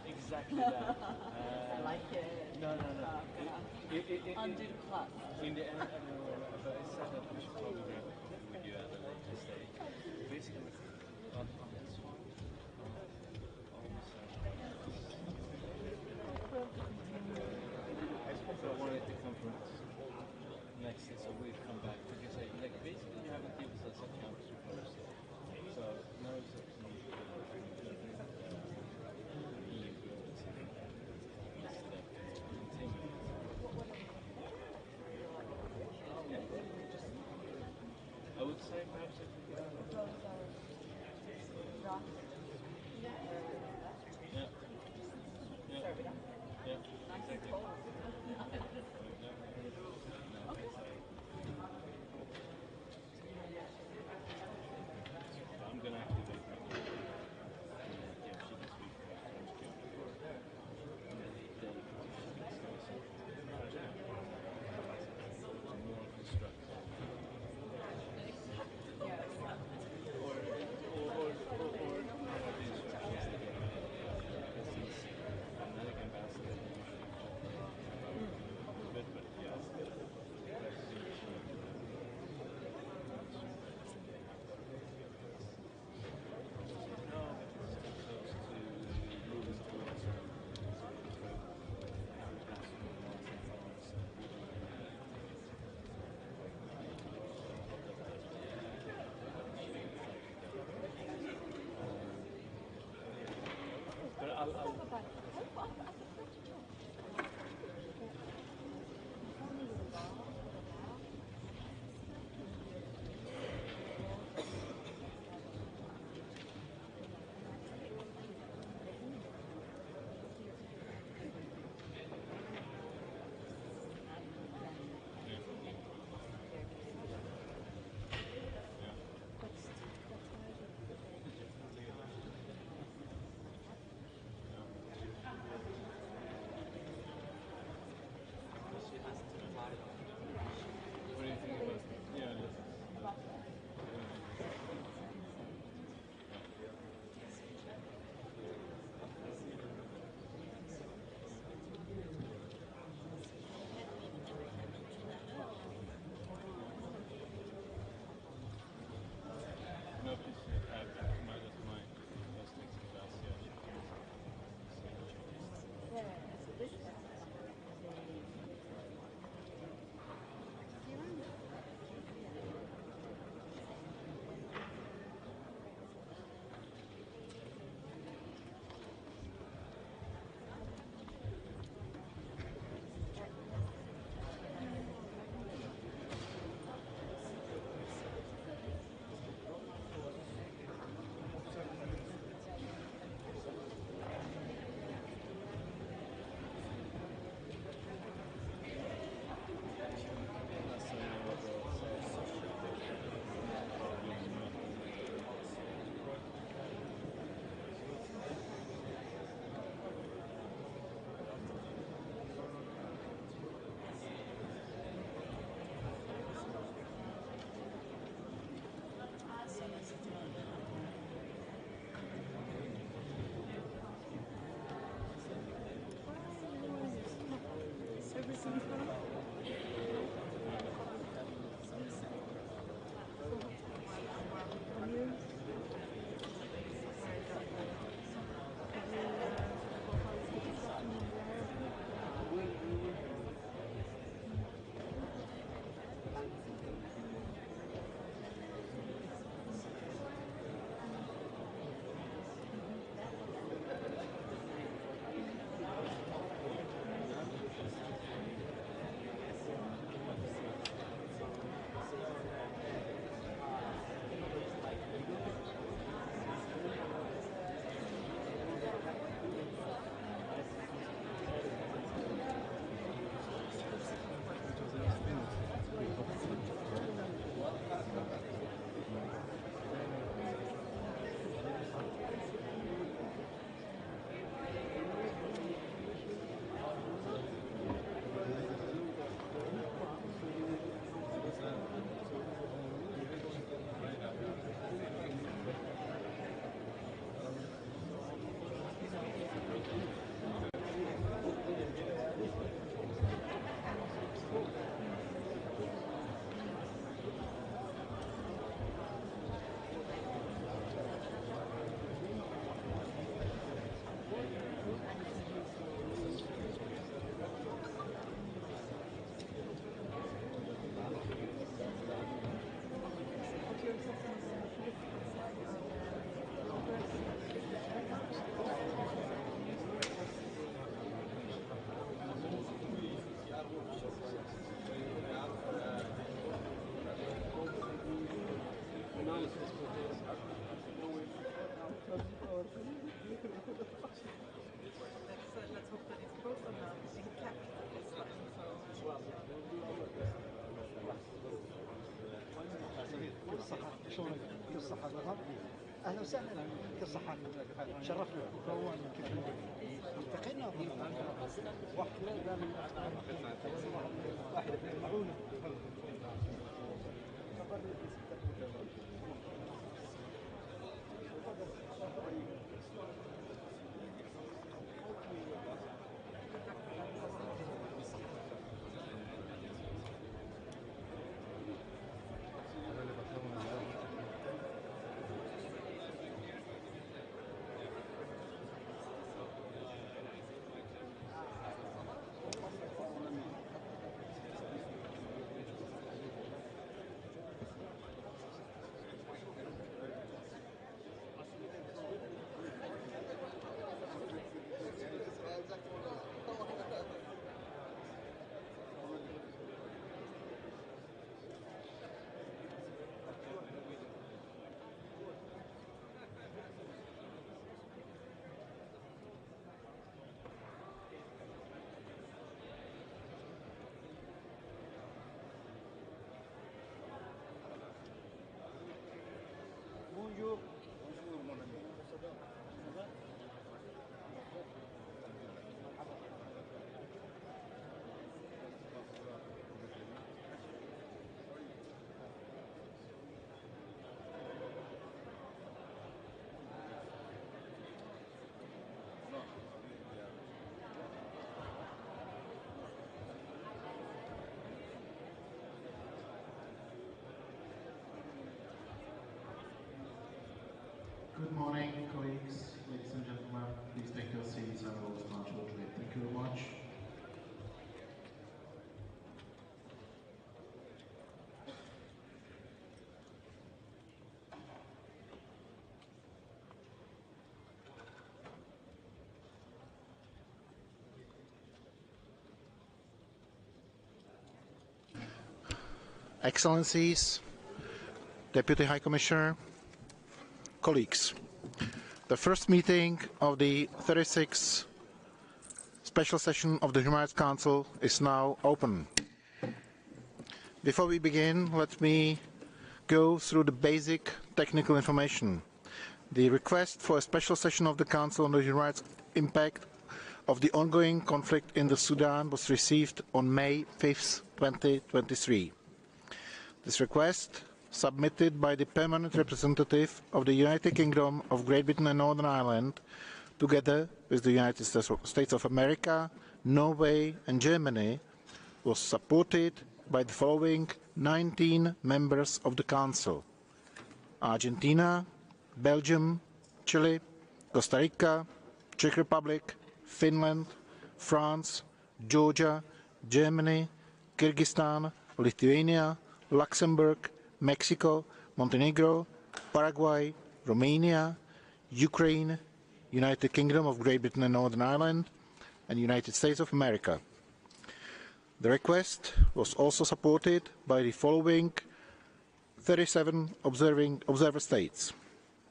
exactly that. I like it. No, no, no. Undo the plus. In the end, I know, but it's sad that we should probably wrap it with you at a later stage. Basically, on this one, I suppose I wanted the conference next, so we'd come back because basically you haven't given us a counter first. So now it's up to you to continue. I would say perhaps if we could Nice and cold. I'm gonna activate that. Yeah, she can speak more constructive. Or the instructions to get American ambassador. But yes. But I'll Let's hope that it's both on being kept this time. كل الصحة شلونك؟ كل الصحة تمام؟ أهلا وسهلا كل الصحة شرفنا كيف التقينا واحد معونة Bonjour. Bonjour, mon ami. Ça va? Good morning, colleagues, ladies and gentlemen. Please take your seats and we'll start shortly. Thank you very much. Excellencies, Deputy High Commissioner, colleagues, the first meeting of the 36th special session of the Human Rights Council is now open. Before we begin, let me go through the basic technical information. The request for a special session of the Council on the Human Rights impact of the ongoing conflict in the Sudan was received on May 5th, 2023. This request, submitted by the permanent representative of the United Kingdom of Great Britain and Northern Ireland, together with the United States of America, Norway and Germany, was supported by the following 19 members of the Council: Argentina, Belgium, Chile, Costa Rica, Czech Republic, Finland, France, Georgia, Germany, Kyrgyzstan, Lithuania, Luxembourg, Mexico, Montenegro, Paraguay, Romania, Ukraine, United Kingdom of Great Britain and Northern Ireland, and United States of America. The request was also supported by the following 37 observer states: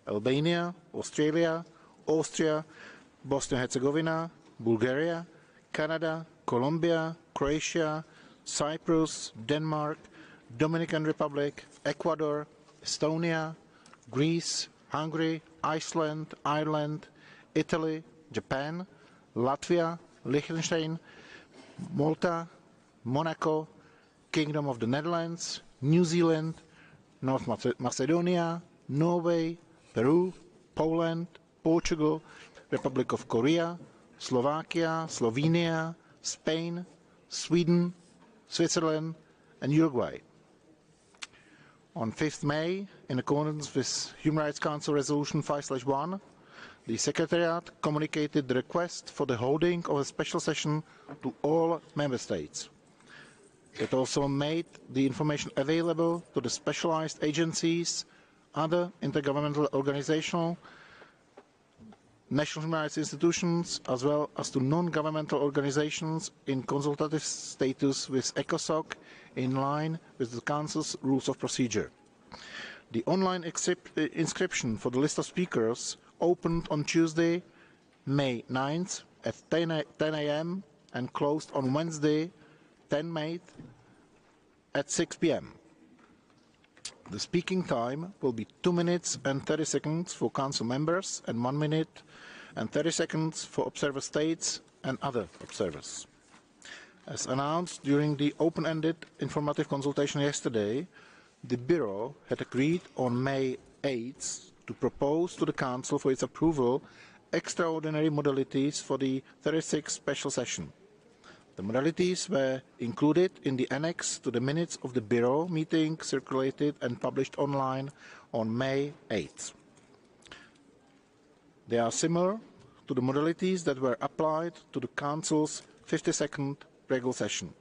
Albania, Australia, Austria, Bosnia-Herzegovina, Bulgaria, Canada, Colombia, Croatia, Cyprus, Denmark, Dominican Republic, Ecuador, Estonia, Greece, Hungary, Iceland, Ireland, Italy, Japan, Latvia, Liechtenstein, Malta, Monaco, Kingdom of the Netherlands, New Zealand, North Macedonia, Norway, Peru, Poland, Portugal, Republic of Korea, Slovakia, Slovenia, Spain, Sweden, Switzerland, and Uruguay. On 5th May, in accordance with Human Rights Council Resolution 5/1, the Secretariat communicated the request for the holding of a special session to all Member States. It also made the information available to the specialized agencies, other intergovernmental organizations, national human rights institutions, as well as to non-governmental organizations in consultative status with ECOSOC, in line with the Council's rules of procedure. The online inscription for the list of speakers opened on Tuesday, May 9th at 10 a.m. and closed on Wednesday, 10 May at 6 p.m. The speaking time will be 2 minutes and 30 seconds for Council members and 1 minute and 30 seconds for observer states and other observers. As announced during the open-ended informative consultation yesterday, the Bureau had agreed on May 8th to propose to the Council for its approval extraordinary modalities for the 36th special session. The modalities were included in the annex to the minutes of the Bureau meeting circulated and published online on May 8th. They are similar to the modalities that were applied to the Council's 52nd regular session.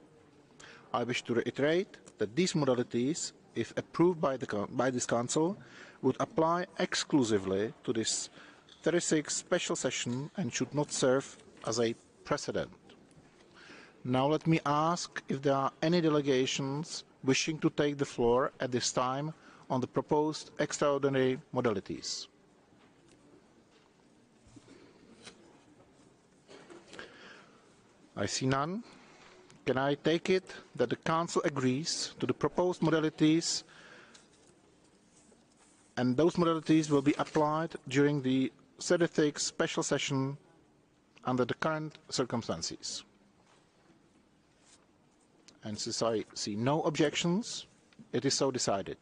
I wish to reiterate that these modalities, if approved by this Council, would apply exclusively to this 36th special session and should not serve as a precedent. Now let me ask if there are any delegations wishing to take the floor at this time on the proposed extraordinary modalities. I see none. Can I take it that the Council agrees to the proposed modalities and those modalities will be applied during the 36th special session under the current circumstances? And since I see no objections, it is so decided.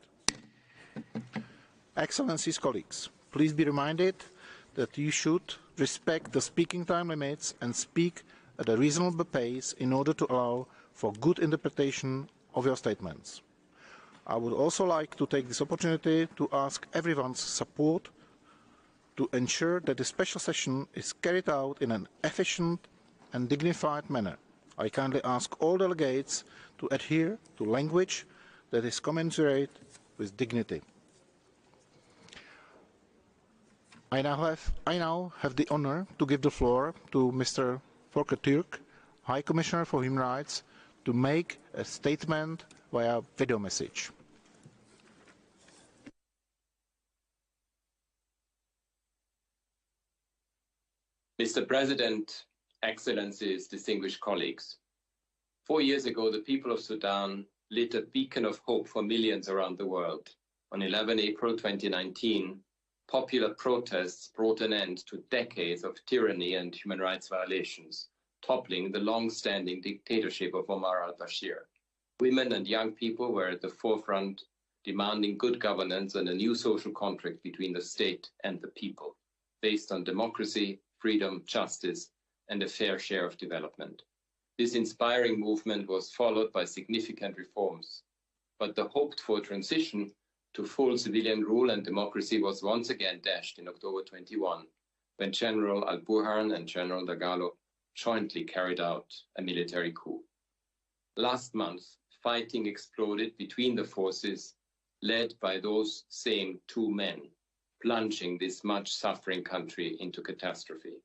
Excellencies, colleagues, please be reminded that you should respect the speaking time limits and speak at a reasonable pace in order to allow for good interpretation of your statements. I would also like to take this opportunity to ask everyone's support to ensure that the special session is carried out in an efficient and dignified manner. I kindly ask all delegates to adhere to language that is commensurate with dignity. I now have the honor to give the floor to Mr. Volker Türk, High Commissioner for Human Rights, to make a statement via video message. Mr. President, Excellencies, distinguished colleagues. 4 years ago, the people of Sudan lit a beacon of hope for millions around the world. On 11 April 2019, popular protests brought an end to decades of tyranny and human rights violations, toppling the long-standing dictatorship of Omar al-Bashir. Women and young people were at the forefront, demanding good governance and a new social contract between the state and the people, based on democracy, freedom, justice, and a fair share of development. This inspiring movement was followed by significant reforms, but the hoped-for transition to full civilian rule and democracy was once again dashed in October 21, when General al-Burhan and General Dagalo jointly carried out a military coup. Last month, fighting exploded between the forces led by those same two men, plunging this much-suffering country into catastrophe.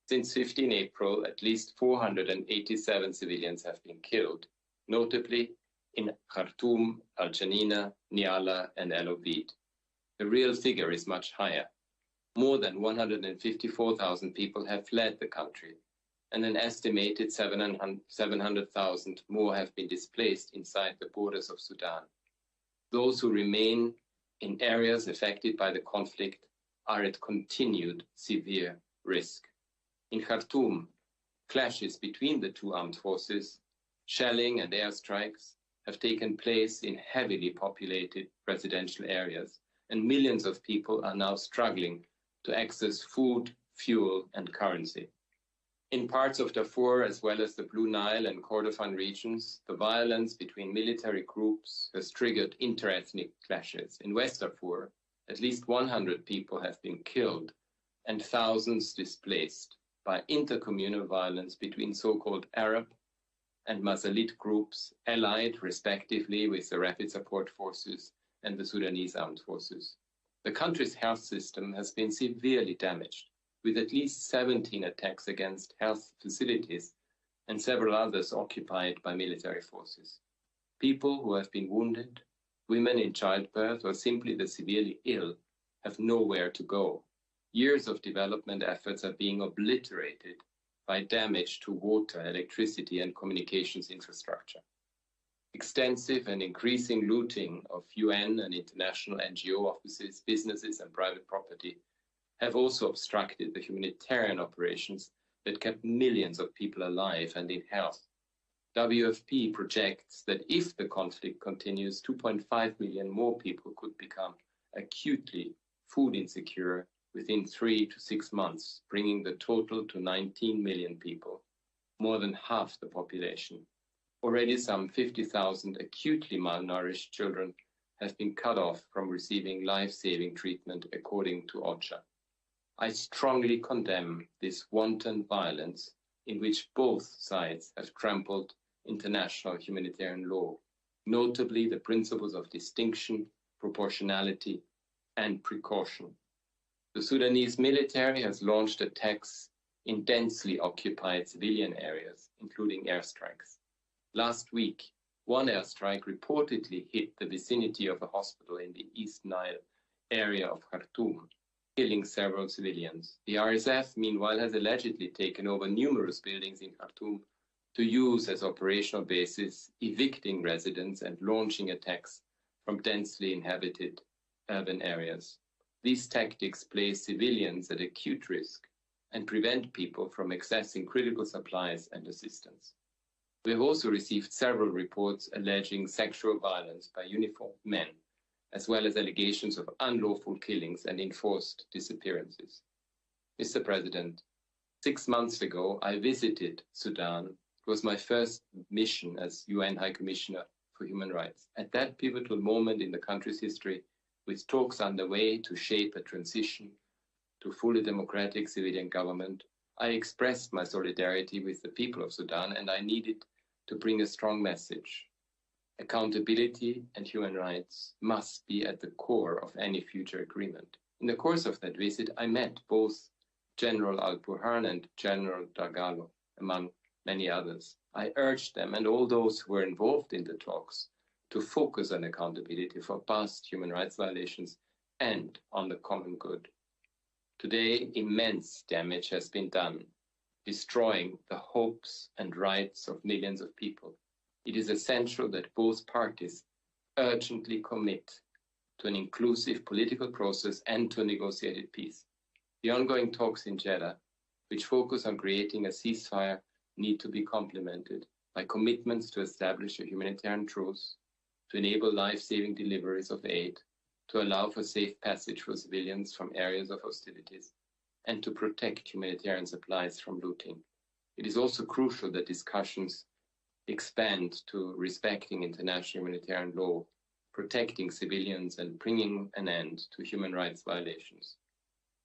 Since 15 April, at least 487 civilians have been killed, notably in Khartoum, Al-Janina, Niala, and El Obeid. The real figure is much higher. More than 154,000 people have fled the country, and an estimated 700,000 more have been displaced inside the borders of Sudan. Those who remain in areas affected by the conflict are at continued severe risk. In Khartoum, clashes between the two armed forces, shelling and airstrikes have taken place in heavily populated residential areas, and millions of people are now struggling to access food, fuel, and currency. In parts of Darfur, as well as the Blue Nile and Kordofan regions, the violence between military groups has triggered inter-ethnic clashes. In West Darfur, at least 100 people have been killed and thousands displaced by intercommunal violence between so-called Arab and Masalit groups allied respectively with the Rapid Support Forces and the Sudanese Armed Forces. The country's health system has been severely damaged, with at least 17 attacks against health facilities and several others occupied by military forces. People who have been wounded Women in childbirth or simply the severely ill have nowhere to go. Years of development efforts are being obliterated by damage to water, electricity, and communications infrastructure. Extensive and increasing looting of UN and international NGO offices, businesses, and private property have also obstructed the humanitarian operations that kept millions of people alive and in health. WFP projects that if the conflict continues, 2.5 million more people could become acutely food insecure within 3 to 6 months, bringing the total to 19 million people, more than half the population. Already some 50,000 acutely malnourished children have been cut off from receiving life-saving treatment, according to OCHA. I strongly condemn this wanton violence in which both sides have trampled international humanitarian law, notably the principles of distinction, proportionality, and precaution. The Sudanese military has launched attacks in densely occupied civilian areas, including airstrikes. Last week, one airstrike reportedly hit the vicinity of a hospital in the East Nile area of Khartoum, killing several civilians. The RSF, meanwhile, has allegedly taken over numerous buildings in Khartoum to use as operational bases, evicting residents and launching attacks from densely inhabited urban areas. These tactics place civilians at acute risk and prevent people from accessing critical supplies and assistance. We have also received several reports alleging sexual violence by uniformed men, as well as allegations of unlawful killings and enforced disappearances. Mr. President, 6 months ago, I visited Sudan. It was my first mission as UN High Commissioner for Human Rights. At that pivotal moment in the country's history, with talks underway to shape a transition to fully democratic civilian government, I expressed my solidarity with the people of Sudan, and I needed to bring a strong message. Accountability and human rights must be at the core of any future agreement. In the course of that visit, I met both General Al-Burhan and General Dagalo, among many others. I urged them and all those who were involved in the talks to focus on accountability for past human rights violations and on the common good. Today, immense damage has been done, destroying the hopes and rights of millions of people. It is essential that both parties urgently commit to an inclusive political process and to a negotiated peace. The ongoing talks in Jeddah, which focus on creating a ceasefire, need to be complemented by commitments to establish a humanitarian truce, to enable life-saving deliveries of aid, to allow for safe passage for civilians from areas of hostilities, and to protect humanitarian supplies from looting. It is also crucial that discussions expand to respecting international humanitarian law, protecting civilians, and bringing an end to human rights violations.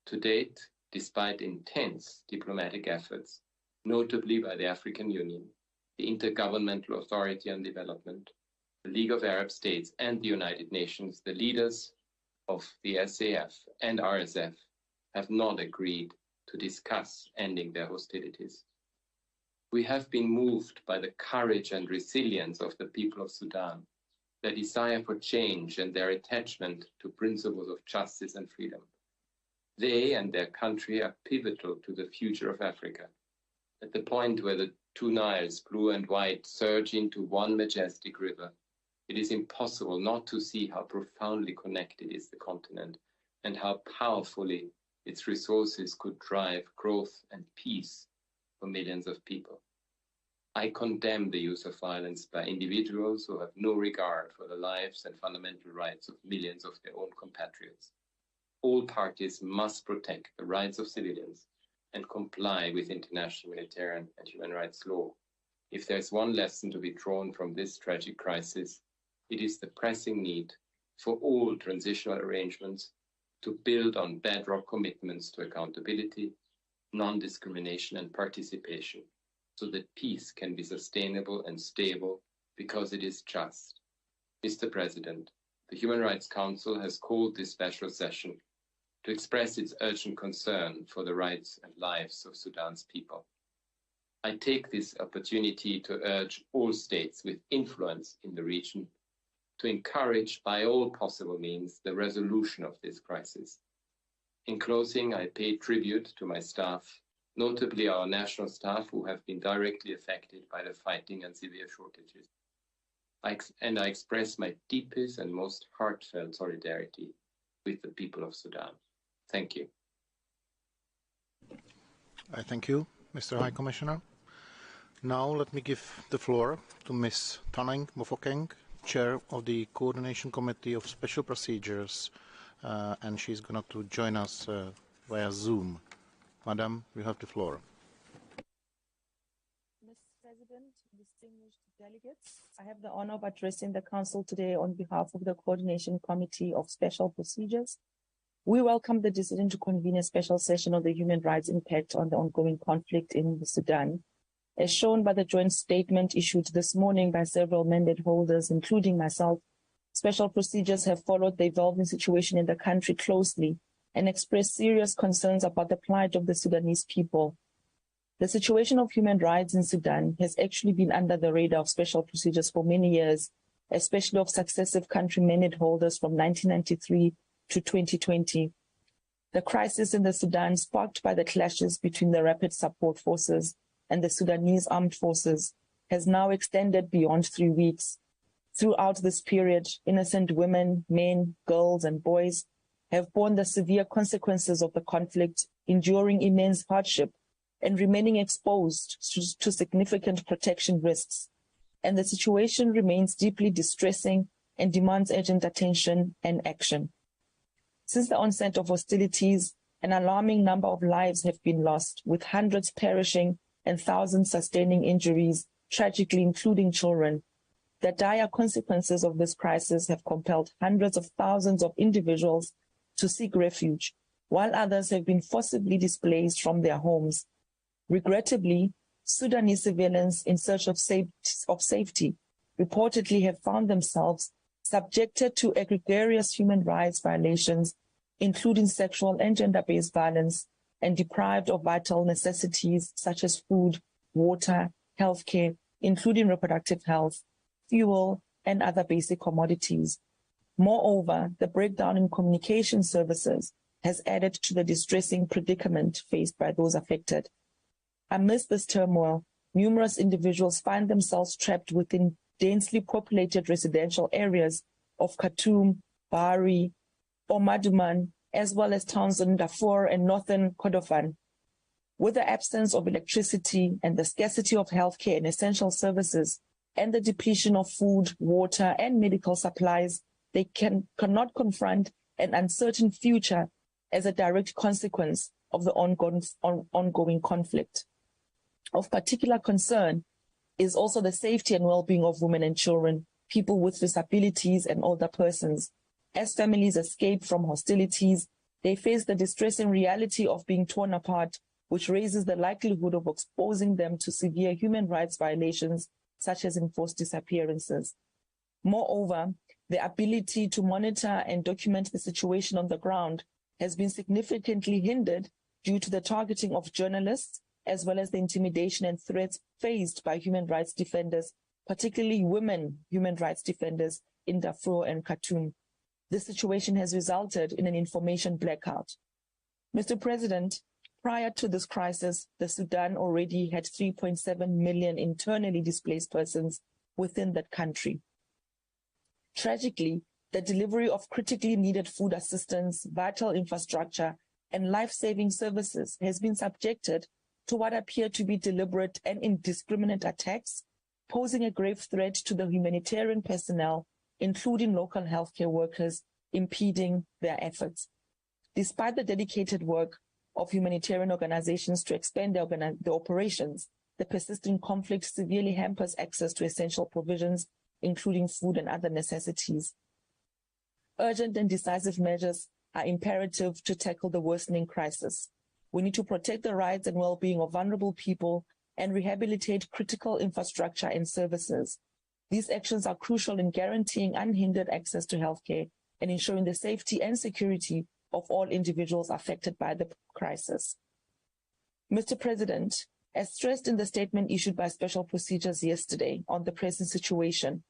To date, despite intense diplomatic efforts, notably by the African Union, the Intergovernmental Authority on Development, the League of Arab States, and the United Nations, the leaders of the SAF and RSF have not agreed to discuss ending their hostilities. We have been moved by the courage and resilience of the people of Sudan, their desire for change and their attachment to principles of justice and freedom. They and their country are pivotal to the future of Africa. At the point where the two Niles, blue and white, surge into one majestic river, it is impossible not to see how profoundly connected is the continent and how powerfully its resources could drive growth and peace for millions of people. I condemn the use of violence by individuals who have no regard for the lives and fundamental rights of millions of their own compatriots. All parties must protect the rights of civilians and comply with international humanitarian and human rights law. If there's one lesson to be drawn from this tragic crisis, it is the pressing need for all transitional arrangements to build on bedrock commitments to accountability, non-discrimination, and participation, so that peace can be sustainable and stable because it is just. Mr. President, the Human Rights Council has called this special session to express its urgent concern for the rights and lives of Sudan's people. I take this opportunity to urge all states with influence in the region to encourage by all possible means the resolution of this crisis. In closing, I pay tribute to my staff, notably our national staff who have been directly affected by the fighting and severe shortages. I express my deepest and most heartfelt solidarity with the people of Sudan. Thank you. I thank you, Mr. High Commissioner. Now let me give the floor to Ms. Tanang Mofokeng, Chair of the Coordination Committee of Special Procedures, and she's going to join us via Zoom. Madam, you have the floor. Mr. President, distinguished delegates, I have the honor of addressing the Council today on behalf of the Coordination Committee of Special Procedures. We welcome the decision to convene a special session on the human rights impact on the ongoing conflict in Sudan. As shown by the joint statement issued this morning by several mandate holders, including myself, special procedures have followed the evolving situation in the country closely and expressed serious concerns about the plight of the Sudanese people. The situation of human rights in Sudan has actually been under the radar of special procedures for many years, especially of successive country mandate holders from 1993 to 2020. The crisis in the Sudan, sparked by the clashes between the Rapid Support Forces and the Sudanese Armed Forces, has now extended beyond 3 weeks. Throughout this period, innocent women, men, girls, and boys have borne the severe consequences of the conflict, enduring immense hardship and remaining exposed to significant protection risks. And the situation remains deeply distressing and demands urgent attention and action. Since the onset of hostilities, an alarming number of lives have been lost, with hundreds perishing and thousands sustaining injuries, tragically including children. The dire consequences of this crisis have compelled hundreds of thousands of individuals to seek refuge, while others have been forcibly displaced from their homes. Regrettably, Sudanese civilians in search of safety reportedly have found themselves subjected to egregious human rights violations, including sexual and gender-based violence, and deprived of vital necessities such as food, water, healthcare, including reproductive health, fuel, and other basic commodities. Moreover, the breakdown in communication services has added to the distressing predicament faced by those affected. Amidst this turmoil, numerous individuals find themselves trapped within densely populated residential areas of Khartoum, Bahri, Omdurman, as well as towns in Darfur and northern Kordofan. With the absence of electricity and the scarcity of healthcare and essential services, and the depletion of food, water, and medical supplies, they cannot confront an uncertain future as a direct consequence of the ongoing conflict. Of particular concern is also the safety and well-being of women and children, people with disabilities, and older persons. As families escape from hostilities, they face the distressing reality of being torn apart, which raises the likelihood of exposing them to severe human rights violations, such as enforced disappearances. Moreover, the ability to monitor and document the situation on the ground has been significantly hindered due to the targeting of journalists, as well as the intimidation and threats faced by human rights defenders, particularly women human rights defenders in Darfur and Khartoum. This situation has resulted in an information blackout. Mr. President, prior to this crisis, the Sudan already had 3.7 million internally displaced persons within that country. Tragically, the delivery of critically needed food assistance, vital infrastructure, and life-saving services has been subjected to what appear to be deliberate and indiscriminate attacks, posing a grave threat to the humanitarian personnel, including local healthcare workers, impeding their efforts. Despite the dedicated work of humanitarian organizations to expand their operations, the persistent conflict severely hampers access to essential provisions, including food and other necessities. Urgent and decisive measures are imperative to tackle the worsening crisis. We need to protect the rights and well-being of vulnerable people and rehabilitate critical infrastructure and services. These actions are crucial in guaranteeing unhindered access to healthcare and ensuring the safety and security of all individuals affected by the crisis. Mr. President, as stressed in the statement issued by Special Procedures yesterday on the present situation,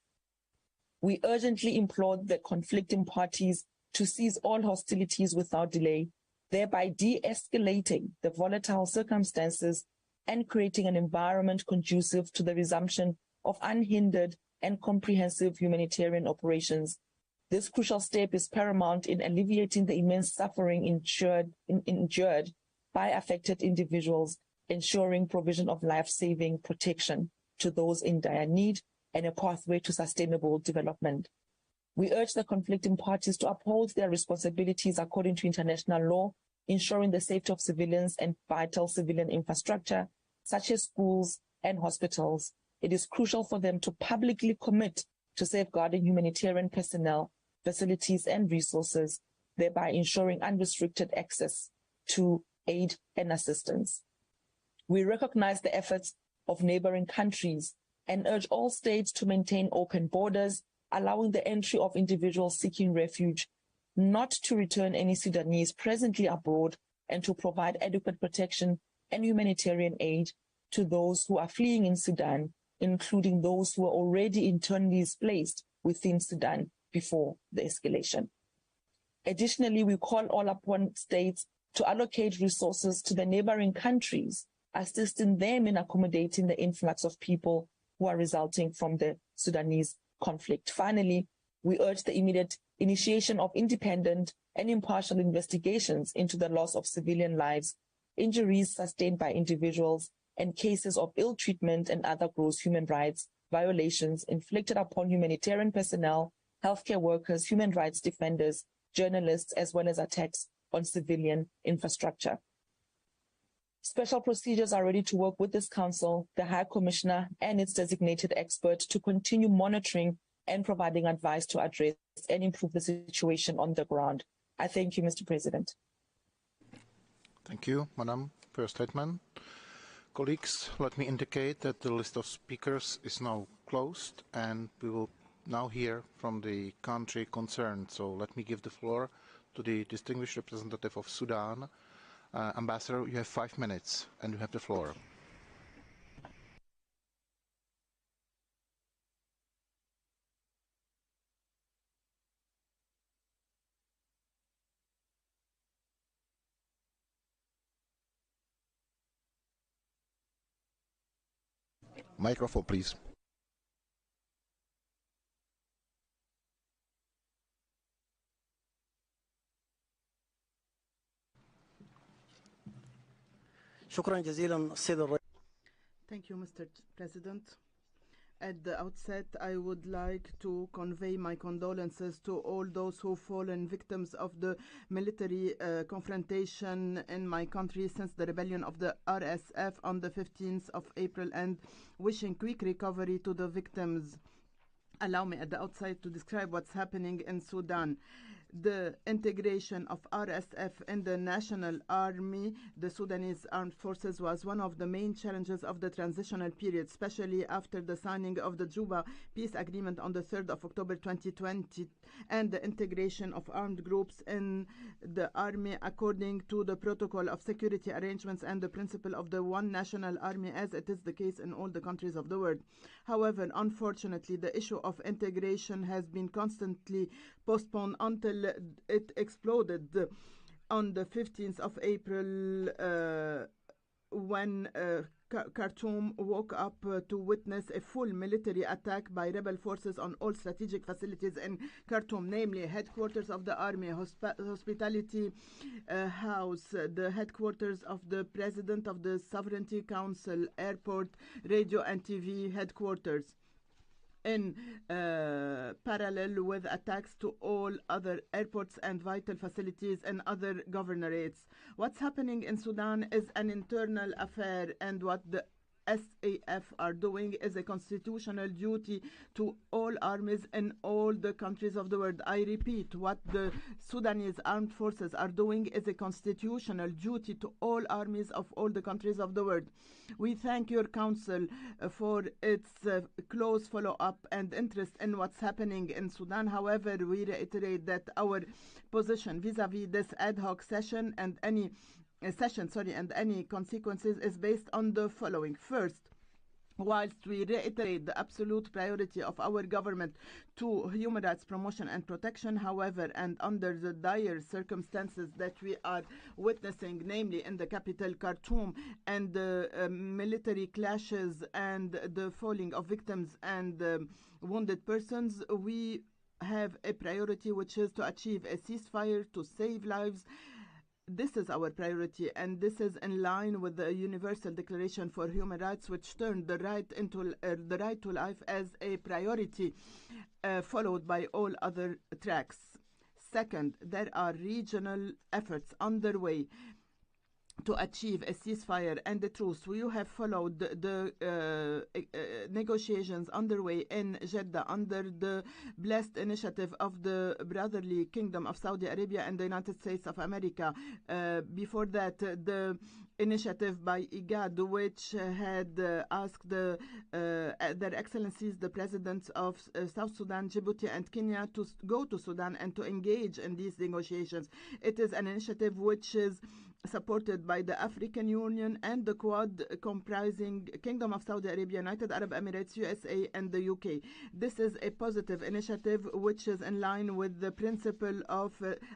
We urgently implore the conflicting parties to cease all hostilities without delay, thereby de-escalating the volatile circumstances and creating an environment conducive to the resumption of unhindered and comprehensive humanitarian operations. This crucial step is paramount in alleviating the immense suffering endured by affected individuals, ensuring provision of life-saving protection to those in dire need and a pathway to sustainable development. We urge the conflicting parties to uphold their responsibilities according to international law, ensuring the safety of civilians and vital civilian infrastructure, such as schools and hospitals. It is crucial for them to publicly commit to safeguarding humanitarian personnel, facilities, and resources, thereby ensuring unrestricted access to aid and assistance. We recognize the efforts of neighboring countries and urge all states to maintain open borders, allowing the entry of individuals seeking refuge, not to return any Sudanese presently abroad, and to provide adequate protection and humanitarian aid to those who are fleeing in Sudan, including those who are already internally displaced within Sudan before the escalation. Additionally, we call all upon states to allocate resources to the neighboring countries, assisting them in accommodating the influx of people who are resulting from the Sudanese conflict. Finally, we urge the immediate initiation of independent and impartial investigations into the loss of civilian lives, injuries sustained by individuals, and cases of ill treatment and other gross human rights violations inflicted upon humanitarian personnel, healthcare workers, human rights defenders, journalists, as well as attacks on civilian infrastructure. Special procedures are ready to work with this Council, the High Commissioner, and its designated expert to continue monitoring and providing advice to address and improve the situation on the ground. I thank you, Mr. President. Thank you, Madam, for your statement. Colleagues, let me indicate that the list of speakers is now closed, and we will now hear from the country concerned. So let me give the floor to the distinguished representative of Sudan. Ambassador, you have 5 minutes, and you have the floor. Microphone, please. Thank you, Mr. President. At the outset, I would like to convey my condolences to all those who've fallen victims of the military confrontation in my country since the rebellion of the RSF on the 15th of April, and wishing quick recovery to the victims. Allow me at the outset to describe what's happening in Sudan. The integration of RSF in the National Army, the Sudanese Armed Forces, was one of the main challenges of the transitional period, especially after the signing of the Juba Peace Agreement on the 3rd of October 2020 and the integration of armed groups in the army according to the protocol of security arrangements and the principle of the one national army, as it is the case in all the countries of the world. However, unfortunately, the issue of integration has been constantly postponed until it exploded on the 15th of April when Khartoum woke up to witness a full military attack by rebel forces on all strategic facilities in Khartoum, namely headquarters of the army, hospitality house, the headquarters of the president of the Sovereignty Council, airport, radio and TV headquarters, in parallel with attacks to all other airports and vital facilities in other governorates. What's happening in Sudan is an internal affair, and what the SAF are doing is a constitutional duty to all armies in all the countries of the world. I repeat, what the Sudanese armed forces are doing is a constitutional duty to all armies of all the countries of the world. We thank your council for its close follow-up and interest in what's happening in Sudan. However, we reiterate that our position vis-a-vis this ad hoc session and any consequences is based on the following. First, Whilst we reiterate the absolute priority of our government to human rights promotion and protection, however, and under the dire circumstances that we are witnessing, namely in the capital Khartoum, and the military clashes and the falling of victims and wounded persons, we have a priority, which is to achieve a ceasefire to save lives. This is our priority, and this is in line with the Universal Declaration for Human Rights, which turned the right to life as a priority, followed by all other tracks. Second, there are regional efforts underway to achieve a ceasefire and a truce. You have followed the negotiations underway in Jeddah under the blessed initiative of the brotherly Kingdom of Saudi Arabia and the United States of America. Before that, the initiative by IGAD, which had asked their excellencies, the presidents of South Sudan, Djibouti, and Kenya to go to Sudan and to engage in these negotiations. It is an initiative which is supported by the African Union and the Quad, comprising Kingdom of Saudi Arabia, United Arab Emirates, USA, and the UK. This is a positive initiative which is in line with the principle of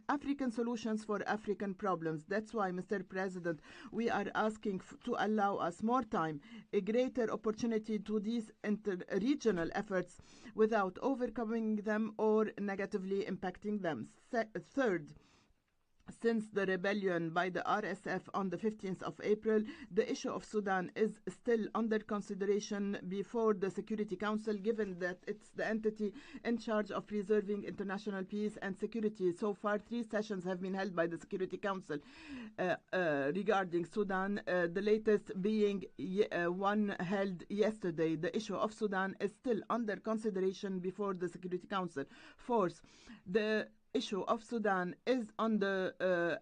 African solutions for African problems. That's why, Mr. President, we are asking to allow us more time, a greater opportunity to these regional efforts without overcoming them or negatively impacting them. Third, since the rebellion by the RSF on the 15th of April, the issue of Sudan is still under consideration before the Security Council, given that it's the entity in charge of preserving international peace and security. So far, 3 sessions have been held by the Security Council regarding Sudan, the latest being one held yesterday. The issue of Sudan is still under consideration before the Security Council. Fourth, the issue of Sudan is on the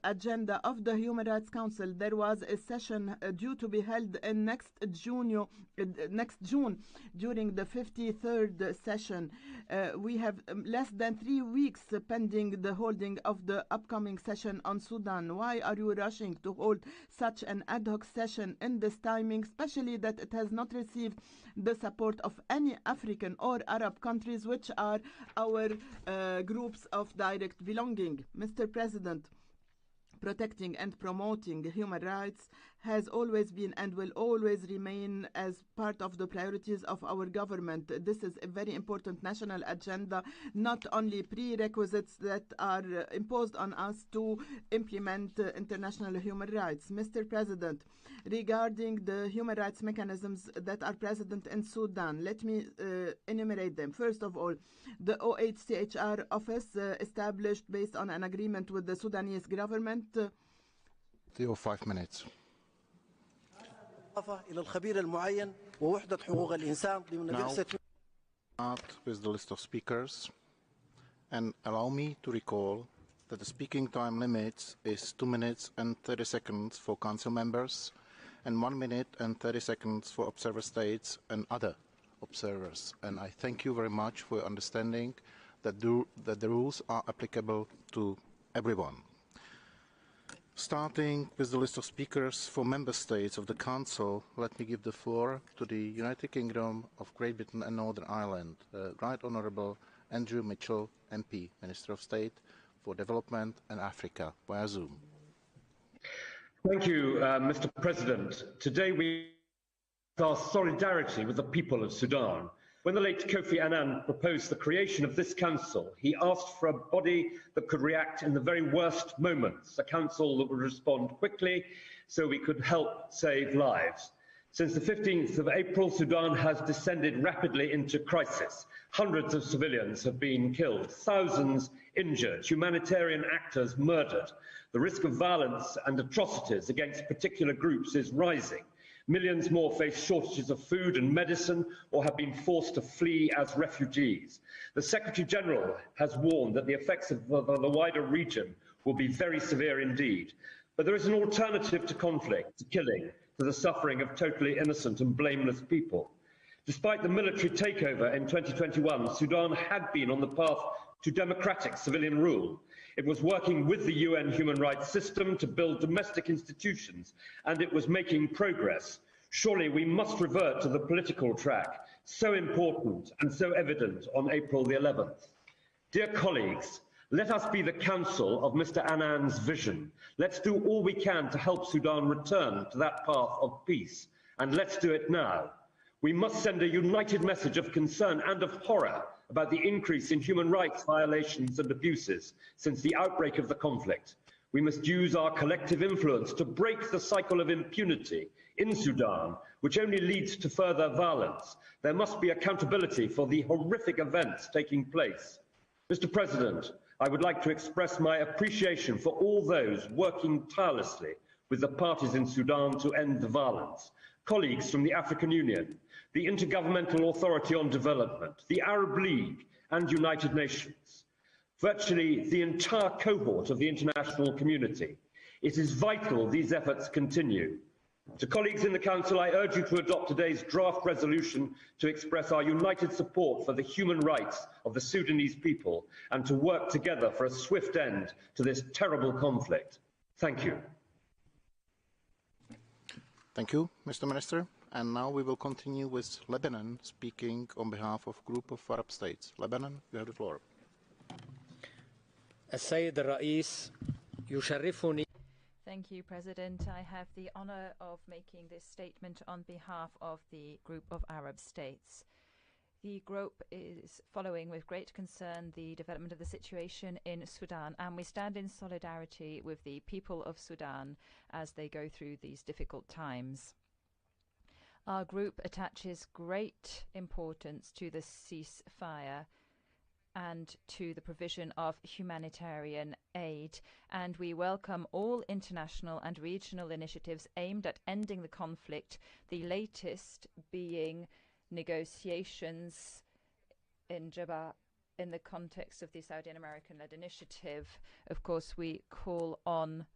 agenda of the Human Rights Council. There was a session due to be held in next June during the 53rd session. We have less than 3 weeks pending the holding of the upcoming session on Sudan. Why are you rushing to hold such an ad hoc session in this timing, especially that it has not received the support of any African or Arab countries, which are our groups of direct belonging? Mr. President, protecting and promoting human rights has always been and will always remain as part of the priorities of our government. This is a very important national agenda, not only prerequisites that are imposed on us to implement international human rights. Mr. President, regarding the human rights mechanisms that are present in Sudan, let me enumerate them. First of all, the OHCHR office established based on an agreement with the Sudanese government. 5 minutes. إلى الخبير المعين ووحدة حقوق الإنسان ضمن بعثة. Start with the list of speakers, and allow me to recall that the speaking time limit is 2 minutes and 30 seconds for council members and 1 minute and 30 seconds for observer states and other observers. And I thank you very much for your understanding that the rules are applicable to everyone. Starting with the list of speakers for member states of the Council, let me give the floor to the United Kingdom of Great Britain and Northern Ireland, Right Honourable Andrew Mitchell, MP, Minister of State for Development and Africa, via Zoom. Thank you, Mr. President. Today we our solidarity with the people of Sudan. When the late Kofi Annan proposed the creation of this council, he asked for a body that could react in the very worst moments, a council that would respond quickly so we could help save lives. Since the 15th of April, Sudan has descended rapidly into crisis. Hundreds of civilians have been killed, thousands injured, humanitarian actors murdered. The risk of violence and atrocities against particular groups is rising. Millions more face shortages of food and medicine or have been forced to flee as refugees. The Secretary-General has warned that the effects of the wider region will be very severe indeed. But there is an alternative to conflict, to killing, to the suffering of totally innocent and blameless people. Despite the military takeover in 2021, Sudan had been on the path to democratic civilian rule. It was working with the UN human rights system to build domestic institutions, and it was making progress. Surely we must revert to the political track, so important and so evident on April the 11th. Dear colleagues, let us be the counsel of Mr. Annan's vision. Let's do all we can to help Sudan return to that path of peace, and let's do it now. We must send a united message of concern and of horror about the increase in human rights violations and abuses since the outbreak of the conflict. We must use our collective influence to break the cycle of impunity in Sudan, which only leads to further violence. There must be accountability for the horrific events taking place. Mr. President, I would like to express my appreciation for all those working tirelessly with the parties in Sudan to end the violence. Colleagues from the African Union, the Intergovernmental Authority on Development, the Arab League and United Nations, virtually the entire cohort of the international community. It is vital these efforts continue. To colleagues in the Council, I urge you to adopt today's draft resolution to express our united support for the human rights of the Sudanese people and to work together for a swift end to this terrible conflict. Thank you. Thank you, Mr. Minister. And now we will continue with Lebanon speaking on behalf of a group of Arab states. Lebanon, you have the floor. السيد الرئيس يشرفني. Thank you, President. I have the honor of making this statement on behalf of the group of Arab states. The group is following with great concern the development of the situation in Sudan, and we stand in solidarity with the people of Sudan as they go through these difficult times. Our group attaches great importance to the ceasefire and to the provision of humanitarian aid, and we welcome all international and regional initiatives aimed at ending the conflict, the latest being negotiations in Juba in the context of the Saudi and American-led initiative. Of course, we call on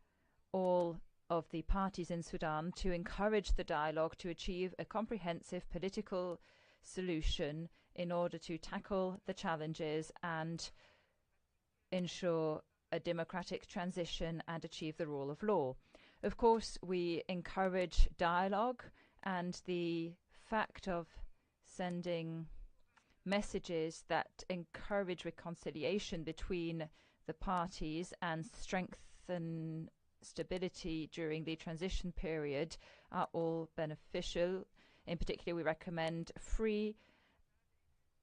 all of the parties in Sudan to encourage the dialogue to achieve a comprehensive political solution in order to tackle the challenges and ensure a democratic transition and achieve the rule of law. Of course, we encourage dialogue, and the fact of sending messages that encourage reconciliation between the parties and strengthen stability during the transition period are all beneficial. In particular, we recommend free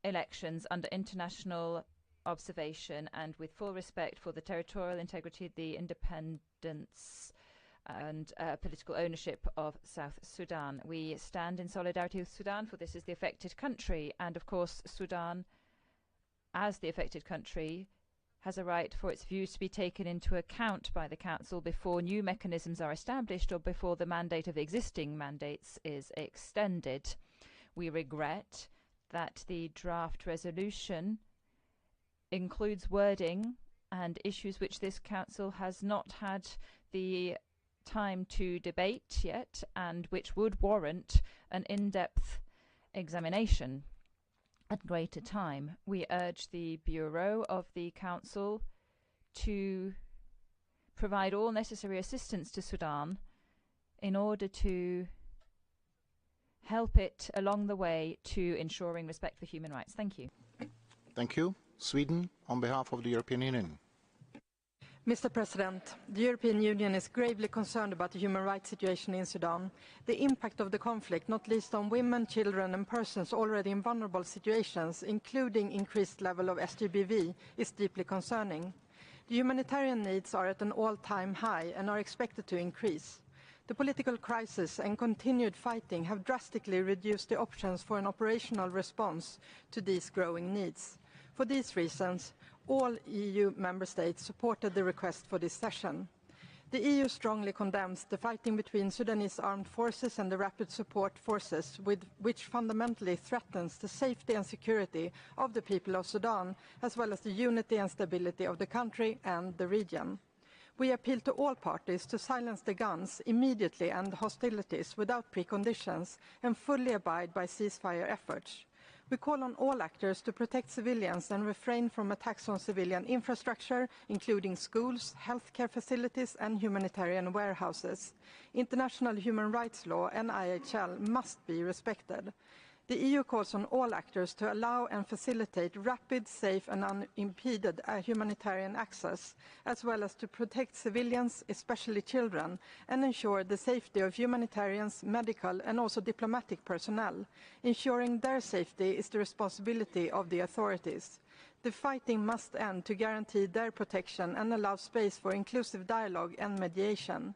elections under international observation and with full respect for the territorial integrity, the independence and political ownership of South Sudan. We stand in solidarity with Sudan, for this is the affected country, and of course Sudan, as the affected country, has a right for its views to be taken into account by the Council before new mechanisms are established or before the mandate of existing mandates is extended. We regret that the draft resolution includes wording and issues which this Council has not had the time to debate yet and which would warrant an in-depth examination at greater time. We urge the Bureau of the Council to provide all necessary assistance to Sudan in order to help it along the way to ensuring respect for human rights. Thank you. Thank you. Sweden, on behalf of the European Union. Mr. President, the European Union is gravely concerned about the human rights situation in Sudan. The impact of the conflict, not least on women, children and persons already in vulnerable situations, including increased level of SGBV, is deeply concerning. The humanitarian needs are at an all-time high and are expected to increase. The political crisis and continued fighting have drastically reduced the options for an operational response to these growing needs. For these reasons, all EU member states supported the request for this session. The EU strongly condemns the fighting between Sudanese armed forces and the rapid support forces, which fundamentally threatens the safety and security of the people of Sudan, as well as the unity and stability of the country and the region. We appeal to all parties to silence the guns immediately and hostilities without preconditions and fully abide by ceasefire efforts. We call on all actors to protect civilians and refrain from attacks on civilian infrastructure, including schools, healthcare facilities and humanitarian warehouses. International human rights law and IHL must be respected. The EU calls on all actors to allow and facilitate rapid, safe and unimpeded humanitarian access, as well as to protect civilians, especially children, and ensure the safety of humanitarians, medical and also diplomatic personnel. Ensuring their safety is the responsibility of the authorities. The fighting must end to guarantee their protection and allow space for inclusive dialogue and mediation.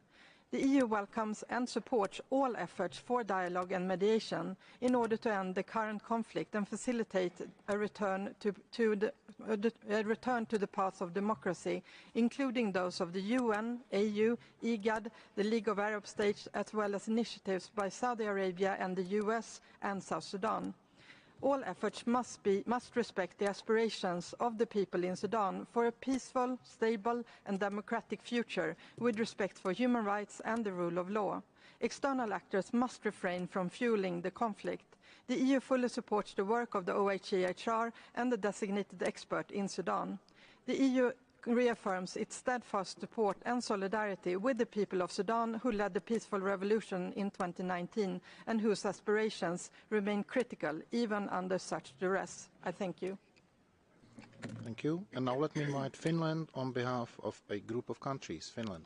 The EU welcomes and supports all efforts for dialogue and mediation in order to end the current conflict and facilitate a return to the path of democracy, including those of the UN, AU, IGAD, the League of Arab States, as well as initiatives by Saudi Arabia and the US and South Sudan. All efforts must respect the aspirations of the people in Sudan for a peaceful, stable and democratic future with respect for human rights and the rule of law. External actors must refrain from fueling the conflict. The EU fully supports the work of the OHCHR and the designated expert in Sudan. The EU reaffirms its steadfast support and solidarity with the people of Sudan who led the peaceful revolution in 2019 and whose aspirations remain critical even under such duress. I thank you. Thank you. And now let me invite Finland on behalf of a group of countries. Finland.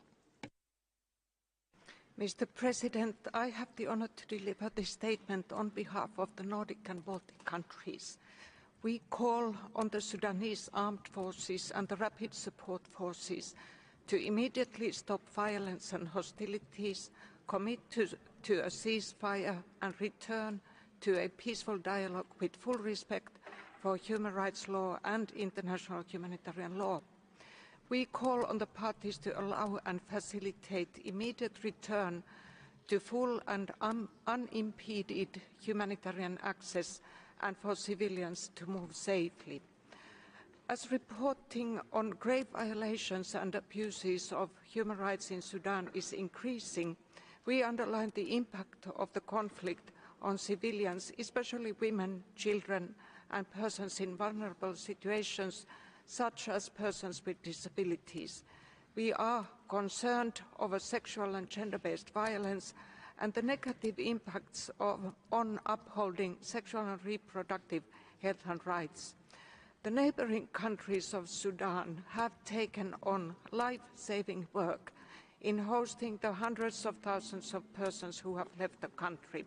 Mr. President, I have the honor to deliver this statement on behalf of the Nordic and Baltic countries. We call on the Sudanese armed forces and the rapid support forces to immediately stop violence and hostilities, commit to a ceasefire and return to a peaceful dialogue with full respect for human rights law and international humanitarian law. We call on the parties to allow and facilitate immediate return to full and unimpeded humanitarian access and for civilians to move safely. As reporting on grave violations and abuses of human rights in Sudan is increasing, we underline the impact of the conflict on civilians, especially women, children, and persons in vulnerable situations, such as persons with disabilities. We are concerned over sexual and gender-based violence and the negative impacts on upholding sexual and reproductive health and rights. The neighboring countries of Sudan have taken on life-saving work in hosting the hundreds of thousands of persons who have left the country.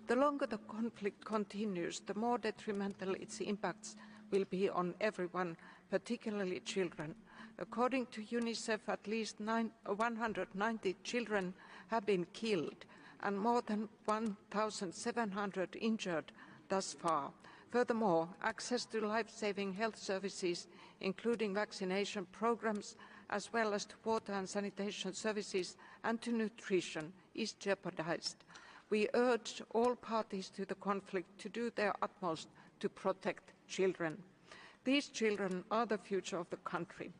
The longer the conflict continues, the more detrimental its impacts will be on everyone, particularly children. According to Unicef, at least 190 children have been killed and more than 1,700 injured thus far. Furthermore, access to life-saving health services, including vaccination programs, as well as to water and sanitation services and to nutrition, is jeopardized. We urge all parties to the conflict to do their utmost to protect children. These children are the future of the country.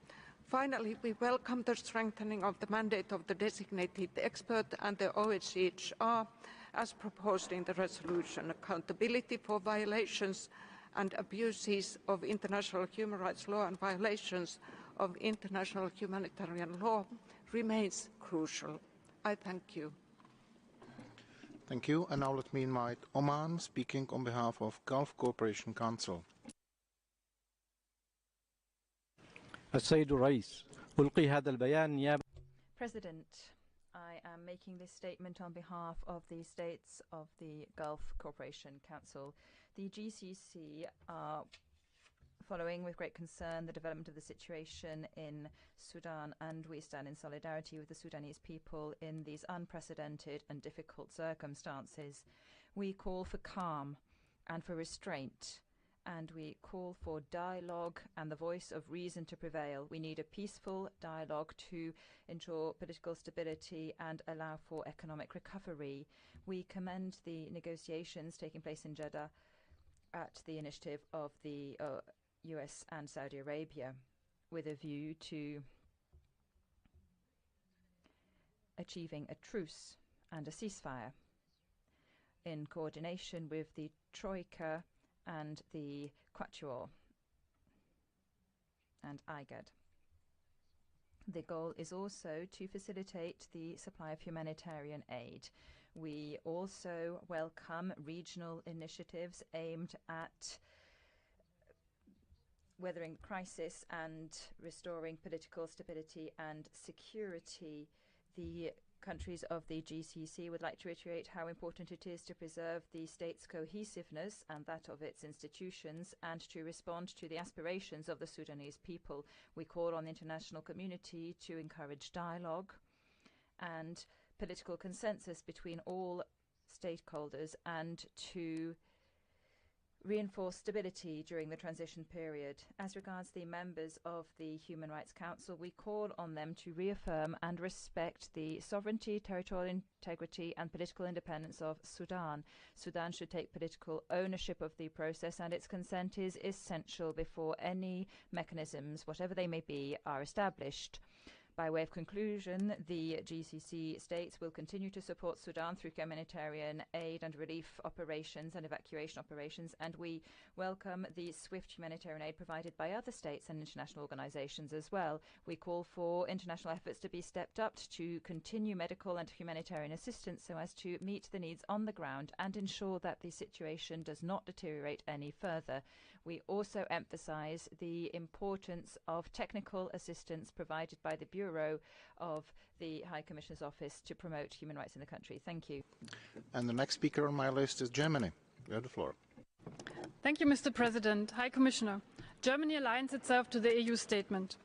Finally, we welcome the strengthening of the mandate of the designated expert and the OHCHR as proposed in the resolution. Accountability for violations and abuses of international human rights law and violations of international humanitarian law remains crucial. I thank you. Thank you. And now let me invite Oman, speaking on behalf of Gulf Cooperation Council. السيد الرئيس ألقي هذا البيان نيابة President, I am making this statement on behalf of the states of the Gulf Cooperation Council. The GCC are following with great concern the development of the situation in Sudan, and we stand in solidarity with the Sudanese people in these unprecedented and difficult circumstances. We call for calm and for restraint, and we call for dialogue and the voice of reason to prevail. We need a peaceful dialogue to ensure political stability and allow for economic recovery. We commend the negotiations taking place in Jeddah at the initiative of the US and Saudi Arabia with a view to achieving a truce and a ceasefire. in coordination with the Troika and the Quatuor and IGAD. The goal is also to facilitate the supply of humanitarian aid. We also welcome regional initiatives aimed at weathering crisis and restoring political stability and security. The countries of the GCC would like to reiterate how important it is to preserve the state's cohesiveness and that of its institutions and to respond to the aspirations of the Sudanese people. We call on the international community to encourage dialogue and political consensus between all stakeholders and to reinforce stability during the transition period. As regards the members of the Human Rights Council, we call on them to reaffirm and respect the sovereignty, territorial integrity and political independence of Sudan. Sudan should take political ownership of the process, and its consent is essential before any mechanisms, whatever they may be, are established. By way of conclusion, the GCC states will continue to support Sudan through humanitarian aid and relief operations and evacuation operations, and we welcome the swift humanitarian aid provided by other states and international organizations as well. We call for international efforts to be stepped up to continue medical and humanitarian assistance so as to meet the needs on the ground and ensure that the situation does not deteriorate any further. We also emphasize the importance of technical assistance provided by the Bureau of the High Commissioner's Office to promote human rights in the country. Thank you. And the next speaker on my list is Germany. You have the floor. Thank you, Mr. President. High Commissioner, Germany aligns itself to the EU statement.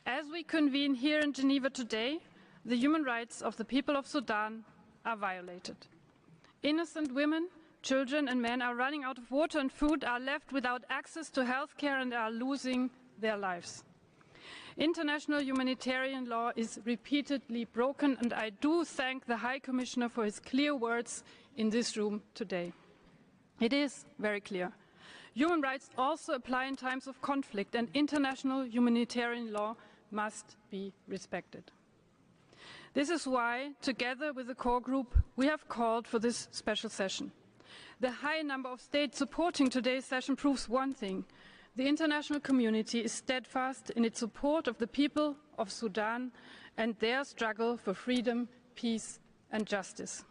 As we convene here in Geneva today, the human rights of the people of Sudan are violated. Innocent women, children and men are running out of water and food, are left without access to health care and are losing their lives. International humanitarian law is repeatedly broken, and I do thank the High Commissioner for his clear words in this room today. It is very clear. Human rights also apply in times of conflict, and international humanitarian law must be respected. This is why, together with the core group, we have called for this special session. The high number of states supporting today's session proves one thing. The international community is steadfast in its support of the people of Sudan and their struggle for freedom, peace and justice.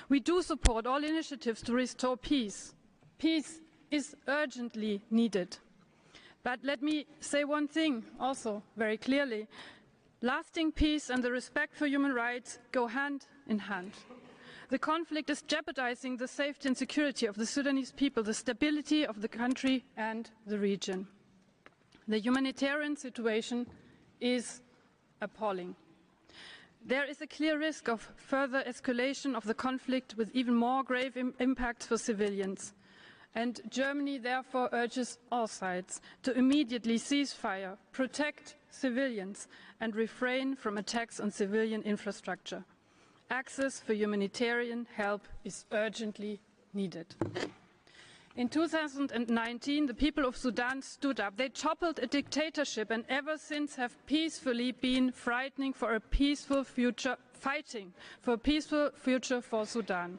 We do support all initiatives to restore peace. Peace is urgently needed. But let me say one thing also very clearly. Lasting peace and the respect for human rights go hand in hand. The conflict is jeopardizing the safety and security of the Sudanese people, the stability of the country and the region. The humanitarian situation is appalling. There is a clear risk of further escalation of the conflict with even more grave impacts for civilians. And Germany therefore urges all sides to immediately cease fire, protect civilians and refrain from attacks on civilian infrastructure. Access for humanitarian help is urgently needed. In 2019, the people of Sudan stood up. They toppled a dictatorship and ever since have peacefully been fighting for a peaceful future for Sudan.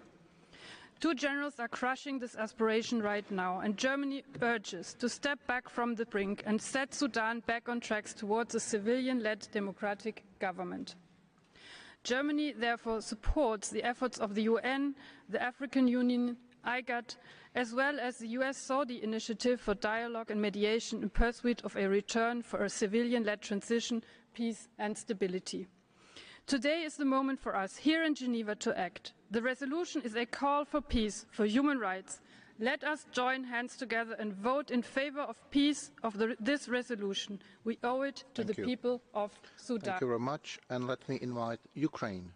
Two generals are crushing this aspiration right now, and Germany urges to step back from the brink and set Sudan back on tracks towards a civilian-led democratic government. Germany therefore supports the efforts of the UN, the African Union, IGAD, as well as the US-Saudi initiative for dialogue and mediation in pursuit of a return for a civilian-led transition, peace and stability. Today is the moment for us here in Geneva to act. The resolution is a call for peace, for human rights. Let us join hands together and vote in favor of peace of this resolution. We owe it to the people of Sudan. Thank you very much. And let me invite Ukraine.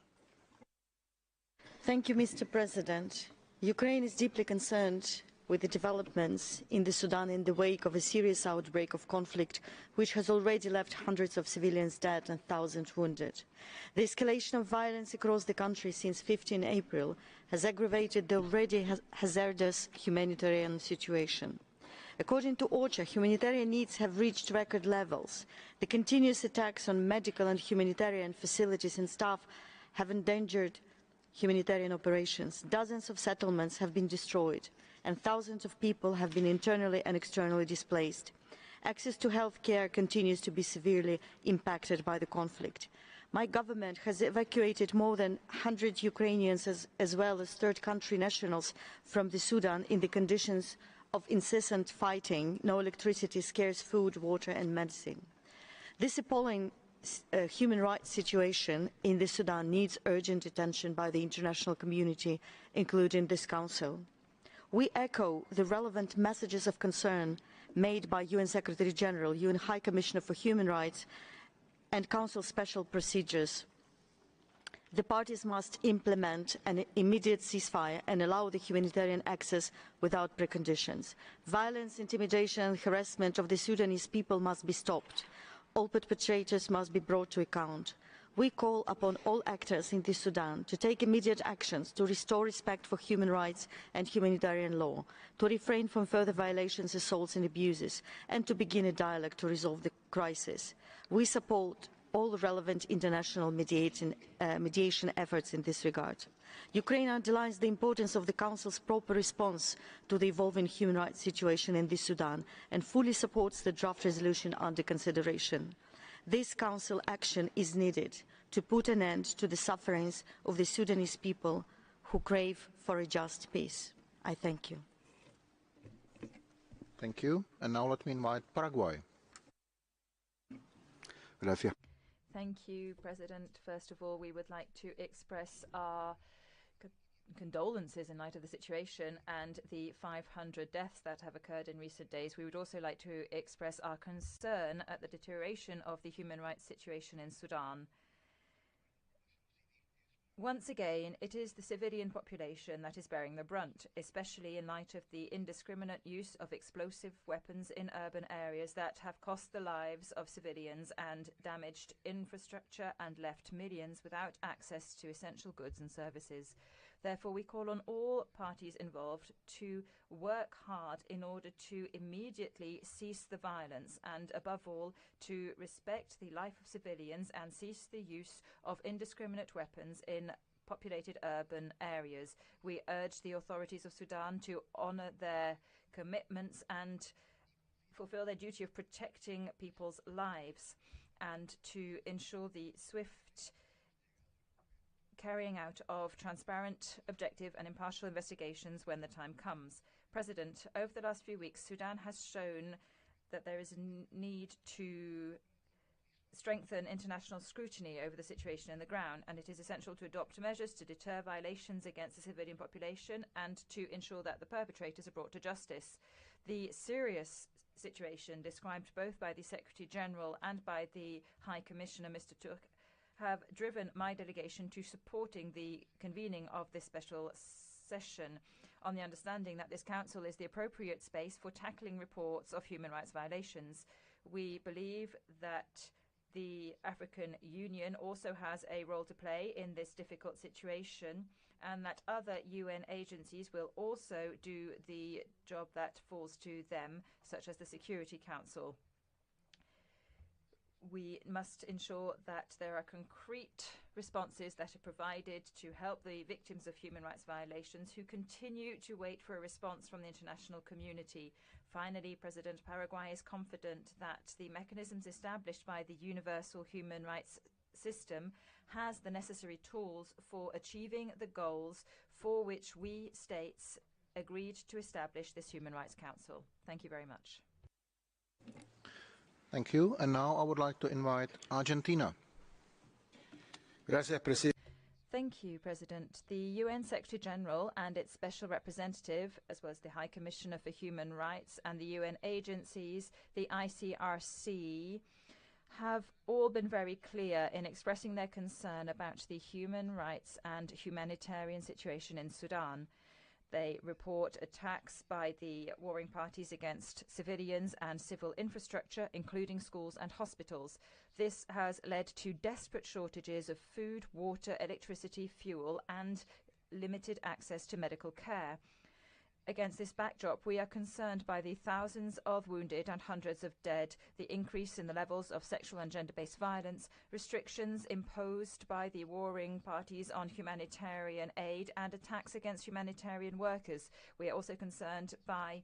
Thank you, Mr. President. Ukraine is deeply concerned with the developments in the Sudan in the wake of a serious outbreak of conflict, which has already left hundreds of civilians dead and thousands wounded. The escalation of violence across the country since 15 April has aggravated the already hazardous humanitarian situation. According to OCHA, humanitarian needs have reached record levels. The continuous attacks on medical and humanitarian facilities and staff have endangered humanitarian operations. Dozens of settlements have been destroyed, and thousands of people have been internally and externally displaced. Access to health care continues to be severely impacted by the conflict. My government has evacuated more than 100 Ukrainians as well as third country nationals from the Sudan in the conditions of incessant fighting, no electricity, scarce food, water and medicine. This appalling human rights situation in the Sudan needs urgent attention by the international community, including this Council. We echo the relevant messages of concern made by UN Secretary General, UN High Commissioner for Human Rights and Council special procedures. The parties must implement an immediate ceasefire and allow the humanitarian access without preconditions. Violence, intimidation and harassment of the Sudanese people must be stopped. All perpetrators must be brought to account. We call upon all actors in the Sudan to take immediate actions to restore respect for human rights and humanitarian law, to refrain from further violations, assaults and abuses, and to begin a dialogue to resolve the crisis. We support all relevant international mediation efforts in this regard. Ukraine underlines the importance of the Council's proper response to the evolving human rights situation in the Sudan and fully supports the draft resolution under consideration. This Council action is needed to put an end to the sufferings of the Sudanese people who crave for a just peace. I thank you. Thank you. And now let me invite Paraguay. Gracias. Thank you, President. First of all, we would like to express our condolences in light of the situation and the 500 deaths that have occurred in recent days. We would also like to express our concern at the deterioration of the human rights situation in Sudan. Once again, it is the civilian population that is bearing the brunt, especially in light of the indiscriminate use of explosive weapons in urban areas that have cost the lives of civilians and damaged infrastructure and left millions without access to essential goods and services. Therefore, we call on all parties involved to work hard in order to immediately cease the violence and, above all, to respect the life of civilians and cease the use of indiscriminate weapons in populated urban areas. We urge the authorities of Sudan to honour their commitments and fulfil their duty of protecting people's lives and to ensure the swift carrying out of transparent, objective and impartial investigations when the time comes. President, over the last few weeks, Sudan has shown that there is a need to strengthen international scrutiny over the situation on the ground, and it is essential to adopt measures to deter violations against the civilian population and to ensure that the perpetrators are brought to justice. The serious situation described both by the Secretary General and by the High Commissioner, Mr. Turk, have driven my delegation to supporting the convening of this special session on the understanding that this council is the appropriate space for tackling reports of human rights violations. We believe that the African Union also has a role to play in this difficult situation and that other UN agencies will also do the job that falls to them, such as the Security Council. We must ensure that there are concrete responses that are provided to help the victims of human rights violations who continue to wait for a response from the international community. Finally, President, Paraguay is confident that the mechanisms established by the universal human rights system has the necessary tools for achieving the goals for which we states agreed to establish this Human Rights Council. Thank you very much. Thank you. And now I would like to invite Argentina. Gracias, Presidente. Thank you, President. The UN Secretary General and its Special Representative, as well as the High Commissioner for Human Rights and the UN agencies, the ICRC, have all been very clear in expressing their concern about the human rights and humanitarian situation in Sudan. They report attacks by the warring parties against civilians and civil infrastructure, including schools and hospitals. This has led to desperate shortages of food, water, electricity, fuel, and limited access to medical care. Against this backdrop, we are concerned by the thousands of wounded and hundreds of dead, the increase in the levels of sexual and gender-based violence, restrictions imposed by the warring parties on humanitarian aid, and attacks against humanitarian workers. We are also concerned by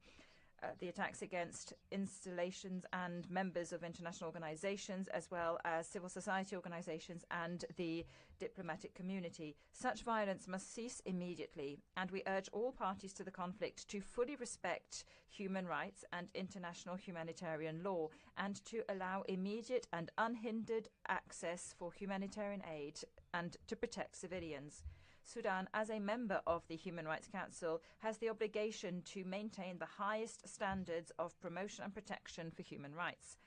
the attacks against installations and members of international organizations, as well as civil society organizations and the diplomatic community. Such violence must cease immediately, and we urge all parties to the conflict to fully respect human rights and international humanitarian law, and to allow immediate and unhindered access for humanitarian aid and to protect civilians. Sudan, as a member of the Human Rights Council, has the obligation to maintain the highest standards of promotion and protection for human rights.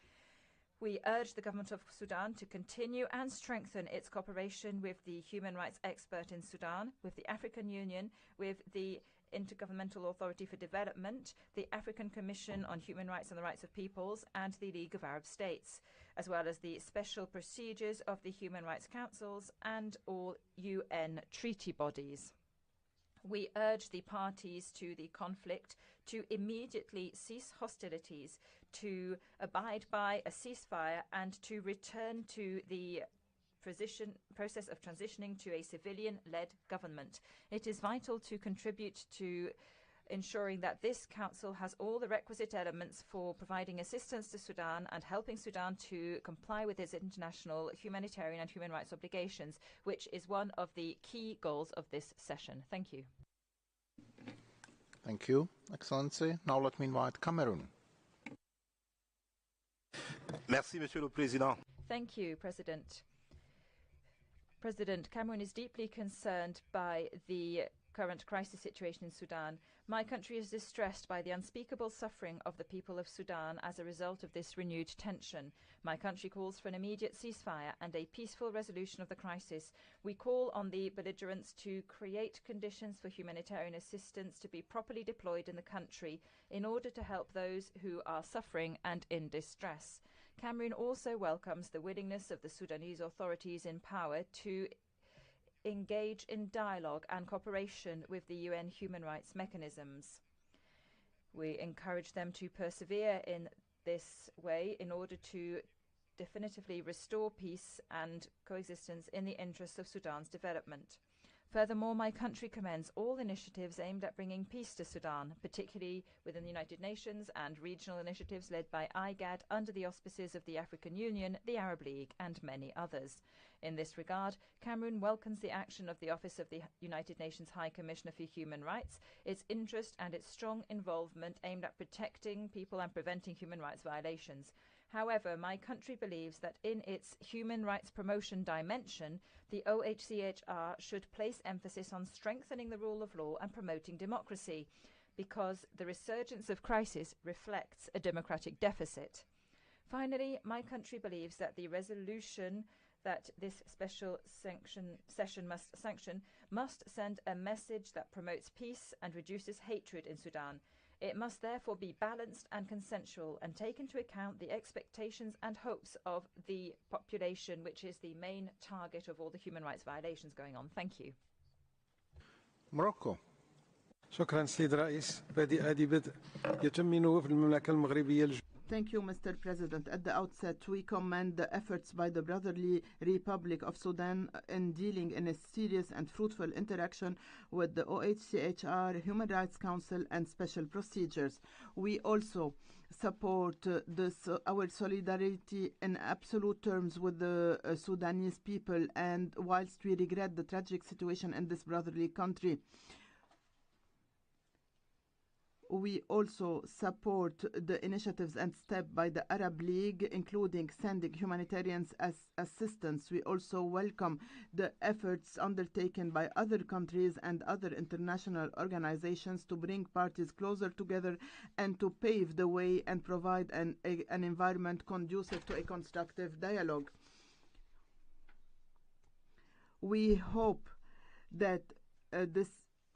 We urge the government of Sudan to continue and strengthen its cooperation with the human rights expert in Sudan, with the African Union, with the Intergovernmental Authority for Development, the African Commission on Human Rights and the Rights of Peoples, and the League of Arab States, as well as the special procedures of the Human Rights Councils and all UN treaty bodies. We urge the parties to the conflict to immediately cease hostilities, to abide by a ceasefire, and to return to the process of transitioning to a civilian-led government. It is vital to contribute to ensuring that this council has all the requisite elements for providing assistance to Sudan and helping Sudan to comply with its international humanitarian and human rights obligations, which is one of the key goals of this session. Thank you. Thank you, Excellency. Now let me invite Cameroon. Merci, Monsieur le Président. Thank you, President. Cameroon is deeply concerned by the current crisis situation in Sudan. My country is distressed by the unspeakable suffering of the people of Sudan as a result of this renewed tension. My country calls for an immediate ceasefire and a peaceful resolution of the crisis. We call on the belligerents to create conditions for humanitarian assistance to be properly deployed in the country in order to help those who are suffering and in distress. Cameroon also welcomes the willingness of the Sudanese authorities in power to engage in dialogue and cooperation with the UN human rights mechanisms. We encourage them to persevere in this way in order to definitively restore peace and coexistence in the interests of Sudan's development. Furthermore, my country commends all initiatives aimed at bringing peace to Sudan, particularly within the United Nations and regional initiatives led by IGAD under the auspices of the African Union, the Arab League, and many others. In this regard, Cameroon welcomes the action of the Office of the United Nations High Commissioner for Human Rights, its interest and its strong involvement aimed at protecting people and preventing human rights violations. However, my country believes that in its human rights promotion dimension, the OHCHR should place emphasis on strengthening the rule of law and promoting democracy, because the resurgence of crisis reflects a democratic deficit. Finally, my country believes that the resolution that this special session must sanction must send a message that promotes peace and reduces hatred in Sudan. It must therefore be balanced and consensual and take into account the expectations and hopes of the population, which is the main target of all the human rights violations going on. Thank you. Morocco. شكرا سيد رئيس. بادئ بدء يتم في المملكة المغربية. Thank you, Mr. President. At the outset, we commend the efforts by the Brotherly Republic of Sudan in dealing in a serious and fruitful interaction with the OHCHR, Human Rights Council, and special procedures. We also support our solidarity in absolute terms with the Sudanese people, and whilst we regret the tragic situation in this brotherly country, we also support the initiatives and steps by the Arab League, including sending humanitarian assistance. We also welcome the efforts undertaken by other countries and other international organizations to bring parties closer together and to pave the way and provide an environment conducive to a constructive dialogue. We hope that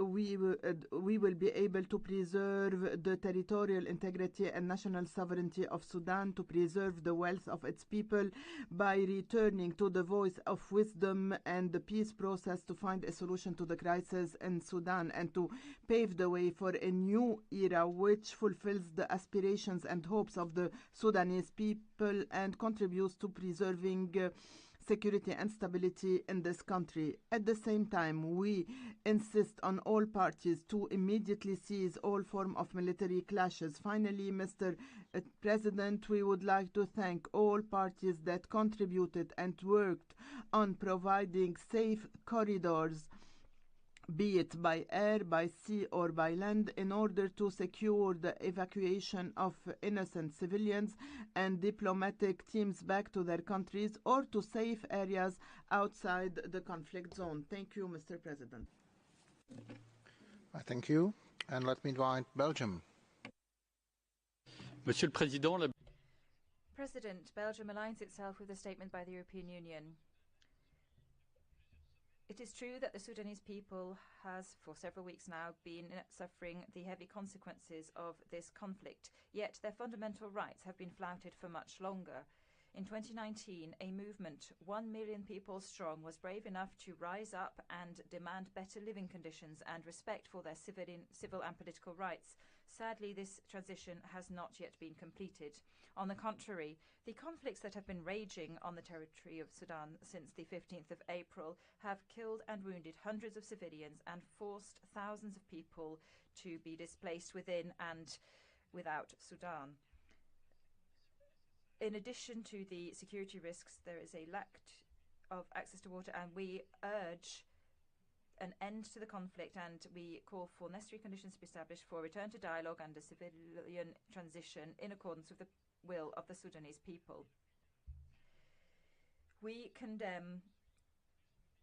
we will be able to preserve the territorial integrity and national sovereignty of Sudan, to preserve the wealth of its people by returning to the voice of wisdom and the peace process to find a solution to the crisis in Sudan, and to pave the way for a new era which fulfills the aspirations and hopes of the Sudanese people and contributes to preserving security and stability in this country. At the same time, we insist on all parties to immediately cease all form of military clashes. Finally, Mr. President, we would like to thank all parties that contributed and worked on providing safe corridors, be it by air, by sea, or by land, in order to secure the evacuation of innocent civilians and diplomatic teams back to their countries or to safe areas outside the conflict zone. Thank you, Mr. President. I thank you. And let me invite Belgium. Monsieur le Président, President, Belgium aligns itself with the statement by the European Union. It is true that the Sudanese people has, for several weeks now, been suffering the heavy consequences of this conflict, yet their fundamental rights have been flouted for much longer. In 2019, a movement 1 million people strong was brave enough to rise up and demand better living conditions and respect for their civil and political rights. Sadly, this transition has not yet been completed. On the contrary, the conflicts that have been raging on the territory of Sudan since the 15th of April have killed and wounded hundreds of civilians and forced thousands of people to be displaced within and without Sudan. In addition to the security risks, there is a lack of access to water, and we urge an end to the conflict, and we call for necessary conditions to be established for a return to dialogue and a civilian transition in accordance with the will of the Sudanese people. We condemn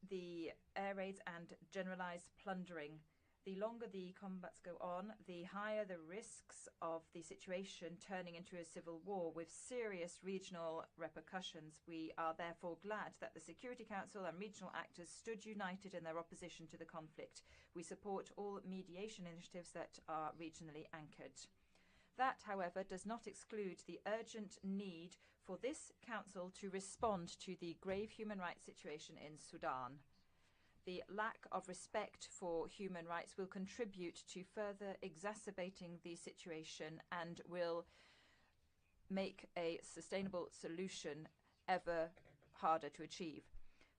the air raids and generalized plundering. The longer the combats go on, the higher the risks of the situation turning into a civil war with serious regional repercussions. We are therefore glad that the Security Council and regional actors stood united in their opposition to the conflict. We support all mediation initiatives that are regionally anchored. That, however, does not exclude the urgent need for this Council to respond to the grave human rights situation in Sudan. The lack of respect for human rights will contribute to further exacerbating the situation and will make a sustainable solution ever harder to achieve.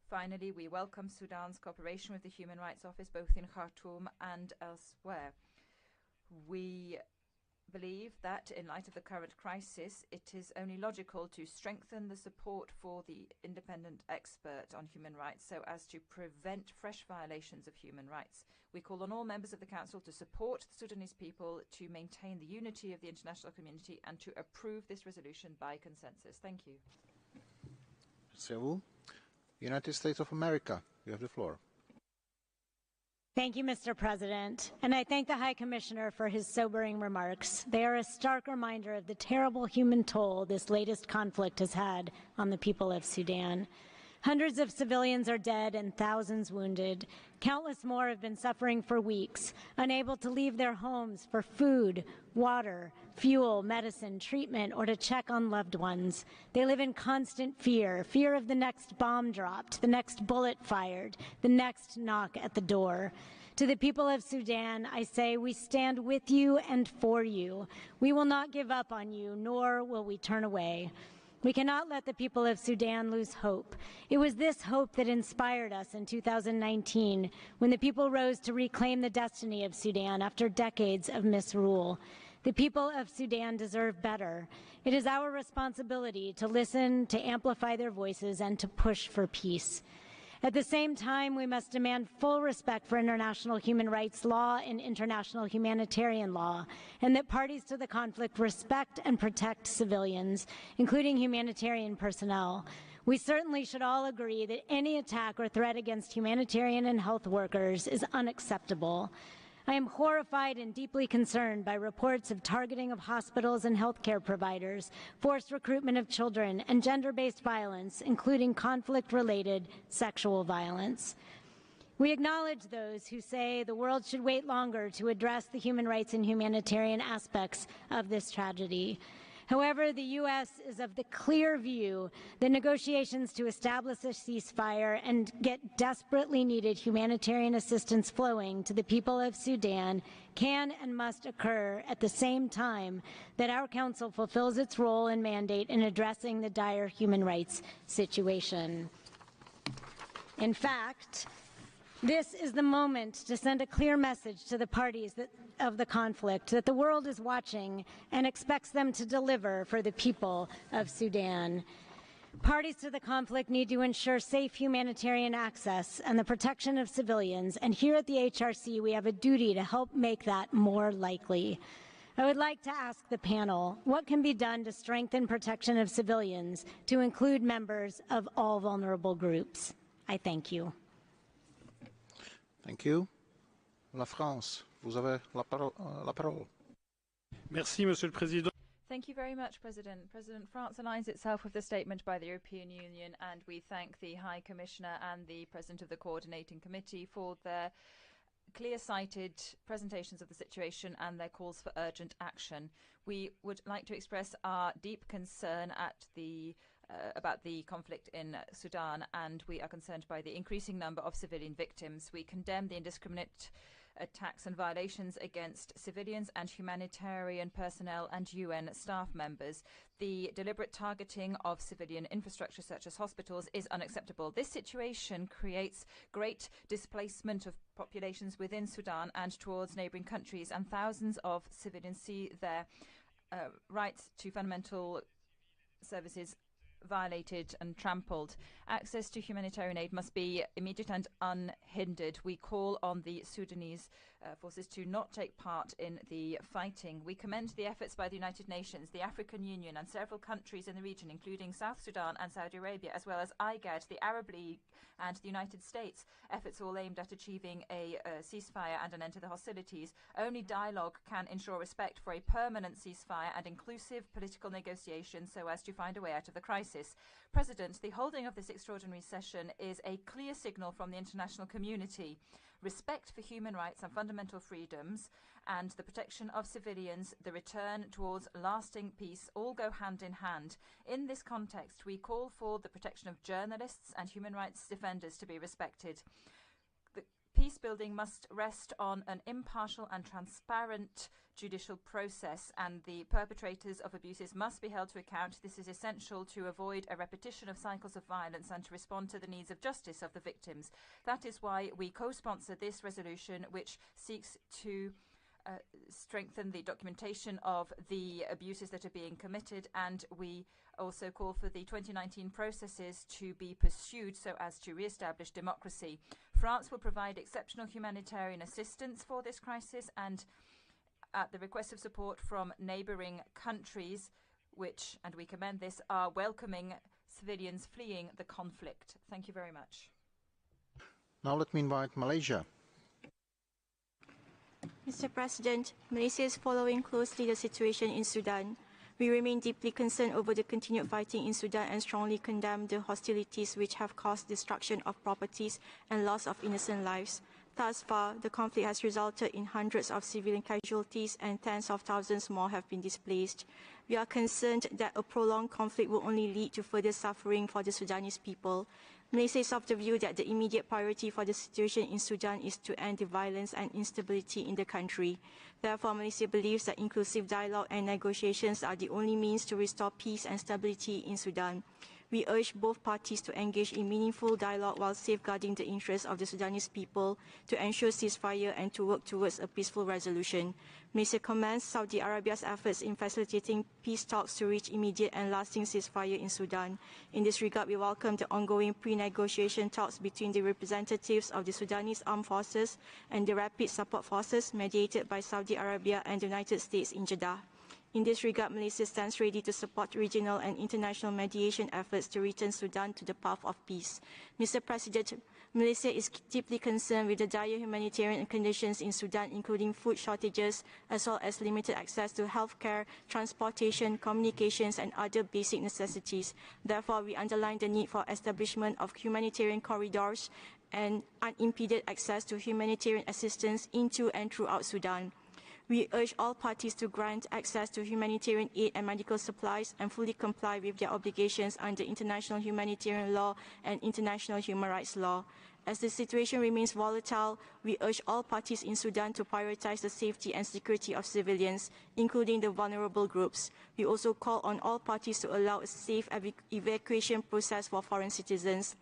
Finally, we welcome Sudan's cooperation with the Human Rights Office both in Khartoum and elsewhere. We believe that in light of the current crisis, it is only logical to strengthen the support for the independent expert on human rights so as to prevent fresh violations of human rights. We call on all members of the Council to support the Sudanese people, to maintain the unity of the international community, and to approve this resolution by consensus. Thank you. Según, United States of America, you have the floor. Thank you, Mr. President, and I thank the High Commissioner for his sobering remarks. They are a stark reminder of the terrible human toll this latest conflict has had on the people of Sudan. Hundreds of civilians are dead and thousands wounded. Countless more have been suffering for weeks, unable to leave their homes for food, water, fuel, medicine, treatment, or to check on loved ones. They live in constant fear, fear of the next bomb dropped, the next bullet fired, the next knock at the door. To the people of Sudan, I say we stand with you and for you. We will not give up on you, nor will we turn away. We cannot let the people of Sudan lose hope. It was this hope that inspired us in 2019 when the people rose to reclaim the destiny of Sudan after decades of misrule. The people of Sudan deserve better. It is our responsibility to listen, to amplify their voices, and to push for peace. At the same time, we must demand full respect for international human rights law and international humanitarian law, and that parties to the conflict respect and protect civilians, including humanitarian personnel. We certainly should all agree that any attack or threat against humanitarian and health workers is unacceptable. I am horrified and deeply concerned by reports of targeting of hospitals and healthcare providers, forced recruitment of children, and gender-based violence, including conflict-related sexual violence. We acknowledge those who say the world should wait longer to address the human rights and humanitarian aspects of this tragedy. However, the U.S. is of the clear view that negotiations to establish a ceasefire and get desperately needed humanitarian assistance flowing to the people of Sudan can and must occur at the same time that our Council fulfills its role and mandate in addressing the dire human rights situation. In fact, this is the moment to send a clear message to the parties of the conflict that the world is watching and expects them to deliver for the people of Sudan. Parties to the conflict need to ensure safe humanitarian access and the protection of civilians, and here at the HRC we have a duty to help make that more likely. I would like to ask the panel, what can be done to strengthen protection of civilians to include members of all vulnerable groups? I thank you. Thank you. La France, vous avez la parole. Merci, Monsieur le Président. Thank you very much, President. France aligns itself with the statement by the European Union, and we thank the High Commissioner and the President of the Coordinating Committee for their clear-sighted presentations of the situation and their calls for urgent action. We would like to express our deep concern about the conflict in Sudan, and we are concerned by the increasing number of civilian victims. We condemn the indiscriminate attacks and violations against civilians and humanitarian personnel and UN staff members. The deliberate targeting of civilian infrastructure such as hospitals is unacceptable. This situation creates great displacement of populations within Sudan and towards neighbouring countries, and thousands of civilians see their rights to fundamental services violated and trampled. Access to humanitarian aid must be immediate and unhindered. We call on the Sudanese forces to not take part in the fighting. We commend the efforts by the United Nations, the African Union and several countries in the region, including South Sudan and Saudi Arabia, as well as IGAD, the Arab League and the United States. Efforts all aimed at achieving a ceasefire and an end to the hostilities. Only dialogue can ensure respect for a permanent ceasefire and inclusive political negotiations so as to find a way out of the crisis. President, the holding of this extraordinary session is a clear signal from the international community. Respect for human rights and fundamental freedoms and the protection of civilians, the return towards lasting peace, all go hand in hand. In this context, we call for the protection of journalists and human rights defenders to be respected. The peace building must rest on an impartial and transparent judicial process, and the perpetrators of abuses must be held to account. This is essential to avoid a repetition of cycles of violence and to respond to the needs of justice of the victims. That is why we co-sponsor this resolution, which seeks to strengthen the documentation of the abuses that are being committed, and we also call for the 2019 processes to be pursued so as to re-establish democracy. France will provide exceptional humanitarian assistance for this crisis, and at the request of support from neighbouring countries, which, and we commend this, are welcoming civilians fleeing the conflict. Thank you very much. Now let me invite Malaysia. Mr. President, Malaysia is following closely the situation in Sudan. We remain deeply concerned over the continued fighting in Sudan and strongly condemn the hostilities which have caused destruction of properties and loss of innocent lives. Thus far, the conflict has resulted in hundreds of civilian casualties and tens of thousands more have been displaced. We are concerned that a prolonged conflict will only lead to further suffering for the Sudanese people. Malaysia is of the view that the immediate priority for the situation in Sudan is to end the violence and instability in the country. Therefore, Malaysia believes that inclusive dialogue and negotiations are the only means to restore peace and stability in Sudan. We urge both parties to engage in meaningful dialogue while safeguarding the interests of the Sudanese people, to ensure ceasefire and to work towards a peaceful resolution. Malaysia commends Saudi Arabia's efforts in facilitating peace talks to reach immediate and lasting ceasefire in Sudan. In this regard, we welcome the ongoing pre-negotiation talks between the representatives of the Sudanese Armed Forces and the Rapid Support Forces mediated by Saudi Arabia and the United States in Jeddah. In this regard, Malaysia stands ready to support regional and international mediation efforts to return Sudan to the path of peace. Mr. President, Malaysia is deeply concerned with the dire humanitarian conditions in Sudan, including food shortages, as well as limited access to healthcare, transportation, communications, and other basic necessities. Therefore, we underline the need for establishment of humanitarian corridors and unimpeded access to humanitarian assistance into and throughout Sudan. We urge all parties to grant access to humanitarian aid and medical supplies and fully comply with their obligations under international humanitarian law and international human rights law. As the situation remains volatile, we urge all parties in Sudan to prioritize the safety and security of civilians, including the vulnerable groups. We also call on all parties to allow a safe evacuation process for foreign citizens.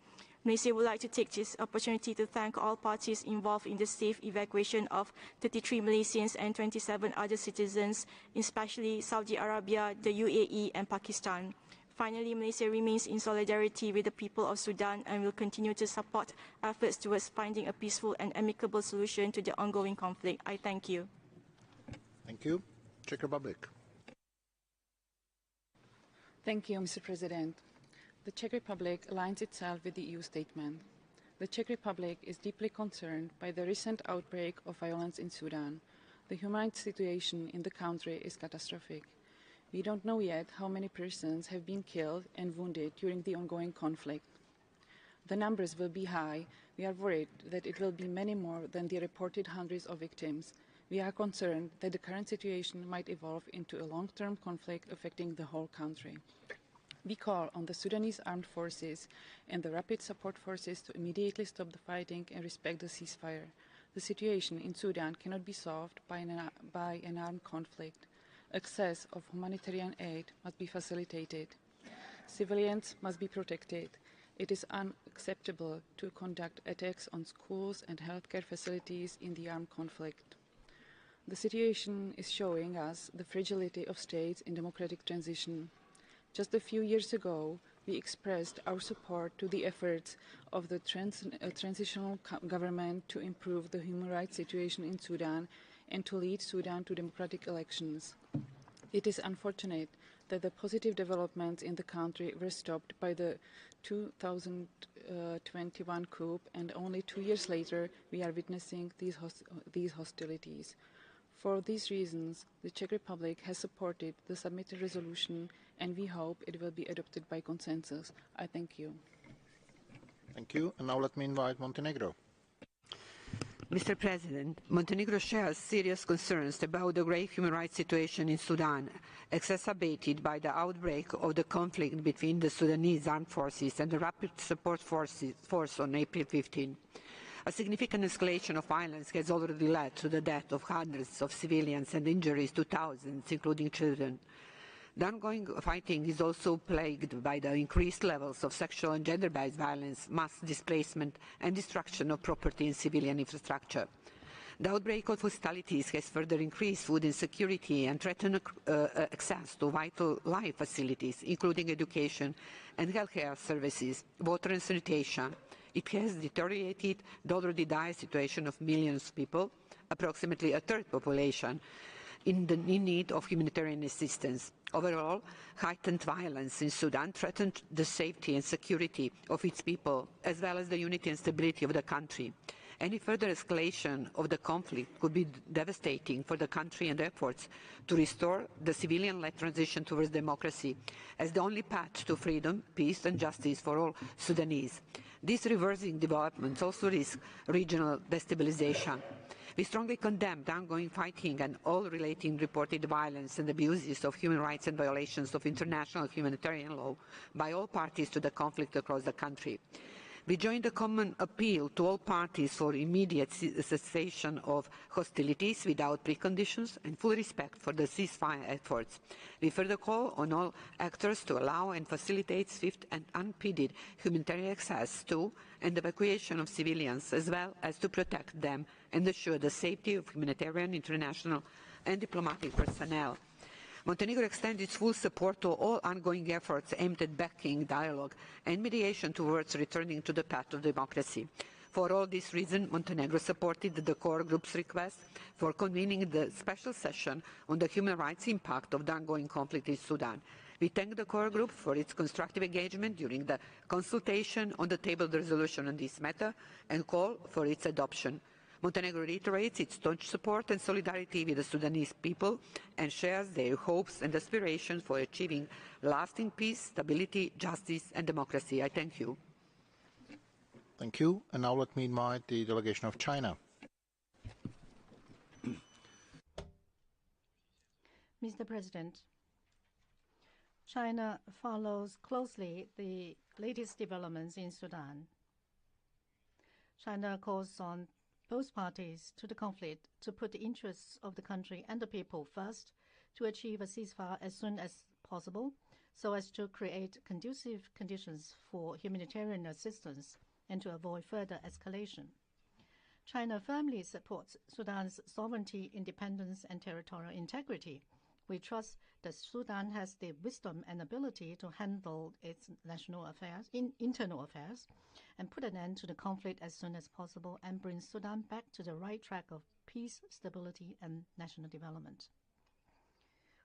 Malaysia would like to take this opportunity to thank all parties involved in the safe evacuation of 33 Malaysians and 27 other citizens, especially Saudi Arabia, the UAE, and Pakistan. Finally, Malaysia remains in solidarity with the people of Sudan and will continue to support efforts towards finding a peaceful and amicable solution to the ongoing conflict. I thank you. Thank you. Czech Republic. Thank you, Mr. President. The Czech Republic aligns itself with the EU statement. The Czech Republic is deeply concerned by the recent outbreak of violence in Sudan. The human rights situation in the country is catastrophic. We don't know yet how many persons have been killed and wounded during the ongoing conflict. The numbers will be high. We are worried that it will be many more than the reported hundreds of victims. We are concerned that the current situation might evolve into a long-term conflict affecting the whole country. We call on the Sudanese armed forces and the rapid support forces to immediately stop the fighting and respect the ceasefire. The situation in Sudan cannot be solved by an armed conflict. Access of humanitarian aid must be facilitated. Civilians must be protected. It is unacceptable to conduct attacks on schools and healthcare facilities in the armed conflict. The situation is showing us the fragility of states in democratic transition. Just a few years ago, we expressed our support to the efforts of the transitional government to improve the human rights situation in Sudan and to lead Sudan to democratic elections. It is unfortunate that the positive developments in the country were stopped by the 2021 coup, and only 2 years later we are witnessing these hostilities. For these reasons, the Czech Republic has supported the submitted resolution, and we hope it will be adopted by consensus. I thank you. Thank you. And now let me invite Montenegro. Mr. President, Montenegro shares serious concerns about the grave human rights situation in Sudan, exacerbated by the outbreak of the conflict between the Sudanese armed forces and the Rapid Support Force on April 15. A significant escalation of violence has already led to the death of hundreds of civilians and injuries to thousands, including children. The ongoing fighting is also plagued by the increased levels of sexual and gender-based violence, mass displacement, and destruction of property and civilian infrastructure. The outbreak of hostilities has further increased food insecurity and threatened access to vital life facilities, including education and healthcare services, water and sanitation. It has deteriorated the already dire situation of millions of people, approximately a third population, in need of humanitarian assistance. Overall, heightened violence in Sudan threatened the safety and security of its people, as well as the unity and stability of the country. Any further escalation of the conflict could be devastating for the country and efforts to restore the civilian-led transition towards democracy as the only path to freedom, peace and justice for all Sudanese. These reversing developments also risk regional destabilization. We strongly condemn the ongoing fighting and all relating reported violence and abuses of human rights and violations of international humanitarian law by all parties to the conflict across the country. We join the common appeal to all parties for immediate cessation of hostilities without preconditions and full respect for the ceasefire efforts. We further call on all actors to allow and facilitate swift and unimpeded humanitarian access to and evacuation of civilians, as well as to protect them and ensure the safety of humanitarian, international and diplomatic personnel. Montenegro extends its full support to all ongoing efforts aimed at backing dialogue and mediation towards returning to the path of democracy. For all these reasons, Montenegro supported the core group's request for convening the special session on the human rights impact of the ongoing conflict in Sudan. We thank the core group for its constructive engagement during the consultation on the tabled resolution on this matter and call for its adoption. Montenegro reiterates its staunch support and solidarity with the Sudanese people and shares their hopes and aspirations for achieving lasting peace, stability, justice and democracy. I thank you. Thank you. And now let me invite the delegation of China. Mr. President, China follows closely the latest developments in Sudan. China calls on both parties to the conflict to put the interests of the country and the people first, to achieve a ceasefire as soon as possible, so as to create conducive conditions for humanitarian assistance and to avoid further escalation. China firmly supports Sudan's sovereignty, independence, and territorial integrity. We trust that Sudan has the wisdom and ability to handle its national affairs, internal affairs, and put an end to the conflict as soon as possible and bring Sudan back to the right track of peace, stability, and national development.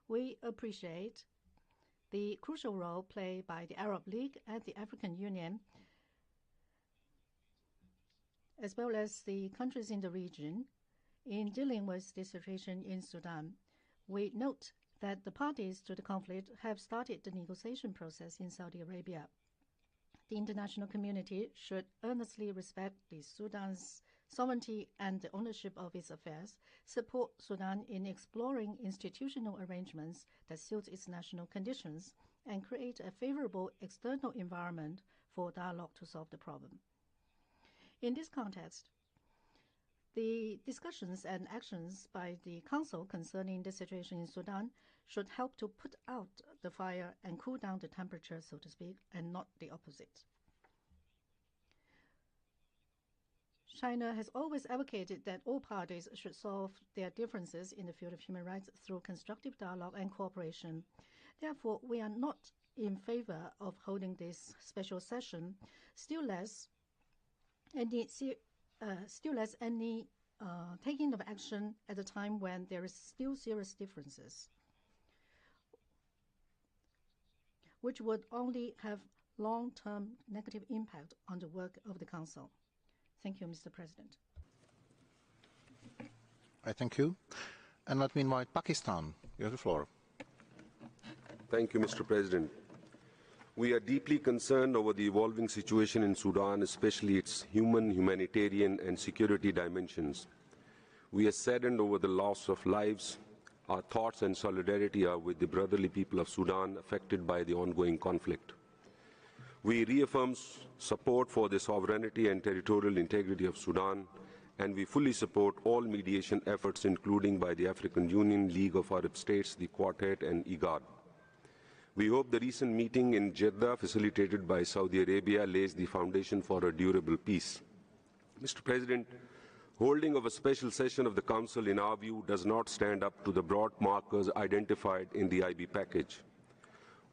We appreciate the crucial role played by the Arab League and the African Union, as well as the countries in the region, in dealing with the situation in Sudan. We note that the parties to the conflict have started the negotiation process in Saudi Arabia. The international community should earnestly respect Sudan's sovereignty and the ownership of its affairs, support Sudan in exploring institutional arrangements that suit its national conditions, and create a favorable external environment for dialogue to solve the problem. In this context, the discussions and actions by the Council concerning the situation in Sudan should help to put out the fire and cool down the temperature, so to speak, and not the opposite. China has always advocated that all parties should solve their differences in the field of human rights through constructive dialogue and cooperation. Therefore, we are not in favor of holding this special session, still less any taking of action at a time when there is still serious differences, which would only have long-term negative impact on the work of the Council. Thank you, Mr. President. I thank you. And let me invite Pakistan. You have the floor. Thank you, Mr. President. We are deeply concerned over the evolving situation in Sudan, especially its humanitarian, and security dimensions. We are saddened over the loss of lives. Our thoughts and solidarity are with the brotherly people of Sudan affected by the ongoing conflict. We reaffirm support for the sovereignty and territorial integrity of Sudan, and we fully support all mediation efforts, including by the African Union, League of Arab States, the Quartet, and IGAD. We hope the recent meeting in Jeddah, facilitated by Saudi Arabia, lays the foundation for a durable peace. Mr. President, holding of a special session of the Council, in our view, does not stand up to the broad markers identified in the IB package.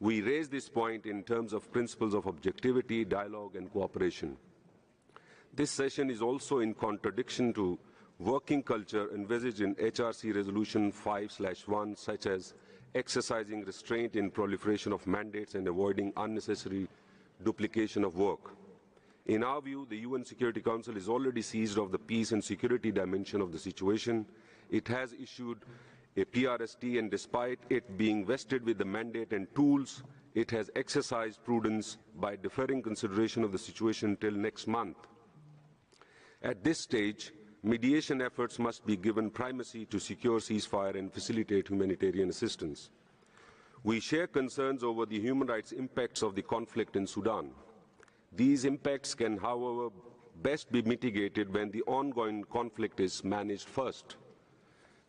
We raise this point in terms of principles of objectivity, dialogue, and cooperation. This session is also in contradiction to working culture envisaged in HRC Resolution 5/1, such as exercising restraint in proliferation of mandates and avoiding unnecessary duplication of work. In our view, the UN Security Council is already seized of the peace and security dimension of the situation. It has issued a PRST, and despite it being vested with the mandate and tools, it has exercised prudence by deferring consideration of the situation till next month. At this stage, mediation efforts must be given primacy to secure ceasefire and facilitate humanitarian assistance. We share concerns over the human rights impacts of the conflict in Sudan. These impacts can, however, best be mitigated when the ongoing conflict is managed first.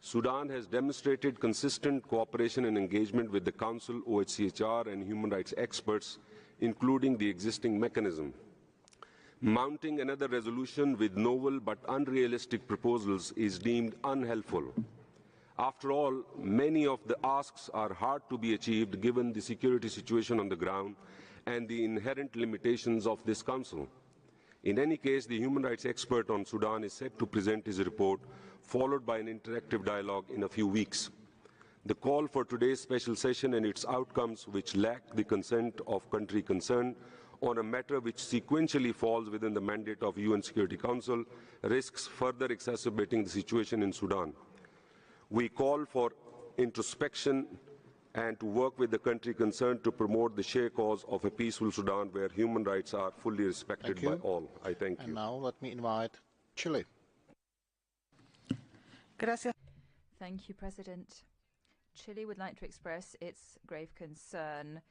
Sudan has demonstrated consistent cooperation and engagement with the Council, OHCHR, and human rights experts, including the existing mechanism. Mounting another resolution with novel but unrealistic proposals is deemed unhelpful. After all, many of the asks are hard to be achieved given the security situation on the ground and the inherent limitations of this Council. In any case, the human rights expert on Sudan is set to present his report, followed by an interactive dialogue in a few weeks. The call for today's special session and its outcomes, which lack the consent of country concerned, on a matter which sequentially falls within the mandate of UN Security Council, risks further exacerbating the situation in Sudan. We call for introspection and to work with the country concerned to promote the shared cause of a peaceful Sudan where human rights are fully respected by all. I thank you. And now let me invite Chile. Gracias. Thank you, President. Chile would like to express its grave concern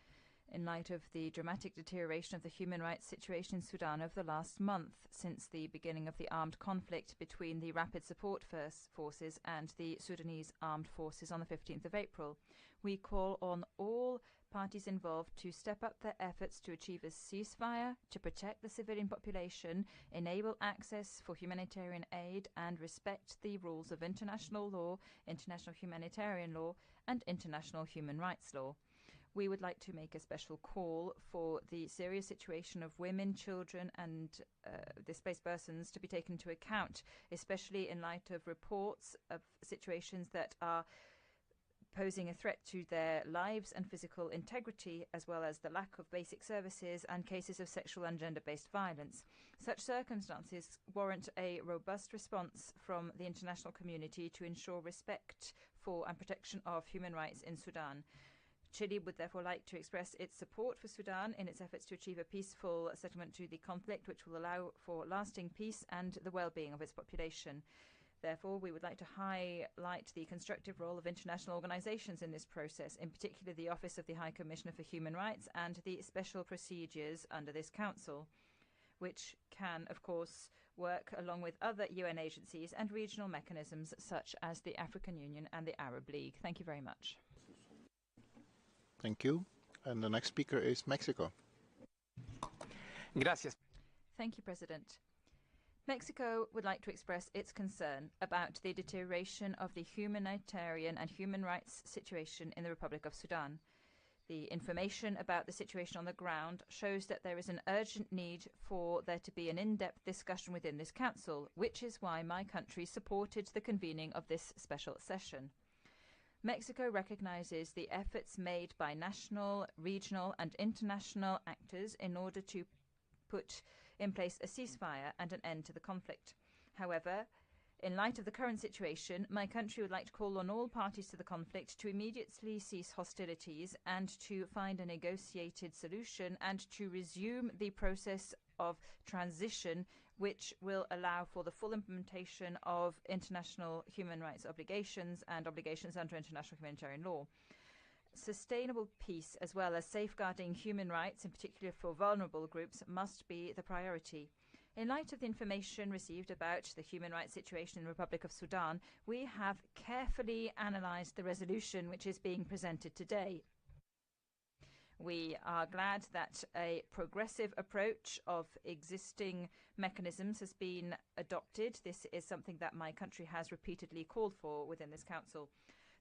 in light of the dramatic deterioration of the human rights situation in Sudan over the last month since the beginning of the armed conflict between the Rapid Support Forces and the Sudanese armed forces on the 15th of April. We call on all parties involved to step up their efforts to achieve a ceasefire, to protect the civilian population, enable access for humanitarian aid, and respect the rules of international law, international humanitarian law, and international human rights law. We would like to make a special call for the serious situation of women, children, and displaced persons to be taken into account, especially in light of reports of situations that are posing a threat to their lives and physical integrity, as well as the lack of basic services and cases of sexual and gender-based violence. Such circumstances warrant a robust response from the international community to ensure respect for and protection of human rights in Sudan. Chile would therefore like to express its support for Sudan in its efforts to achieve a peaceful settlement to the conflict, which will allow for lasting peace and the well-being of its population. Therefore, we would like to highlight the constructive role of international organizations in this process, in particular the Office of the High Commissioner for Human Rights and the special procedures under this Council, which can, of course, work along with other UN agencies and regional mechanisms such as the African Union and the Arab League. Thank you very much. Thank you. And the next speaker is Mexico. Gracias. Thank you, President. Mexico would like to express its concern about the deterioration of the humanitarian and human rights situation in the Republic of Sudan. The information about the situation on the ground shows that there is an urgent need for there to be an in-depth discussion within this council, which is why my country supported the convening of this special session. Mexico recognizes the efforts made by national, regional, and international actors in order to put in place a ceasefire and an end to the conflict. However, in light of the current situation, my country would like to call on all parties to the conflict to immediately cease hostilities and to find a negotiated solution and to resume the process of transition, which will allow for the full implementation of international human rights obligations and obligations under international humanitarian law. Sustainable peace, as well as safeguarding human rights, in particular for vulnerable groups, must be the priority. In light of the information received about the human rights situation in the Republic of Sudan, we have carefully analysed the resolution which is being presented today. We are glad that a progressive approach of existing mechanisms has been adopted. This is something that my country has repeatedly called for within this council.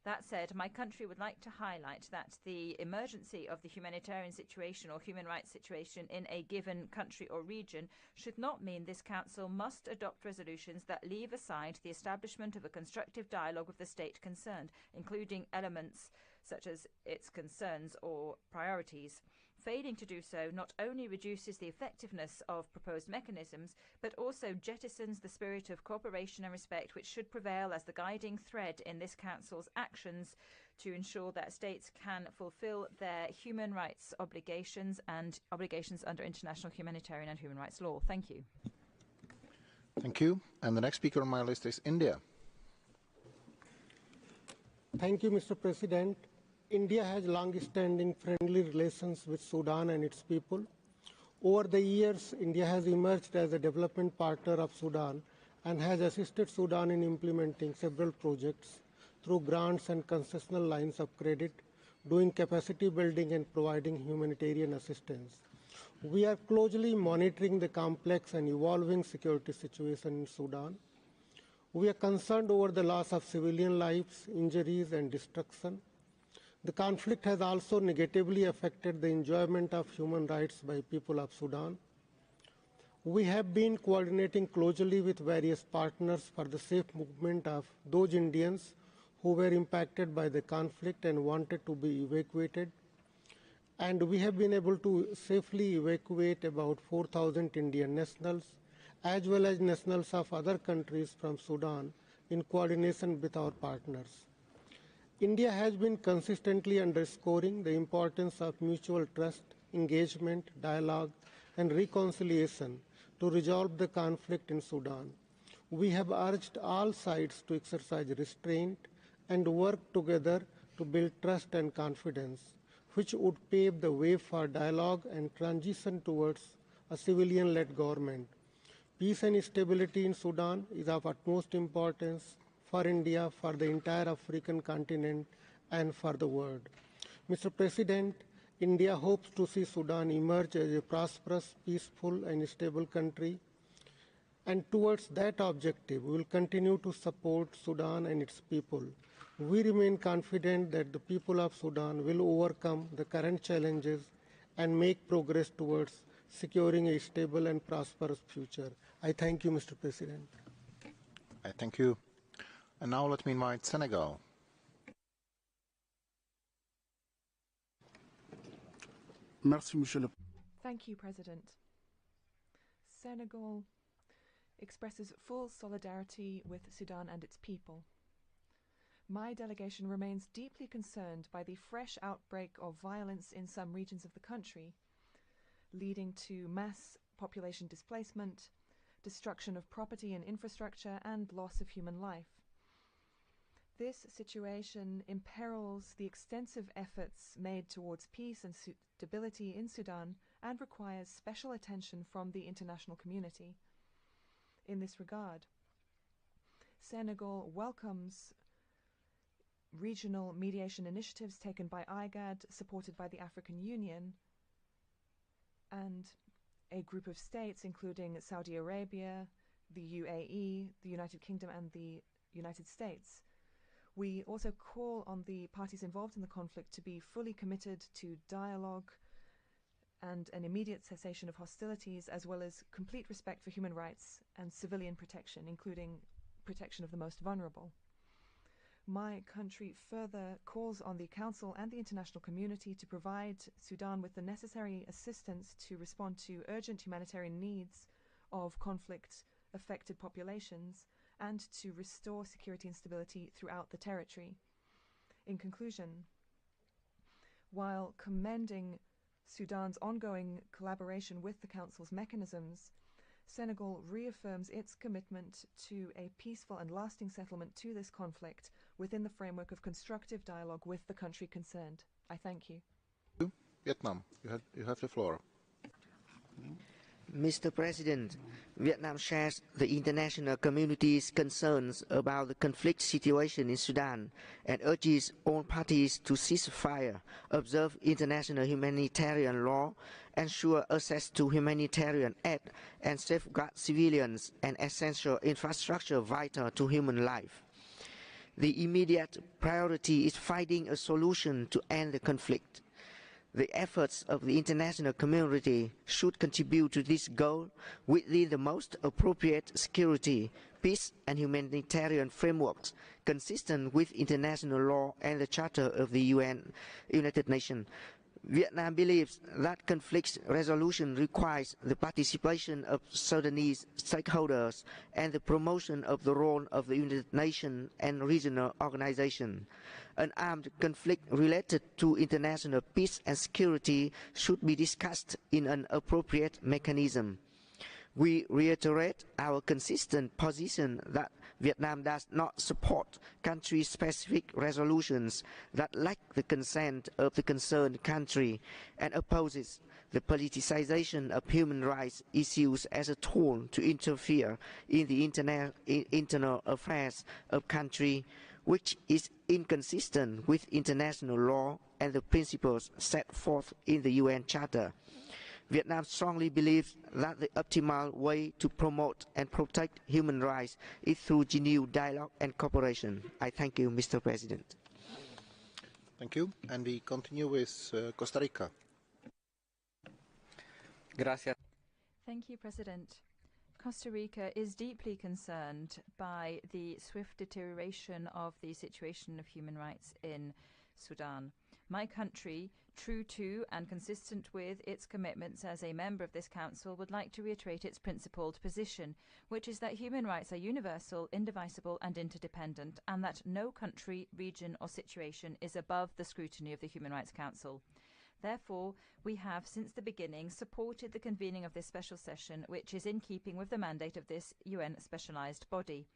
That said, my country would like to highlight that the emergency of the humanitarian situation or human rights situation in a given country or region should not mean this council must adopt resolutions that leave aside the establishment of a constructive dialogue with the state concerned, including elements such as its concerns or priorities. Failing to do so not only reduces the effectiveness of proposed mechanisms, but also jettisons the spirit of cooperation and respect which should prevail as the guiding thread in this Council's actions to ensure that states can fulfill their human rights obligations and obligations under international humanitarian and human rights law. Thank you. Thank you. And the next speaker on my list is India. Thank you, Mr. President. India has long-standing friendly relations with Sudan and its people. Over the years, India has emerged as a development partner of Sudan and has assisted Sudan in implementing several projects through grants and concessional lines of credit, doing capacity building and providing humanitarian assistance. We are closely monitoring the complex and evolving security situation in Sudan. We are concerned over the loss of civilian lives, injuries, and destruction. The conflict has also negatively affected the enjoyment of human rights by people of Sudan. We have been coordinating closely with various partners for the safe movement of those Indians who were impacted by the conflict and wanted to be evacuated. And we have been able to safely evacuate about 4,000 Indian nationals, as well as nationals of other countries from Sudan in coordination with our partners. India has been consistently underscoring the importance of mutual trust, engagement, dialogue, and reconciliation to resolve the conflict in Sudan. We have urged all sides to exercise restraint and work together to build trust and confidence, which would pave the way for dialogue and transition towards a civilian-led government. Peace and stability in Sudan is of utmost importance for India, for the entire African continent, and for the world. Mr. President, India hopes to see Sudan emerge as a prosperous, peaceful, and stable country. And towards that objective, we will continue to support Sudan and its people. We remain confident that the people of Sudan will overcome the current challenges and make progress towards securing a stable and prosperous future. I thank you, Mr. President. I thank you. And now let me invite Senegal. Thank you, President. Senegal expresses full solidarity with Sudan and its people. My delegation remains deeply concerned by the fresh outbreak of violence in some regions of the country, leading to mass population displacement, destruction of property and infrastructure, and loss of human life. This situation imperils the extensive efforts made towards peace and stability in Sudan and requires special attention from the international community. In this regard, Senegal welcomes regional mediation initiatives taken by IGAD, supported by the African Union, and a group of states including Saudi Arabia, the UAE, the United Kingdom, and the United States. We also call on the parties involved in the conflict to be fully committed to dialogue and an immediate cessation of hostilities, as well as complete respect for human rights and civilian protection, including protection of the most vulnerable. My country further calls on the Council and the international community to provide Sudan with the necessary assistance to respond to urgent humanitarian needs of conflict-affected populations and to restore security and stability throughout the territory. In conclusion, while commending Sudan's ongoing collaboration with the Council's mechanisms, Senegal reaffirms its commitment to a peaceful and lasting settlement to this conflict within the framework of constructive dialogue with the country concerned. I thank you. Vietnam, you have the floor. Mr. President, Vietnam shares the international community's concerns about the conflict situation in Sudan and urges all parties to cease fire, observe international humanitarian law, ensure access to humanitarian aid, and safeguard civilians and essential infrastructure vital to human life. The immediate priority is finding a solution to end the conflict. The efforts of the international community should contribute to this goal within the most appropriate security, peace and humanitarian frameworks consistent with international law and the Charter of the United Nations. Vietnam believes that conflict resolution requires the participation of Sudanese stakeholders and the promotion of the role of the United Nations and regional organizations. An armed conflict related to international peace and security should be discussed in an appropriate mechanism. We reiterate our consistent position that Vietnam does not support country-specific resolutions that lack the consent of the concerned country and opposes the politicization of human rights issues as a tool to interfere in the internal affairs of country, which is inconsistent with international law and the principles set forth in the UN Charter. Vietnam strongly believes that the optimal way to promote and protect human rights is through genuine dialogue and cooperation. I thank you, Mr. President. Thank you. And we continue with Costa Rica. Gracias. Thank you, President. Costa Rica is deeply concerned by the swift deterioration of the situation of human rights in Sudan. My country, true to and consistent with its commitments as a member of this Council, would like to reiterate its principled position, which is that human rights are universal, indivisible and interdependent, and that no country, region or situation is above the scrutiny of the Human Rights Council. Therefore, we have, since the beginning, supported the convening of this special session, which is in keeping with the mandate of this UN specialised body.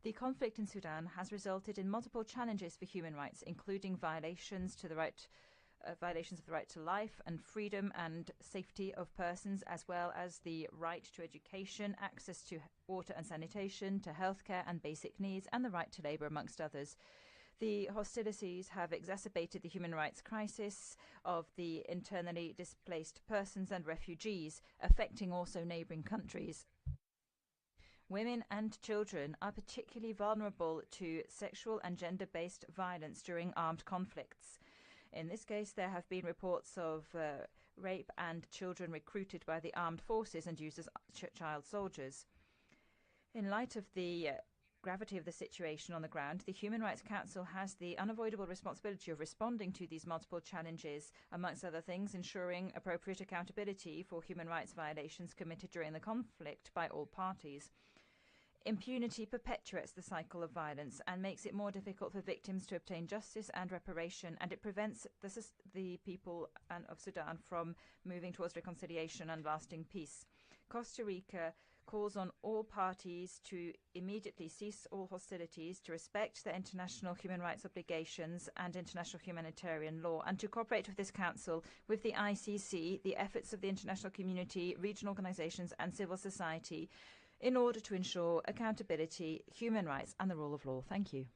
The conflict in Sudan has resulted in multiple challenges for human rights, including violations of the right to life and freedom and safety of persons, as well as the right to education, access to water and sanitation, to healthcare and basic needs, and the right to labour, amongst others. The hostilities have exacerbated the human rights crisis of the internally displaced persons and refugees, affecting also neighbouring countries. Women and children are particularly vulnerable to sexual and gender-based violence during armed conflicts. In this case, there have been reports of rape and children recruited by the armed forces and used as child soldiers. In light of the gravity of the situation on the ground, the Human Rights Council has the unavoidable responsibility of responding to these multiple challenges, amongst other things, ensuring appropriate accountability for human rights violations committed during the conflict by all parties. Impunity perpetuates the cycle of violence and makes it more difficult for victims to obtain justice and reparation, and it prevents the people of Sudan from moving towards reconciliation and lasting peace. Costa Rica calls on all parties to immediately cease all hostilities, to respect their international human rights obligations and international humanitarian law, and to cooperate with this Council, with the ICC, the efforts of the international community, regional organisations and civil society, in order to ensure accountability, human rights and the rule of law. Thank you.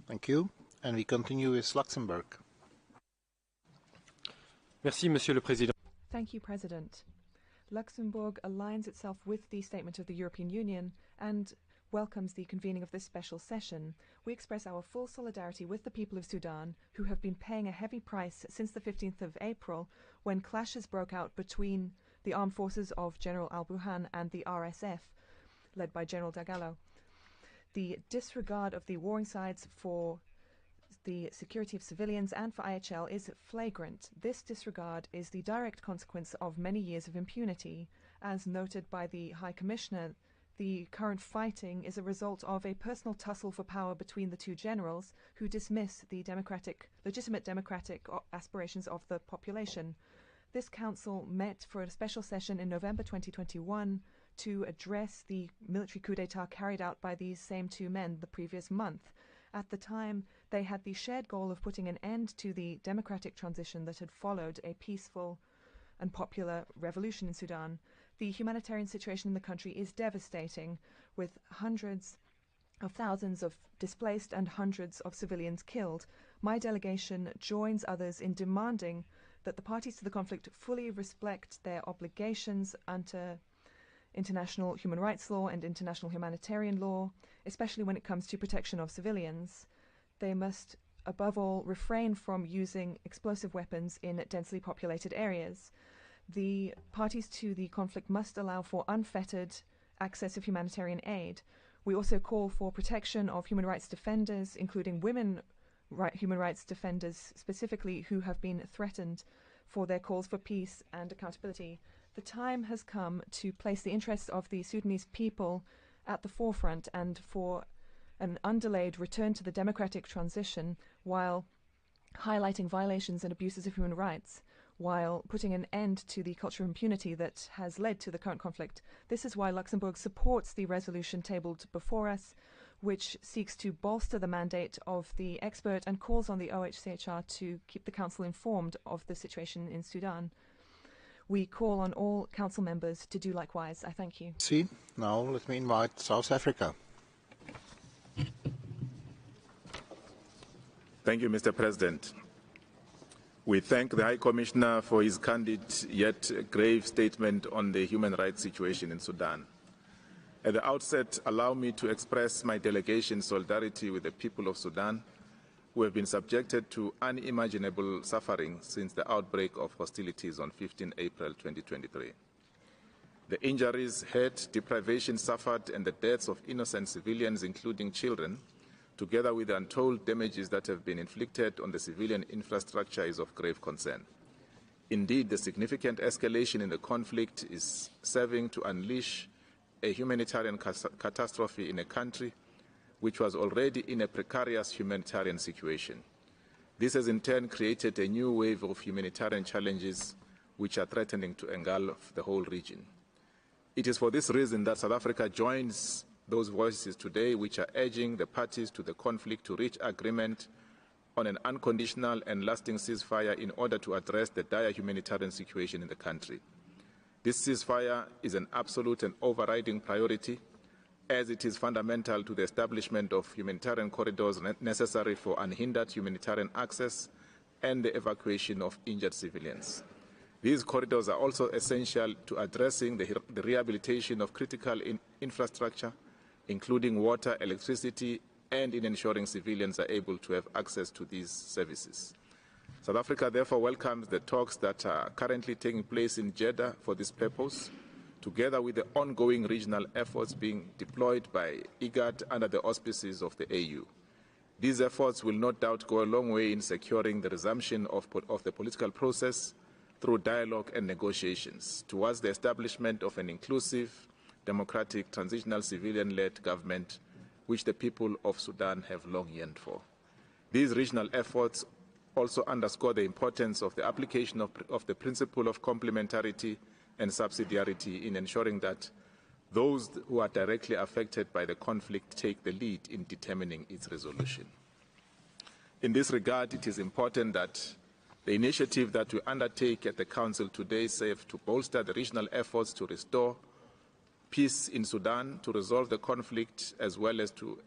Thank you. And we continue with Luxembourg. Merci, Monsieur le Président. Thank you, President. Luxembourg aligns itself with the statement of the European Union and welcomes the convening of this special session. We express our full solidarity with the people of Sudan, who have been paying a heavy price since the 15th of April, when clashes broke out between the armed forces of General al-Burhan and the RSF, led by General Dagalo. The disregard of the warring sides for the security of civilians and for IHL is flagrant. This disregard is the direct consequence of many years of impunity. As noted by the High Commissioner, the current fighting is a result of a personal tussle for power between the two generals who dismiss the legitimate democratic aspirations of the population. This council met for a special session in November 2021 to address the military coup d'etat carried out by these same two men the previous month. At the time, they had the shared goal of putting an end to the democratic transition that had followed a peaceful and popular revolution in Sudan. The humanitarian situation in the country is devastating, with hundreds of thousands of displaced and hundreds of civilians killed. My delegation joins others in demanding that the parties to the conflict fully respect their obligations under international human rights law and international humanitarian law, especially when it comes to protection of civilians. They must, above all, refrain from using explosive weapons in densely populated areas. The parties to the conflict must allow for unfettered access of humanitarian aid. We also call for protection of human rights defenders, including women human rights defenders specifically, who have been threatened for their calls for peace and accountability. The time has come to place the interests of the Sudanese people at the forefront and for an undelayed return to the democratic transition, while highlighting violations and abuses of human rights, while putting an end to the culture of impunity that has led to the current conflict. This is why Luxembourg supports the resolution tabled before us, which seeks to bolster the mandate of the expert and calls on the OHCHR to keep the Council informed of the situation in Sudan. We call on all Council members to do likewise. I thank you. See, now let me invite South Africa. Thank you, Mr. President. We thank the High Commissioner for his candid yet grave statement on the human rights situation in Sudan. At the outset, allow me to express my delegation's solidarity with the people of Sudan, who have been subjected to unimaginable suffering since the outbreak of hostilities on 15 April 2023. The injuries, hurt, deprivation suffered, and the deaths of innocent civilians, including children, together with the untold damages that have been inflicted on the civilian infrastructure, is of grave concern. Indeed, the significant escalation in the conflict is serving to unleash a humanitarian catastrophe in a country which was already in a precarious humanitarian situation. This has in turn created a new wave of humanitarian challenges which are threatening to engulf the whole region. It is for this reason that South Africa joins those voices today which are urging the parties to the conflict to reach agreement on an unconditional and lasting ceasefire in order to address the dire humanitarian situation in the country. This ceasefire is an absolute and overriding priority, as it is fundamental to the establishment of humanitarian corridors necessary for unhindered humanitarian access and the evacuation of injured civilians. These corridors are also essential to addressing the rehabilitation of critical infrastructure, including water, electricity, and in ensuring civilians are able to have access to these services. South Africa therefore welcomes the talks that are currently taking place in Jeddah for this purpose, together with the ongoing regional efforts being deployed by IGAD under the auspices of the AU. These efforts will no doubt go a long way in securing the resumption of the political process through dialogue and negotiations towards the establishment of an inclusive, democratic, transitional civilian-led government which the people of Sudan have long yearned for. These regional efforts also underscore the importance of the application of the principle of complementarity and subsidiarity in ensuring that those who are directly affected by the conflict take the lead in determining its resolution. In this regard, it is important that the initiative that we undertake at the Council today serve to bolster the regional efforts to restore peace in Sudan, to resolve the conflict, as well as to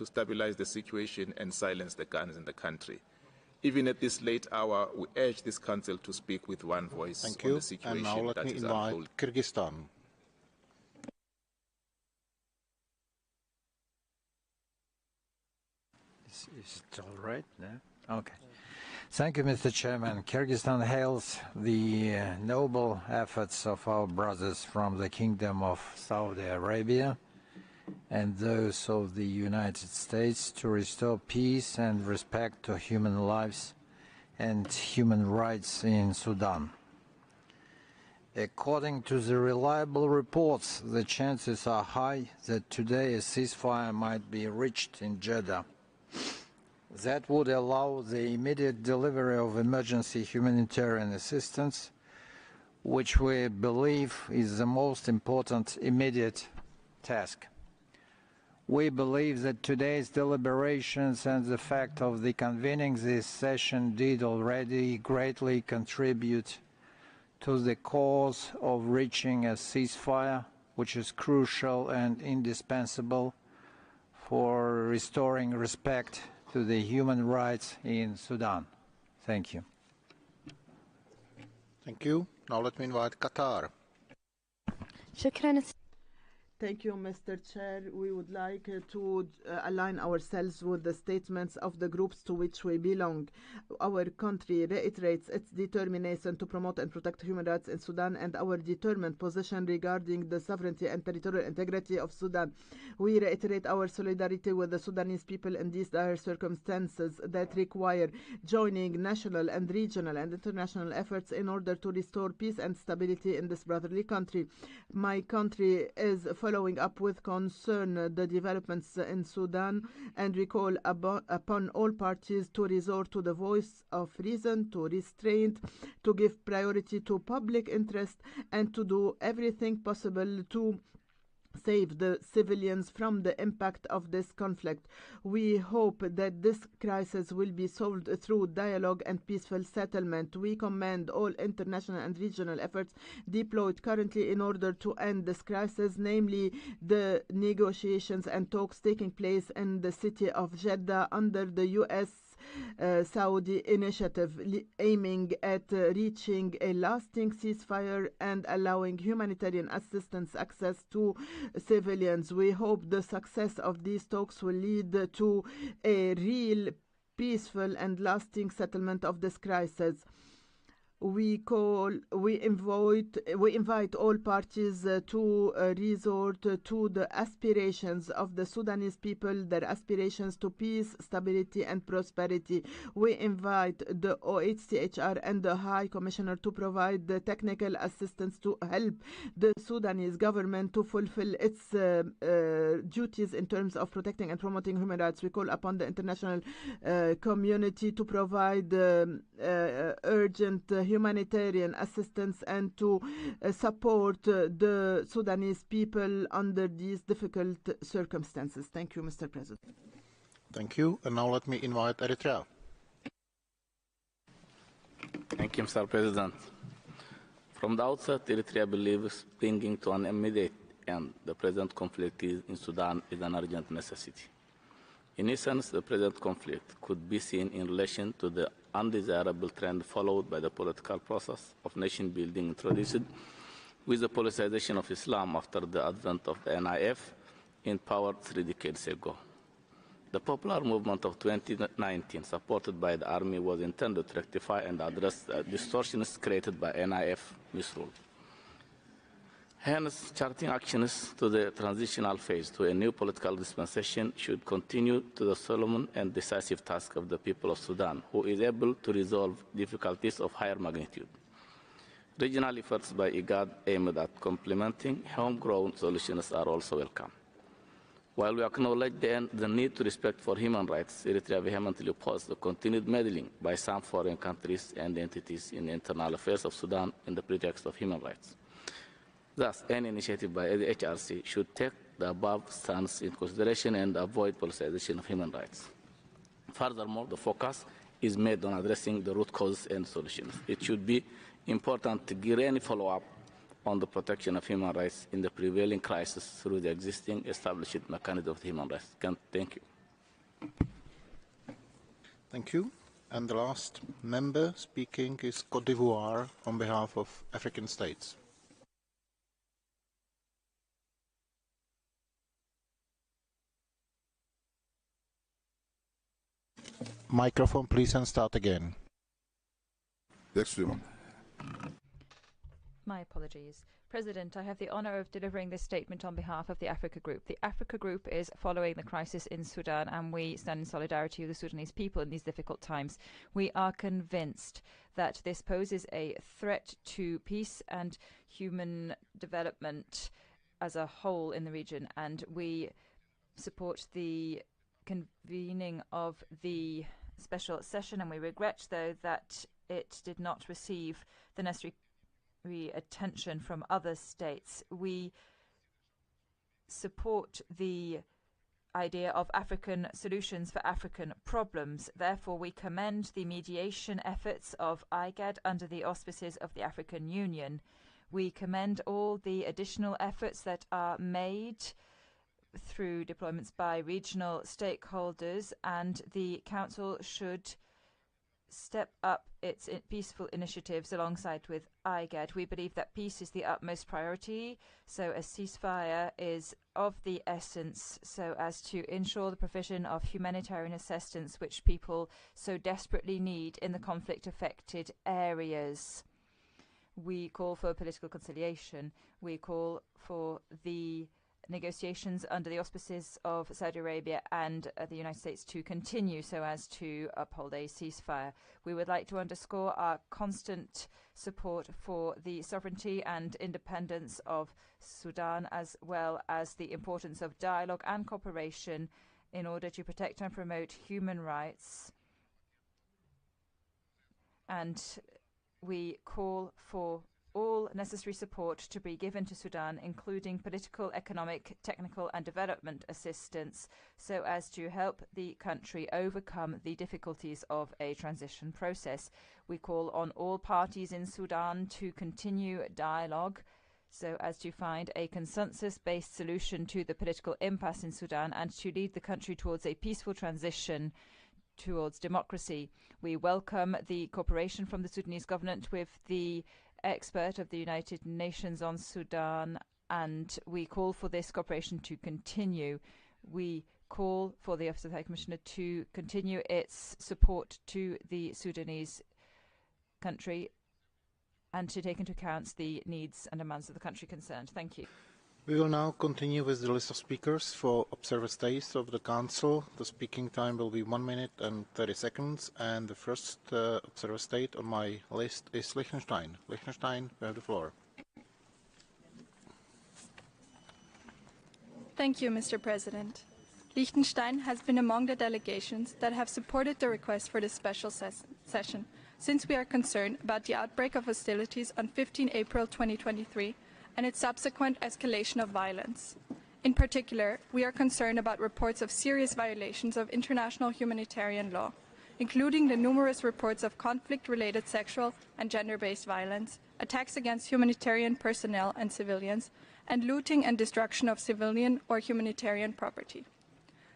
stabilize the situation and silence the guns in the country. Even at this late hour, we urge this Council to speak with one voice on the situation and now let me invite Kyrgyzstan. Is it all right? No? Okay. Thank you, Mr. Chairman. Kyrgyzstan hails the noble efforts of our brothers from the Kingdom of Saudi Arabia and those of the United States to restore peace and respect to human lives and human rights in Sudan. According to the reliable reports, the chances are high that today a ceasefire might be reached in Jeddah. That would allow the immediate delivery of emergency humanitarian assistance, which we believe is the most important immediate task. We believe that today's deliberations and the fact of the convening this session did already greatly contribute to the cause of reaching a ceasefire, which is crucial and indispensable for restoring respect to the human rights in Sudan. Thank you. Thank you. Now let me invite Qatar. Thank you, Mr. Chair. We would like to align ourselves with the statements of the groups to which we belong. Our country reiterates its determination to promote and protect human rights in Sudan and our determined position regarding the sovereignty and territorial integrity of Sudan. We reiterate our solidarity with the Sudanese people in these dire circumstances that require joining national and regional and international efforts in order to restore peace and stability in this brotherly country. My country is following up with concern the developments in Sudan and we call upon all parties to resort to the voice of reason, to restraint, to give priority to public interest and to do everything possible to save the civilians from the impact of this conflict. We hope that this crisis will be solved through dialogue and peaceful settlement. We commend all international and regional efforts deployed currently in order to end this crisis, namely the negotiations and talks taking place in the city of Jeddah under the U.S. Saudi initiative aiming at reaching a lasting ceasefire and allowing humanitarian assistance access to civilians. We hope the success of these talks will lead to a real peaceful and lasting settlement of this crisis. we invite all parties to resort to the aspirations of the Sudanese people, their aspirations to peace, stability, and prosperity. We invite the OHCHR and the High Commissioner to provide the technical assistance to help the Sudanese government to fulfill its duties in terms of protecting and promoting human rights. We call upon the international community to provide urgent humanitarian assistance and to support the Sudanese people under these difficult circumstances. Thank you, Mr. President. Thank you. And now let me invite Eritrea. Thank you, Mr. President. From the outset, Eritrea believes bringing to an immediate end the present conflict in Sudan is an urgent necessity. In essence, the present conflict could be seen in relation to the undesirable trend followed by the political process of nation building introduced with the politicization of Islam after the advent of the NIF in power 3 decades ago. The popular movement of 2019, supported by the army, was intended to rectify and address the distortions created by NIF misrule. Hence, charting actions to the transitional phase to a new political dispensation should continue to the solemn and decisive task of the people of Sudan, who is able to resolve difficulties of higher magnitude. Regional efforts by IGAD aimed at complementing homegrown solutions are also welcome. While we acknowledge the need to respect for human rights, Eritrea vehemently opposes the continued meddling by some foreign countries and entities in the internal affairs of Sudan in the pretext of human rights. Thus, any initiative by the HRC should take the above stance in consideration and avoid politicization of human rights. Furthermore, the focus is made on addressing the root causes and solutions. It should be important to give any follow-up on the protection of human rights in the prevailing crisis through the existing established mechanism of human rights. Thank you. Thank you. And the last member speaking is Côte d'Ivoire on behalf of African states. Microphone, please, and start again. My apologies. President, I have the honor of delivering this statement on behalf of the Africa Group. The Africa Group is following the crisis in Sudan, and we stand in solidarity with the Sudanese people in these difficult times. We are convinced that this poses a threat to peace and human development as a whole in the region, and we support the convening of the special session, and we regret, though, that it did not receive the necessary attention from other states. We support the idea of African solutions for African problems. Therefore, we commend the mediation efforts of IGAD under the auspices of the African Union. We commend all the additional efforts that are made through deployments by regional stakeholders, and the Council should step up its peaceful initiatives alongside with IGAD. We believe that peace is the utmost priority, so a ceasefire is of the essence so as to ensure the provision of humanitarian assistance which people so desperately need in the conflict-affected areas. We call for political conciliation. We call for the negotiations under the auspices of Saudi Arabia and the United States to continue so as to uphold a ceasefire. We would like to underscore our constant support for the sovereignty and independence of Sudan, as well as the importance of dialogue and cooperation in order to protect and promote human rights. And we call for all necessary support to be given to Sudan, including political, economic, technical and development assistance, so as to help the country overcome the difficulties of a transition process. We call on all parties in Sudan to continue dialogue so as to find a consensus-based solution to the political impasse in Sudan and to lead the country towards a peaceful transition towards democracy. We welcome the cooperation from the Sudanese government with the expert of the United Nations on Sudan, and we call for this cooperation to continue. We call for the Office of the High Commissioner to continue its support to the Sudanese country and to take into account the needs and demands of the country concerned. Thank you. We will now continue with the list of speakers for observer states of the Council. The speaking time will be 1 minute and 30 seconds, and the first observer state on my list is Liechtenstein. Liechtenstein, you have the floor. Thank you, Mr. President. Liechtenstein has been among the delegations that have supported the request for this special session, since we are concerned about the outbreak of hostilities on 15 April 2023 and its subsequent escalation of violence. In particular, we are concerned about reports of serious violations of international humanitarian law, including the numerous reports of conflict-related sexual and gender-based violence, attacks against humanitarian personnel and civilians, and looting and destruction of civilian or humanitarian property.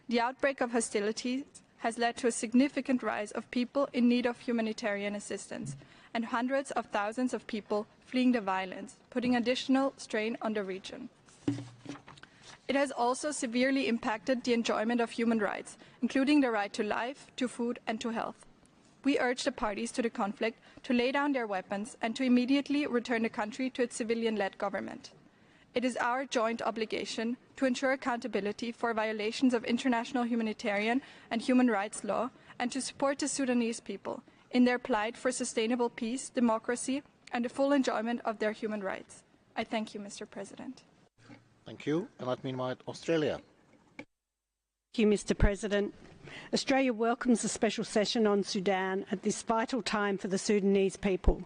The outbreak of hostilities has led to a significant rise of people in need of humanitarian assistance and hundreds of thousands of people fleeing the violence, putting additional strain on the region. It has also severely impacted the enjoyment of human rights, including the right to life, to food, and to health. We urge the parties to the conflict to lay down their weapons and to immediately return the country to its civilian-led government. It is our joint obligation to ensure accountability for violations of international humanitarian and human rights law and to support the Sudanese people in their plight for sustainable peace, democracy, and the full enjoyment of their human rights. I thank you, Mr. President. Thank you. And let me invite Australia. Thank you, Mr. President. Australia welcomes the special session on Sudan at this vital time for the Sudanese people.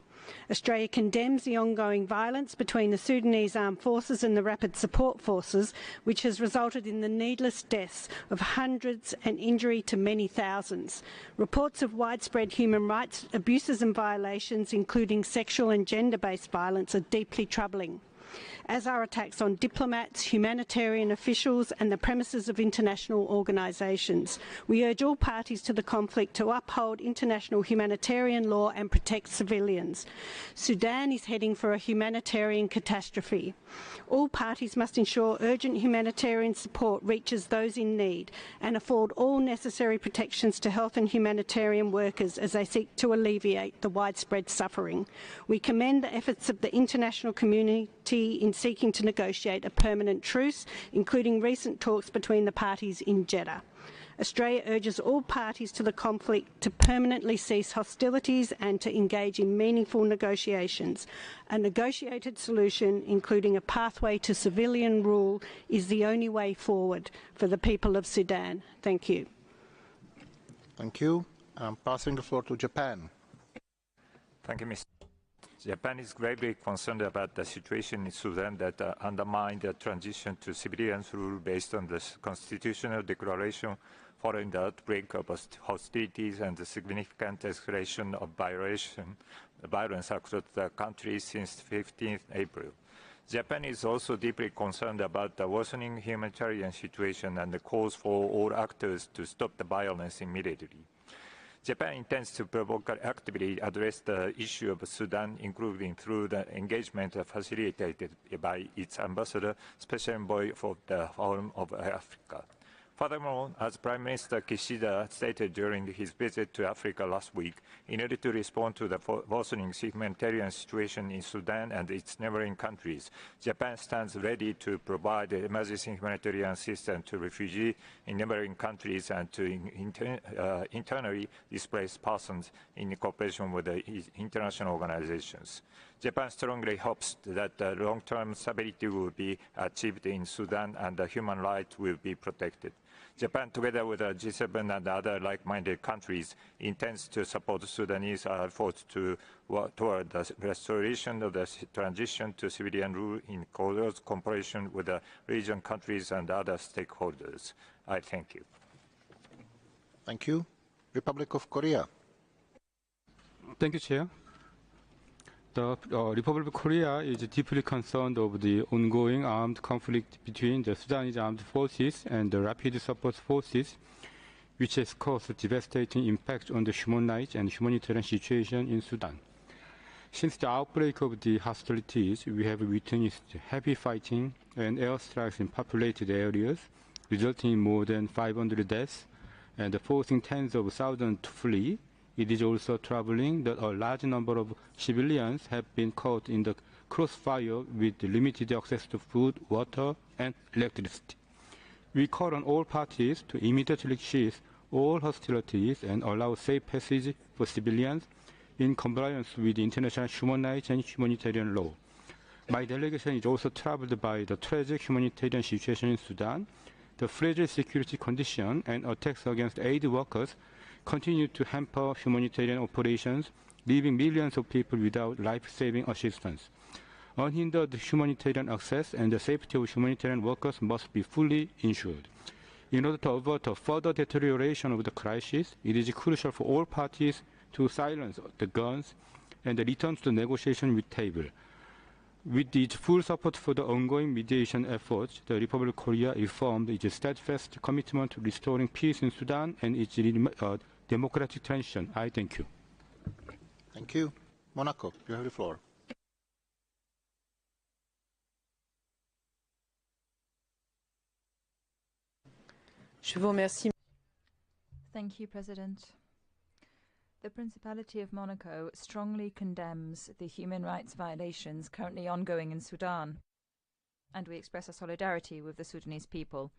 Australia condemns the ongoing violence between the Sudanese armed forces and the rapid support forces, which has resulted in the needless deaths of hundreds and injury to many thousands. Reports of widespread human rights abuses and violations, including sexual and gender-based violence, are deeply troubling, as are attacks on diplomats, humanitarian officials and the premises of international organisations. We urge all parties to the conflict to uphold international humanitarian law and protect civilians. Sudan is heading for a humanitarian catastrophe. All parties must ensure urgent humanitarian support reaches those in need and afford all necessary protections to health and humanitarian workers as they seek to alleviate the widespread suffering. We commend the efforts of the international community in seeking to negotiate a permanent truce, including recent talks between the parties in Jeddah. Australia urges all parties to the conflict to permanently cease hostilities and to engage in meaningful negotiations. A negotiated solution, including a pathway to civilian rule, is the only way forward for the people of Sudan. Thank you. Thank you. I'm passing the floor to Japan. Thank you, Mr. Japan is gravely concerned about the situation in Sudan that undermined the transition to civilian rule based on the constitutional declaration following the outbreak of hostilities and the significant escalation of violence across the country since 15 April. Japan is also deeply concerned about the worsening humanitarian situation and the calls for all actors to stop the violence immediately. Japan intends to proactively address the issue of Sudan, including through the engagement facilitated by its ambassador, Special Envoy for the Horn of Africa. Furthermore, as Prime Minister Kishida stated during his visit to Africa last week, in order to respond to the worsening humanitarian situation in Sudan and its neighboring countries, Japan stands ready to provide emergency humanitarian assistance to refugees in neighboring countries and to internally displaced persons in cooperation with the international organizations. Japan strongly hopes that long-term stability will be achieved in Sudan and human rights will be protected. Japan, together with G7 and other like-minded countries, intends to support Sudanese efforts toward the restoration of the transition to civilian rule in close cooperation with the region countries and other stakeholders. I thank you. Thank you. Republic of Korea. Thank you, Chair. The Republic of Korea is deeply concerned over the ongoing armed conflict between the Sudanese armed forces and the Rapid Support Forces, which has caused a devastating impact on the human rights and humanitarian situation in Sudan. Since the outbreak of the hostilities, we have witnessed heavy fighting and airstrikes in populated areas, resulting in more than 500 deaths and forcing tens of thousands to flee, it is also troubling that a large number of civilians have been caught in the crossfire with limited access to food, water, and electricity. We call on all parties to immediately cease all hostilities and allow safe passage for civilians in compliance with international human rights and humanitarian law. My delegation is also troubled by the tragic humanitarian situation in Sudan. The fragile security condition and attacks against aid workers continue to hamper humanitarian operations, leaving millions of people without life-saving assistance. Unhindered humanitarian access and the safety of humanitarian workers must be fully ensured. In order to avert a further deterioration of the crisis, it is crucial for all parties to silence the guns and return to the negotiation table. With its full support for the ongoing mediation efforts, the Republic of Korea reaffirmed its steadfast commitment to restoring peace in Sudan and its democratic transition. I thank you. Thank you. Monaco, you have the floor. Je vous remercie. Thank you, President. The Principality of Monaco strongly condemns the human rights violations currently ongoing in Sudan, and we express our solidarity with the Sudanese people.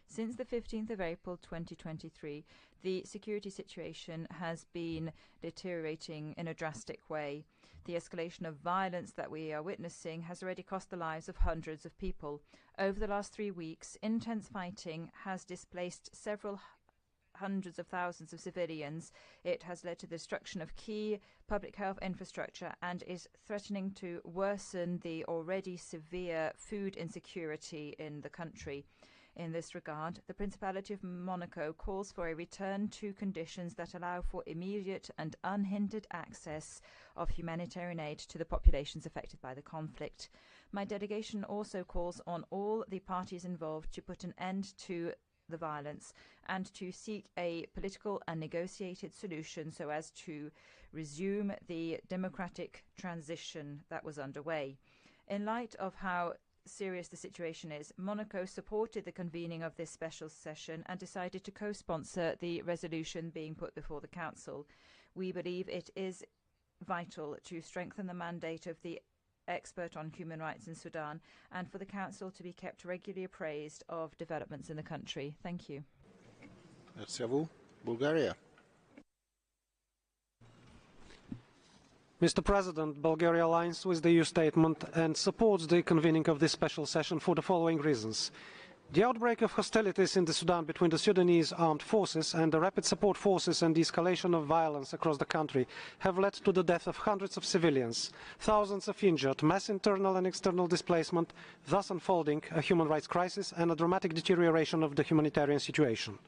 Since the 15th of April 2023, the security situation has been deteriorating in a drastic way. The escalation of violence that we are witnessing has already cost the lives of hundreds of people. Over the last 3 weeks, intense fighting has displaced several hundreds of thousands of civilians. It has led to the destruction of key public health infrastructure and is threatening to worsen the already severe food insecurity in the country. In this regard, the Principality of Monaco calls for a return to conditions that allow for immediate and unhindered access of humanitarian aid to the populations affected by the conflict. My delegation also calls on all the parties involved to put an end to the violence and to seek a political and negotiated solution so as to resume the democratic transition that was underway. In light of how serious the situation is, Monaco supported the convening of this special session and decided to co-sponsor the resolution being put before the Council. We believe it is vital to strengthen the mandate of the expert on human rights in Sudan and for the Council to be kept regularly appraised of developments in the country. Thank you. Merci à vous. Bulgaria. Mr. President, Bulgaria aligns with the EU statement and supports the convening of this special session for the following reasons. The outbreak of hostilities in the Sudan between the Sudanese armed forces and the rapid support forces and the escalation of violence across the country have led to the death of hundreds of civilians, thousands of injured, mass internal and external displacement, thus unfolding a human rights crisis and a dramatic deterioration of the humanitarian situation.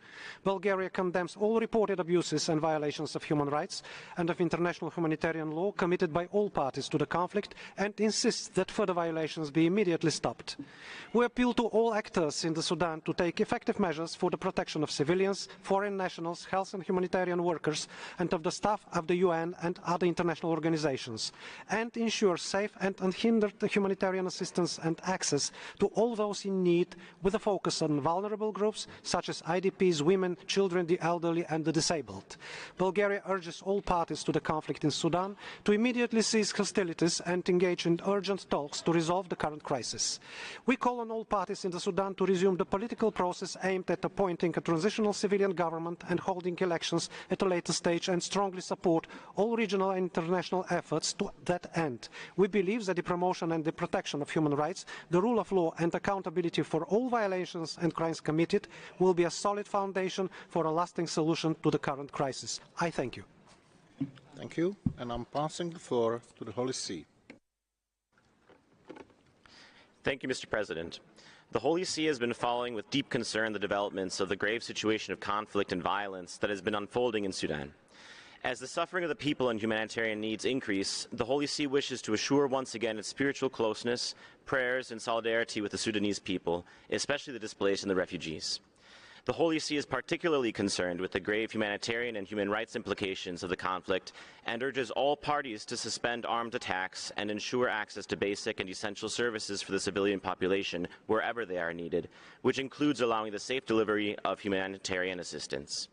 Bulgaria condemns all reported abuses and violations of human rights and of international humanitarian law committed by all parties to the conflict and insists that further violations be immediately stopped. We appeal to all actors in the Sudan to take effective measures for the protection of civilians, foreign nationals, health and humanitarian workers, and of the staff of the UN and other international organizations, and ensure safe and unhindered humanitarian assistance and access to all those in need, with a focus on vulnerable groups such as IDPs, women, children, the elderly, and the disabled. Bulgaria urges all parties to the conflict in Sudan to immediately cease hostilities and engage in urgent talks to resolve the current crisis. We call on all parties in the Sudan to resume the political process aimed at appointing a transitional civilian government and holding elections at a later stage, and strongly support all regional and international efforts to that end. We believe that the promotion and the protection of human rights, the rule of law and accountability for all violations and crimes committed will be a solid foundation for a lasting solution to the current crisis. I thank you. Thank you. And I'm passing the floor to the Holy See. Thank you, Mr. President. The Holy See has been following with deep concern the developments of the grave situation of conflict and violence that has been unfolding in Sudan. As the suffering of the people and humanitarian needs increase, the Holy See wishes to assure once again its spiritual closeness, prayers, and solidarity with the Sudanese people, especially the displaced and the refugees. The Holy See is particularly concerned with the grave humanitarian and human rights implications of the conflict and urges all parties to suspend armed attacks and ensure access to basic and essential services for the civilian population wherever they are needed, which includes allowing the safe delivery of humanitarian assistance.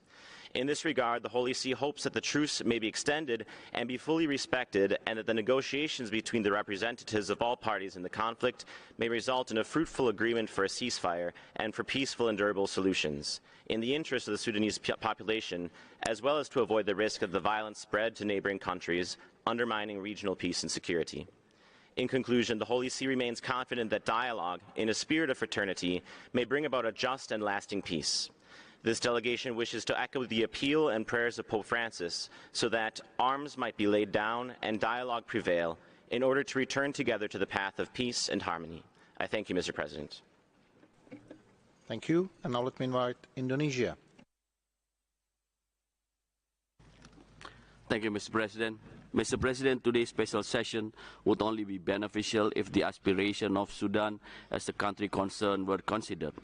In this regard, the Holy See hopes that the truce may be extended and be fully respected, and that the negotiations between the representatives of all parties in the conflict may result in a fruitful agreement for a ceasefire and for peaceful and durable solutions, in the interest of the Sudanese population, as well as to avoid the risk of the violence spread to neighboring countries, undermining regional peace and security. In conclusion, the Holy See remains confident that dialogue, in a spirit of fraternity, may bring about a just and lasting peace. This delegation wishes to echo the appeal and prayers of Pope Francis so that arms might be laid down and dialogue prevail in order to return together to the path of peace and harmony. I thank you, Mr. President. Thank you. And now let me invite Indonesia. Thank you, Mr. President. Mr. President, today's special session would only be beneficial if the aspiration of Sudan as a country concerned were considered.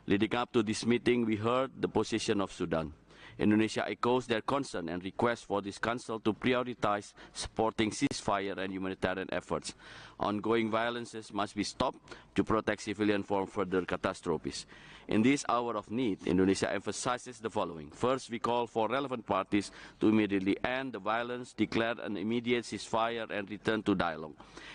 Leading up to this meeting, we heard the position of Sudan. Indonesia echoes their concern and request for this Council to prioritize supporting ceasefire and humanitarian efforts. Ongoing violences must be stopped to protect civilians from further catastrophes. In this hour of need, Indonesia emphasizes the following. First, we call for relevant parties to immediately end the violence, declare an immediate ceasefire, and return to dialogue.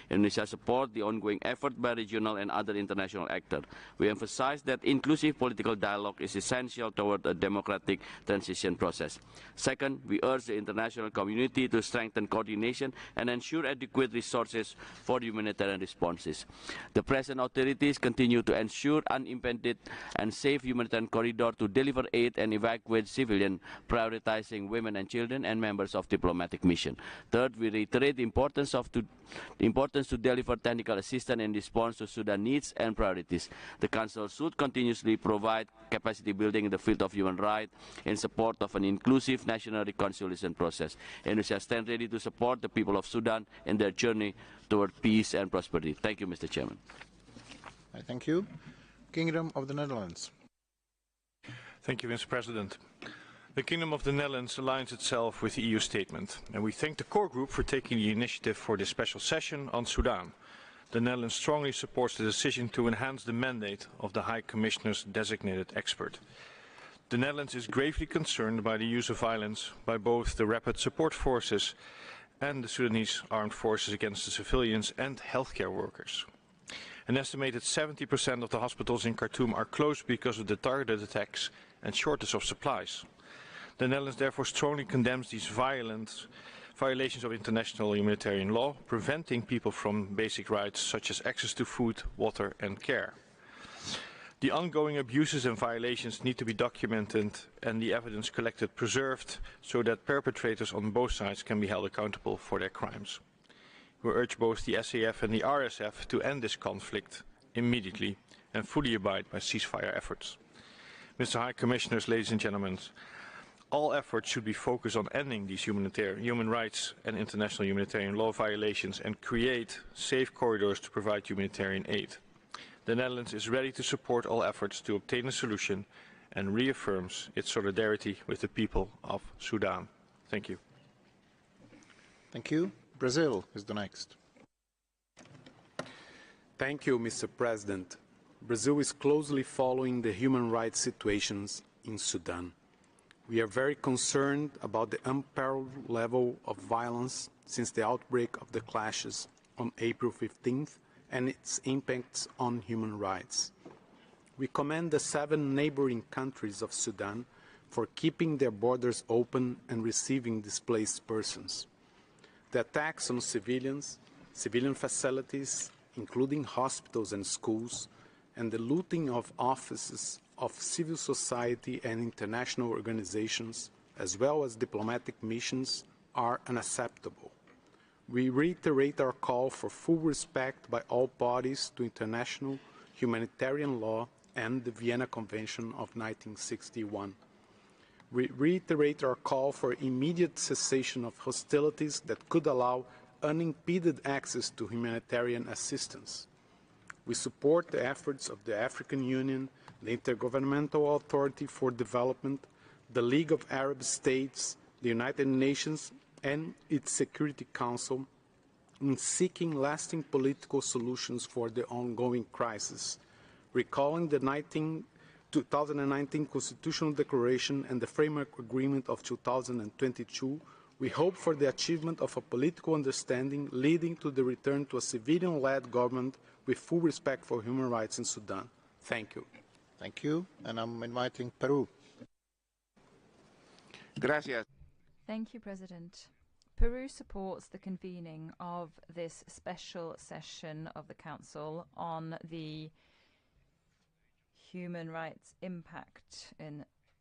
Indonesia supports the ongoing effort by regional and other international actors. We emphasize that inclusive political dialogue is essential toward a democratic transition process. Second, we urge the international community to strengthen coordination and ensure adequate resources for humanitarian responses. The present authorities continue to ensure unimpeded and safe humanitarian corridor to deliver aid and evacuate civilians, prioritizing women and children and members of diplomatic mission. Third, we reiterate the importance to deliver technical assistance in response to Sudan needs and priorities. The Council should continuously provide capacity building in the field of human rights in support of an inclusive national reconciliation process. Indonesia stands ready to support the people of Sudan in their journey toward peace and prosperity. Thank you, Mr. Chairman. Thank you. Kingdom of the Netherlands. Thank you, Mr. President. The Kingdom of the Netherlands aligns itself with the EU statement, and we thank the core group for taking the initiative for this special session on Sudan. The Netherlands strongly supports the decision to enhance the mandate of the High Commissioner's designated expert. The Netherlands is gravely concerned by the use of violence by both the Rapid Support Forces and the Sudanese armed forces against the civilians and healthcare workers. An estimated 70% of the hospitals in Khartoum are closed because of the targeted attacks and shortage of supplies. The Netherlands therefore strongly condemns these violations of international humanitarian law, preventing people from basic rights such as access to food, water and care. The ongoing abuses and violations need to be documented and the evidence collected preserved so that perpetrators on both sides can be held accountable for their crimes. We urge both the SAF and the RSF to end this conflict immediately and fully abide by ceasefire efforts. Mr. High Commissioners, ladies and gentlemen, all efforts should be focused on ending these human rights and international humanitarian law violations and create safe corridors to provide humanitarian aid. The Netherlands is ready to support all efforts to obtain a solution and reaffirms its solidarity with the people of Sudan. Thank you. Thank you. Brazil is the next. Thank you, Mr. President. Brazil is closely following the human rights situations in Sudan. We are very concerned about the unparalleled level of violence since the outbreak of the clashes on April 15th and its impacts on human rights. We commend the 7 neighboring countries of Sudan for keeping their borders open and receiving displaced persons. The attacks on civilians, civilian facilities, including hospitals and schools, and the looting of offices of civil society and international organizations, as well as diplomatic missions, are unacceptable. We reiterate our call for full respect by all parties to international humanitarian law and the Vienna Convention of 1961. We reiterate our call for immediate cessation of hostilities that could allow unimpeded access to humanitarian assistance. We support the efforts of the African Union, the Intergovernmental Authority for Development, the League of Arab States, the United Nations, and its Security Council in seeking lasting political solutions for the ongoing crisis, recalling the 2019 Constitutional Declaration and the Framework Agreement of 2022, we hope for the achievement of a political understanding leading to the return to a civilian-led government with full respect for human rights in Sudan. Thank you. Thank you. And I'm inviting Peru. Gracias. Thank you, President. Peru supports the convening of this special session of the Council on the human rights impact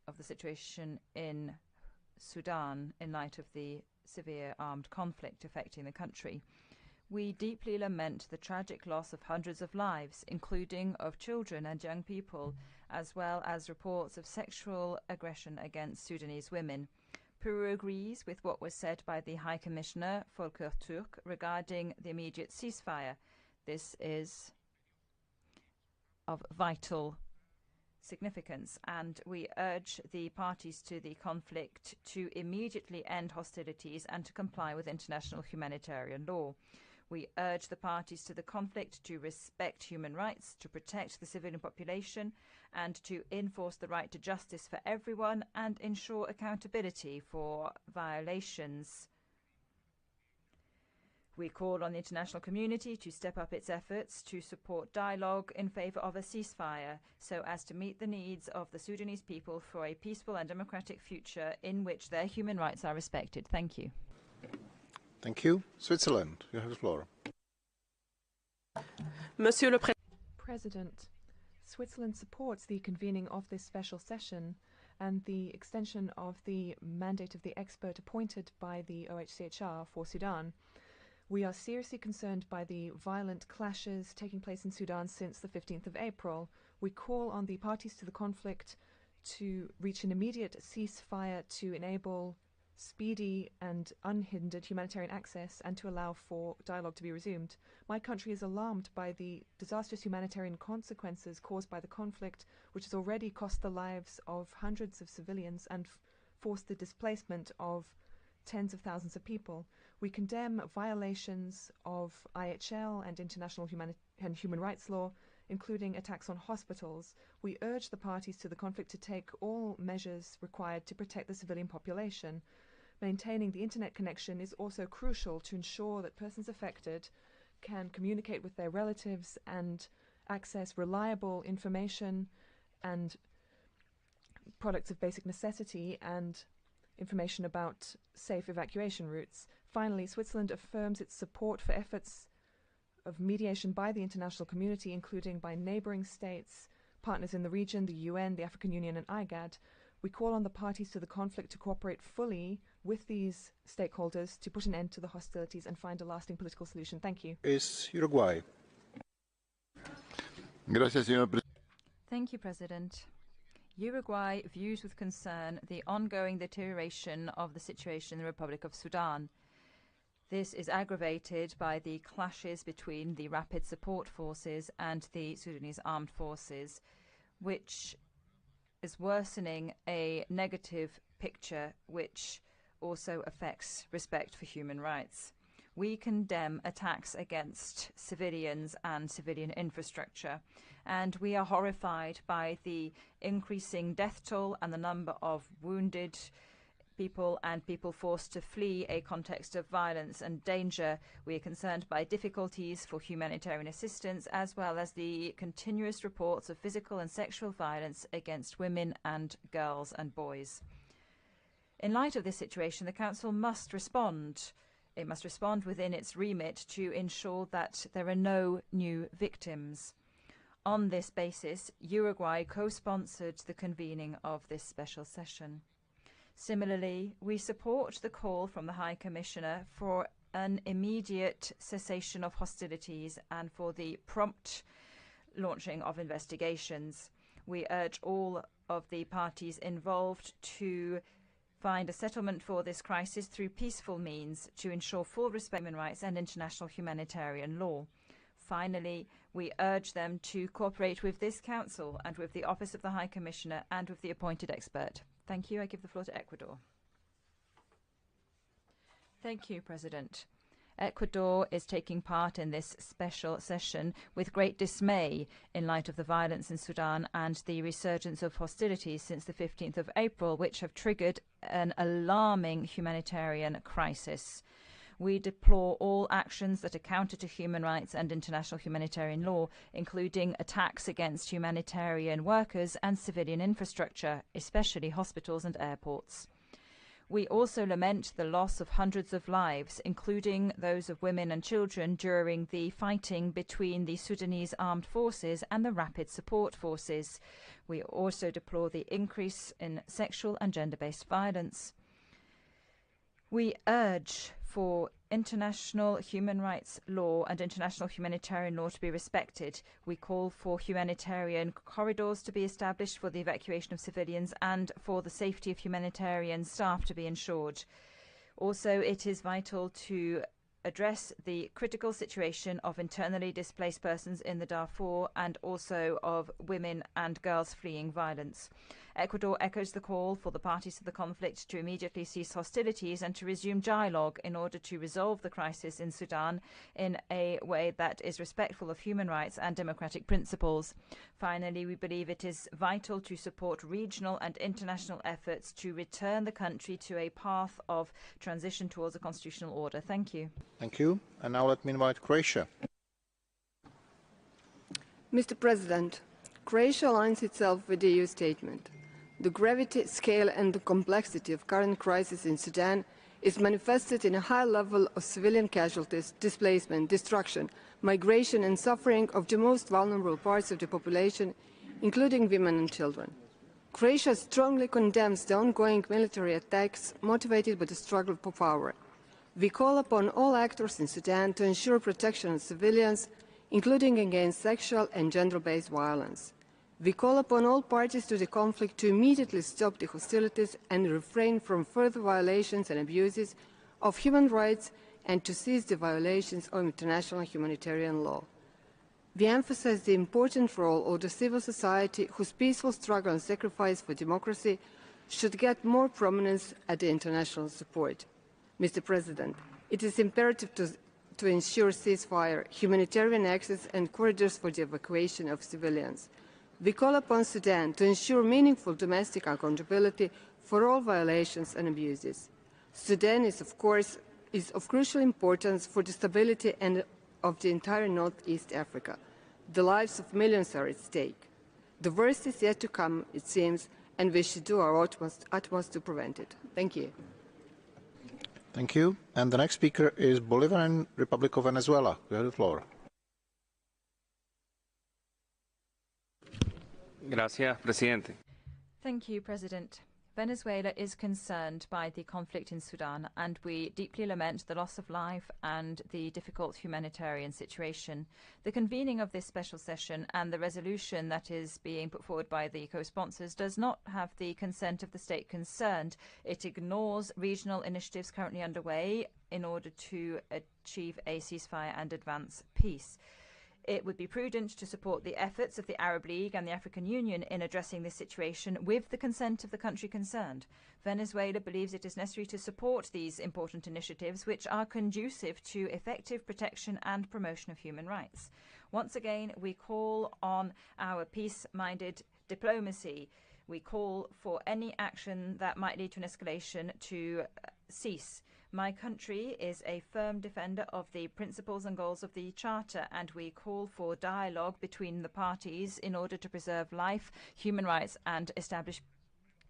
of the situation in Sudan in light of the severe armed conflict affecting the country. We deeply lament the tragic loss of hundreds of lives, including of children and young people, as well as reports of sexual aggression against Sudanese women. Peru agrees with what was said by the High Commissioner Volker Turk regarding the immediate ceasefire. This is of vital significance, and we urge the parties to the conflict to immediately end hostilities and to comply with international humanitarian law. We urge the parties to the conflict to respect human rights, to protect the civilian population, and to enforce the right to justice for everyone and ensure accountability for violations. We call on the international community to step up its efforts to support dialogue in favour of a ceasefire so as to meet the needs of the Sudanese people for a peaceful and democratic future in which their human rights are respected. Thank you. Thank you. Switzerland, you have the floor. Monsieur le President, Switzerland supports the convening of this special session and the extension of the mandate of the expert appointed by the OHCHR for Sudan. We are seriously concerned by the violent clashes taking place in Sudan since the 15th of April. We call on the parties to the conflict to reach an immediate ceasefire to enable speedy and unhindered humanitarian access and to allow for dialogue to be resumed. My country is alarmed by the disastrous humanitarian consequences caused by the conflict, which has already cost the lives of hundreds of civilians and forced the displacement of tens of thousands of people. We condemn violations of IHL and international human rights law, including attacks on hospitals. We urge the parties to the conflict to take all measures required to protect the civilian population. Maintaining the internet connection is also crucial to ensure that persons affected can communicate with their relatives and access reliable information and products of basic necessity and information about safe evacuation routes. Finally, Switzerland affirms its support for efforts of mediation by the international community, including by neighbouring states, partners in the region, the UN, the African Union and IGAD. We call on the parties to the conflict to cooperate fully with these stakeholders to put an end to the hostilities and find a lasting political solution. Thank you. Is Uruguay. Thank you, President. Uruguay views with concern the ongoing deterioration of the situation in the Republic of Sudan. This is aggravated by the clashes between the Rapid Support Forces and the Sudanese Armed Forces, which is worsening a negative picture which also affects respect for human rights. We condemn attacks against civilians and civilian infrastructure, and we are horrified by the increasing death toll and the number of wounded people and people forced to flee a context of violence and danger. We are concerned by difficulties for humanitarian assistance, as well as the continuous reports of physical and sexual violence against women and girls and boys. In light of this situation, the Council must respond. It must respond within its remit to ensure that there are no new victims. On this basis, Uruguay co-sponsored the convening of this special session. Similarly, we support the call from the High Commissioner for an immediate cessation of hostilities and for the prompt launching of investigations. We urge all of the parties involved to find a settlement for this crisis through peaceful means to ensure full respect for human rights and international humanitarian law. Finally, we urge them to cooperate with this Council and with the Office of the High Commissioner and with the appointed expert. Thank you. I give the floor to Ecuador. Thank you, President. Ecuador is taking part in this special session with great dismay in light of the violence in Sudan and the resurgence of hostilities since the 15th of April, which have triggered an alarming humanitarian crisis. We deplore all actions that are counter to human rights and international humanitarian law, including attacks against humanitarian workers and civilian infrastructure, especially hospitals and airports. We also lament the loss of hundreds of lives, including those of women and children, during the fighting between the Sudanese armed forces and the Rapid Support Forces. We also deplore the increase in sexual and gender-based violence. We urge for international human rights law and international humanitarian law to be respected. We call for humanitarian corridors to be established for the evacuation of civilians and for the safety of humanitarian staff to be ensured. Also, it is vital to address the critical situation of internally displaced persons in the Darfur and also of women and girls fleeing violence. Ecuador echoes the call for the parties to the conflict to immediately cease hostilities and to resume dialogue in order to resolve the crisis in Sudan in a way that is respectful of human rights and democratic principles. Finally, we believe it is vital to support regional and international efforts to return the country to a path of transition towards a constitutional order. Thank you. Thank you. And now let me invite Croatia. Mr. President, Croatia aligns itself with the EU statement. The gravity, scale and the complexity of current crisis in Sudan is manifested in a high level of civilian casualties, displacement, destruction, migration and suffering of the most vulnerable parts of the population, including women and children. Croatia strongly condemns the ongoing military attacks motivated by the struggle for power. We call upon all actors in Sudan to ensure protection of civilians, including against sexual and gender-based violence. We call upon all parties to the conflict to immediately stop the hostilities and refrain from further violations and abuses of human rights and to cease the violations of international humanitarian law. We emphasize the important role of the civil society whose peaceful struggle and sacrifice for democracy should get more prominence at the international support. Mr. President, it is imperative to ensure ceasefire, humanitarian access and corridors for the evacuation of civilians. We call upon Sudan to ensure meaningful domestic accountability for all violations and abuses. Sudan is of crucial importance for the stability of the entire Northeast Africa. The lives of millions are at stake. The worst is yet to come, it seems, and we should do our utmost to prevent it. Thank you. Thank you. And the next speaker is Bolivarian Republic of Venezuela. You have the floor. Gracias, Presidente. Thank you, President. Venezuela is concerned by the conflict in Sudan, and we deeply lament the loss of life and the difficult humanitarian situation. The convening of this special session and the resolution that is being put forward by the co-sponsors does not have the consent of the state concerned. It ignores regional initiatives currently underway in order to achieve a ceasefire and advance peace. It would be prudent to support the efforts of the Arab League and the African Union in addressing this situation with the consent of the country concerned. Venezuela believes it is necessary to support these important initiatives, which are conducive to effective protection and promotion of human rights. Once again, we call on our peace-minded diplomacy. We call for any action that might lead to an escalation to cease. My country is a firm defender of the principles and goals of the Charter, and we call for dialogue between the parties in order to preserve life, human rights, and establish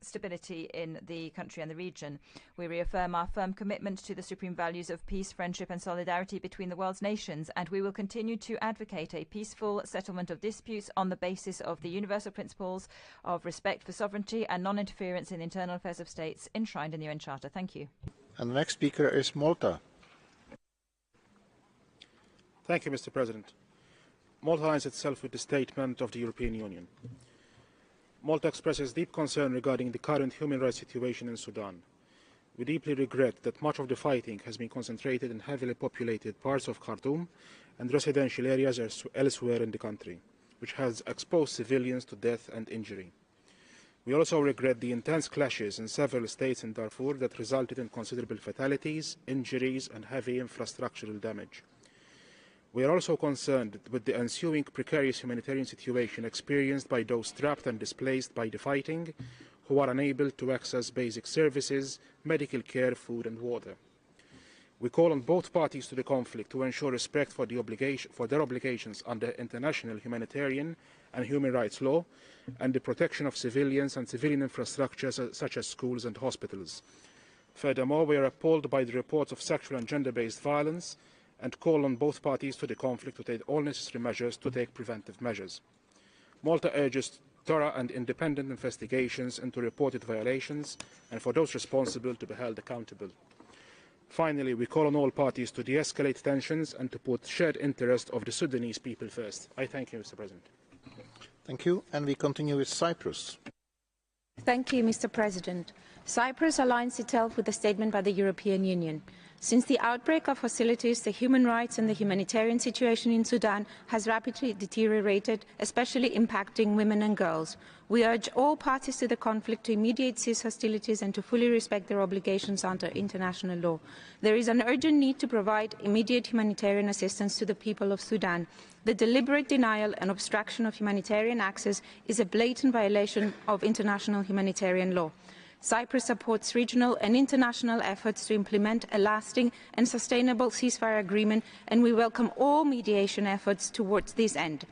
stability in the country and the region. We reaffirm our firm commitment to the supreme values of peace, friendship, and solidarity between the world's nations, and we will continue to advocate a peaceful settlement of disputes on the basis of the universal principles of respect for sovereignty and non-interference in the internal affairs of states enshrined in the UN Charter. Thank you. And the next speaker is Malta. Thank you, Mr. President. Malta aligns itself with the statement of the European Union. Malta expresses deep concern regarding the current human rights situation in Sudan. We deeply regret that much of the fighting has been concentrated in heavily populated parts of Khartoum and residential areas elsewhere in the country, which has exposed civilians to death and injury. We also regret the intense clashes in several states in Darfur that resulted in considerable fatalities, injuries and heavy infrastructural damage. We are also concerned with the ensuing precarious humanitarian situation experienced by those trapped and displaced by the fighting, who are unable to access basic services, medical care, food and water. We call on both parties to the conflict to ensure respect for their obligations under international humanitarian and human rights law and the protection of civilians and civilian infrastructures such as schools and hospitals. Furthermore, we are appalled by the reports of sexual and gender-based violence and call on both parties to the conflict to take all necessary measures to take preventive measures. Malta urges thorough and independent investigations into reported violations and for those responsible to be held accountable. Finally, we call on all parties to de-escalate tensions and to put shared interest of the Sudanese people first. I thank you, Mr. President. Thank you. And we continue with Cyprus. Thank you, Mr. President. Cyprus aligns itself with the statement by the European Union. Since the outbreak of hostilities, the human rights and the humanitarian situation in Sudan has rapidly deteriorated, especially impacting women and girls. We urge all parties to the conflict to immediately cease hostilities and to fully respect their obligations under international law. There is an urgent need to provide immediate humanitarian assistance to the people of Sudan. The deliberate denial and obstruction of humanitarian access is a blatant violation of international humanitarian law. Cyprus supports regional and international efforts to implement a lasting and sustainable ceasefire agreement, and we welcome all mediation efforts towards this end.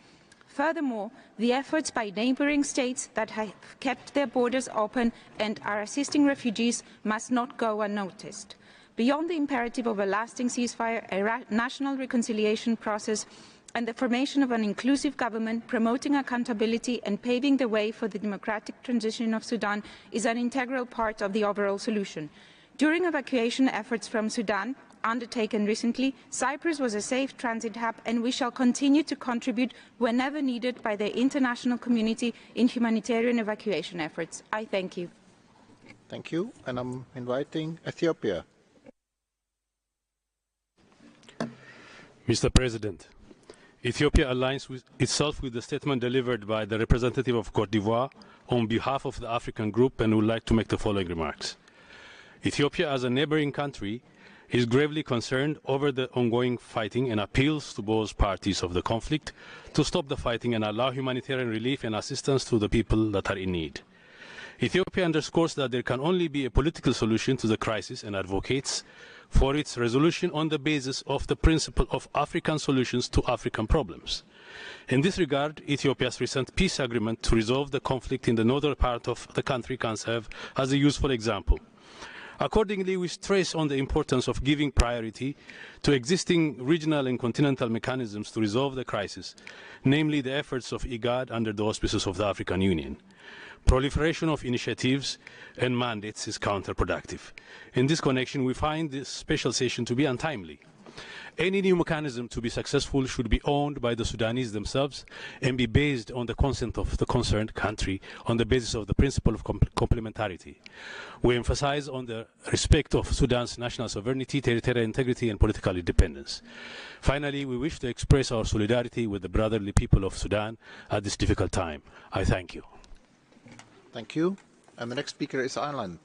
Furthermore, the efforts by neighbouring states that have kept their borders open and are assisting refugees must not go unnoticed. Beyond the imperative of a lasting ceasefire, a national reconciliation process and the formation of an inclusive government promoting accountability and paving the way for the democratic transition of Sudan is an integral part of the overall solution. During evacuation efforts from Sudan undertaken recently, Cyprus was a safe transit hub, and we shall continue to contribute whenever needed by the international community in humanitarian evacuation efforts. I thank you. Thank you. And I'm inviting Ethiopia. Mr. President, Ethiopia aligns itself with the statement delivered by the representative of Cote d'Ivoire on behalf of the African group and would like to make the following remarks. Ethiopia, as a neighboring country, is gravely concerned over the ongoing fighting and appeals to both parties of the conflict to stop the fighting and allow humanitarian relief and assistance to the people that are in need. Ethiopia underscores that there can only be a political solution to the crisis and advocates for its resolution on the basis of the principle of African solutions to African problems. In this regard, Ethiopia's recent peace agreement to resolve the conflict in the northern part of the country can serve as a useful example. Accordingly, we stress on the importance of giving priority to existing regional and continental mechanisms to resolve the crisis, namely the efforts of IGAD under the auspices of the African Union. Proliferation of initiatives and mandates is counterproductive. In this connection, we find this special session to be untimely. Any new mechanism to be successful should be owned by the Sudanese themselves and be based on the consent of the concerned country on the basis of the principle of complementarity. We emphasize on the respect of Sudan's national sovereignty, territorial integrity and political independence. Finally, we wish to express our solidarity with the brotherly people of Sudan at this difficult time. I thank you. Thank you. And the next speaker is Ireland.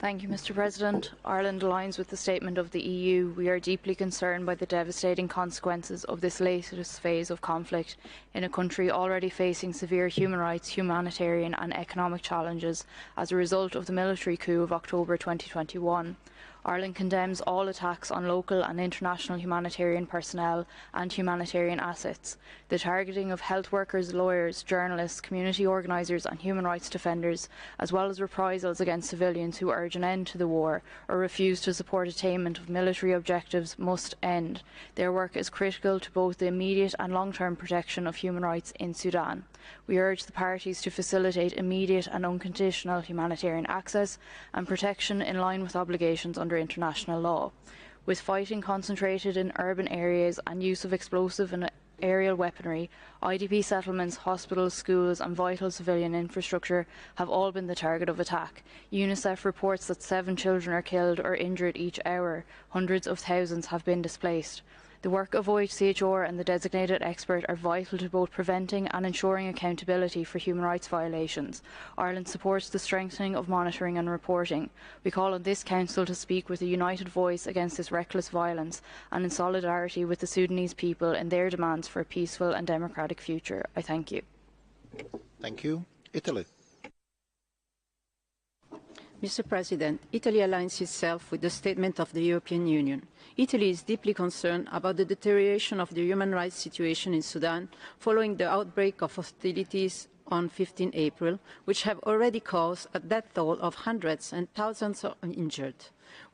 Thank you, Mr. President. Ireland aligns with the statement of the EU. We are deeply concerned by the devastating consequences of this latest phase of conflict in a country already facing severe human rights, humanitarian and economic challenges as a result of the military coup of October 2021. Ireland condemns all attacks on local and international humanitarian personnel and humanitarian assets, the targeting of health workers, lawyers, journalists, community organisers and human rights defenders, as well as reprisals against civilians who urge an end to the war or refuse to support attainment of military objectives must end. Their work is critical to both the immediate and long-term protection of human rights in Sudan. We urge the parties to facilitate immediate and unconditional humanitarian access and protection in line with obligations under international law. With fighting concentrated in urban areas and use of explosive and aerial weaponry, IDP settlements, hospitals, schools and vital civilian infrastructure have all been the target of attack. Unicef reports that 7 children are killed or injured each hour. Hundreds of thousands have been displaced. The work of OHCHR and the designated expert are vital to both preventing and ensuring accountability for human rights violations. Ireland supports the strengthening of monitoring and reporting. We call on this Council to speak with a united voice against this reckless violence and in solidarity with the Sudanese people in their demands for a peaceful and democratic future. I thank you. Thank you. Italy. Mr. President, Italy aligns itself with the statement of the European Union. Italy is deeply concerned about the deterioration of the human rights situation in Sudan following the outbreak of hostilities on 15 April, which have already caused a death toll of hundreds and thousands of injured.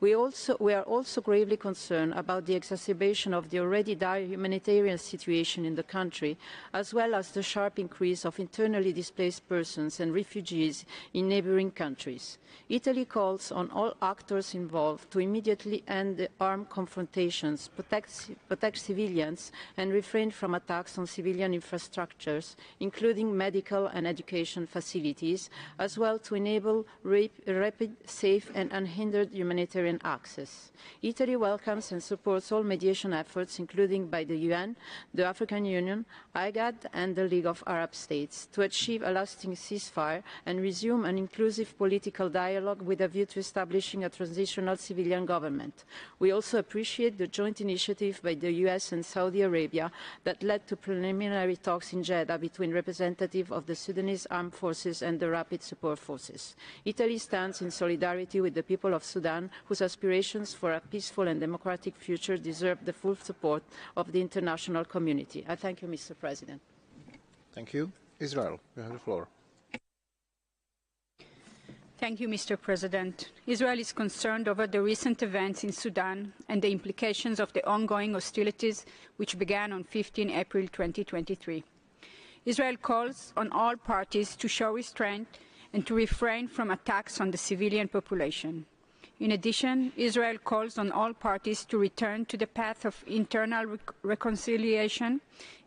We are also gravely concerned about the exacerbation of the already dire humanitarian situation in the country, as well as the sharp increase of internally displaced persons and refugees in neighbouring countries. Italy calls on all actors involved to immediately end the armed confrontations, protect civilians, and refrain from attacks on civilian infrastructures, including medical and education facilities, as well to enable rapid, safe, and unhindered humanitarian access. Italy welcomes and supports all mediation efforts, including by the UN, the African Union, IGAD, and the League of Arab States, to achieve a lasting ceasefire and resume an inclusive political dialogue with a view to establishing a transitional civilian government. We also appreciate the joint initiative by the US and Saudi Arabia that led to preliminary talks in Jeddah between representatives of the Sudanese armed forces and the Rapid Support Forces. Italy stands in solidarity with the people of Sudan, whose aspirations for a peaceful and democratic future deserve the full support of the international community. I thank you, Mr. President. Thank you. Israel, you have the floor. Thank you, Mr. President. Israel is concerned over the recent events in Sudan and the implications of the ongoing hostilities which began on 15 April 2023. Israel calls on all parties to show restraint and to refrain from attacks on the civilian population. In addition, Israel calls on all parties to return to the path of internal reconciliation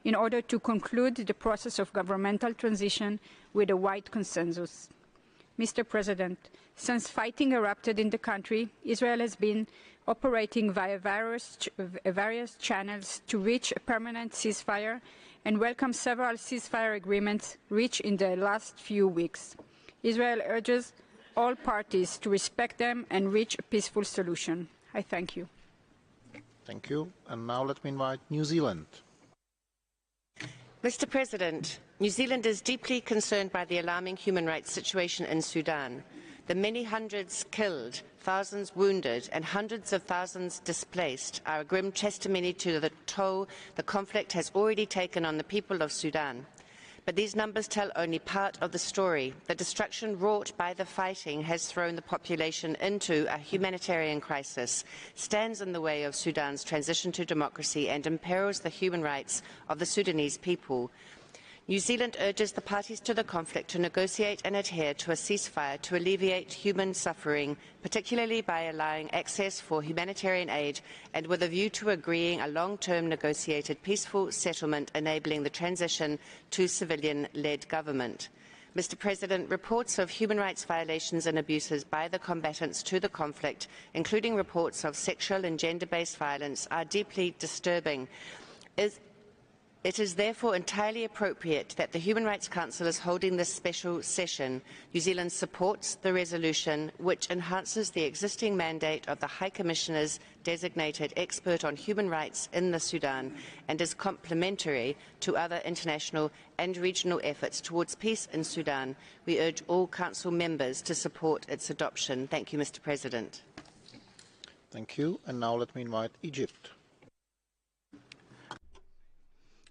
in order to conclude the process of governmental transition with a wide consensus. Mr. President, since fighting erupted in the country, Israel has been operating via various channels to reach a permanent ceasefire and welcomes several ceasefire agreements reached in the last few weeks. Israel urges all parties to respect them and reach a peaceful solution. I thank you. Thank you. And now let me invite New Zealand. Mr. President, New Zealand is deeply concerned by the alarming human rights situation in Sudan. The many hundreds killed, thousands wounded, and hundreds of thousands displaced are a grim testimony to the toll the conflict has already taken on the people of Sudan. But these numbers tell only part of the story. The destruction wrought by the fighting has thrown the population into a humanitarian crisis, stands in the way of Sudan's transition to democracy, and imperils the human rights of the Sudanese people. New Zealand urges the parties to the conflict to negotiate and adhere to a ceasefire to alleviate human suffering, particularly by allowing access for humanitarian aid and with a view to agreeing a long-term negotiated peaceful settlement enabling the transition to civilian-led government. Mr. President, reports of human rights violations and abuses by the combatants to the conflict, including reports of sexual and gender-based violence, are deeply disturbing. It is therefore entirely appropriate that the Human Rights Council is holding this special session. New Zealand supports the resolution, which enhances the existing mandate of the High Commissioner's designated expert on human rights in the Sudan and is complementary to other international and regional efforts towards peace in Sudan. We urge all Council members to support its adoption. Thank you, Mr. President. Thank you. And now let me invite Egypt.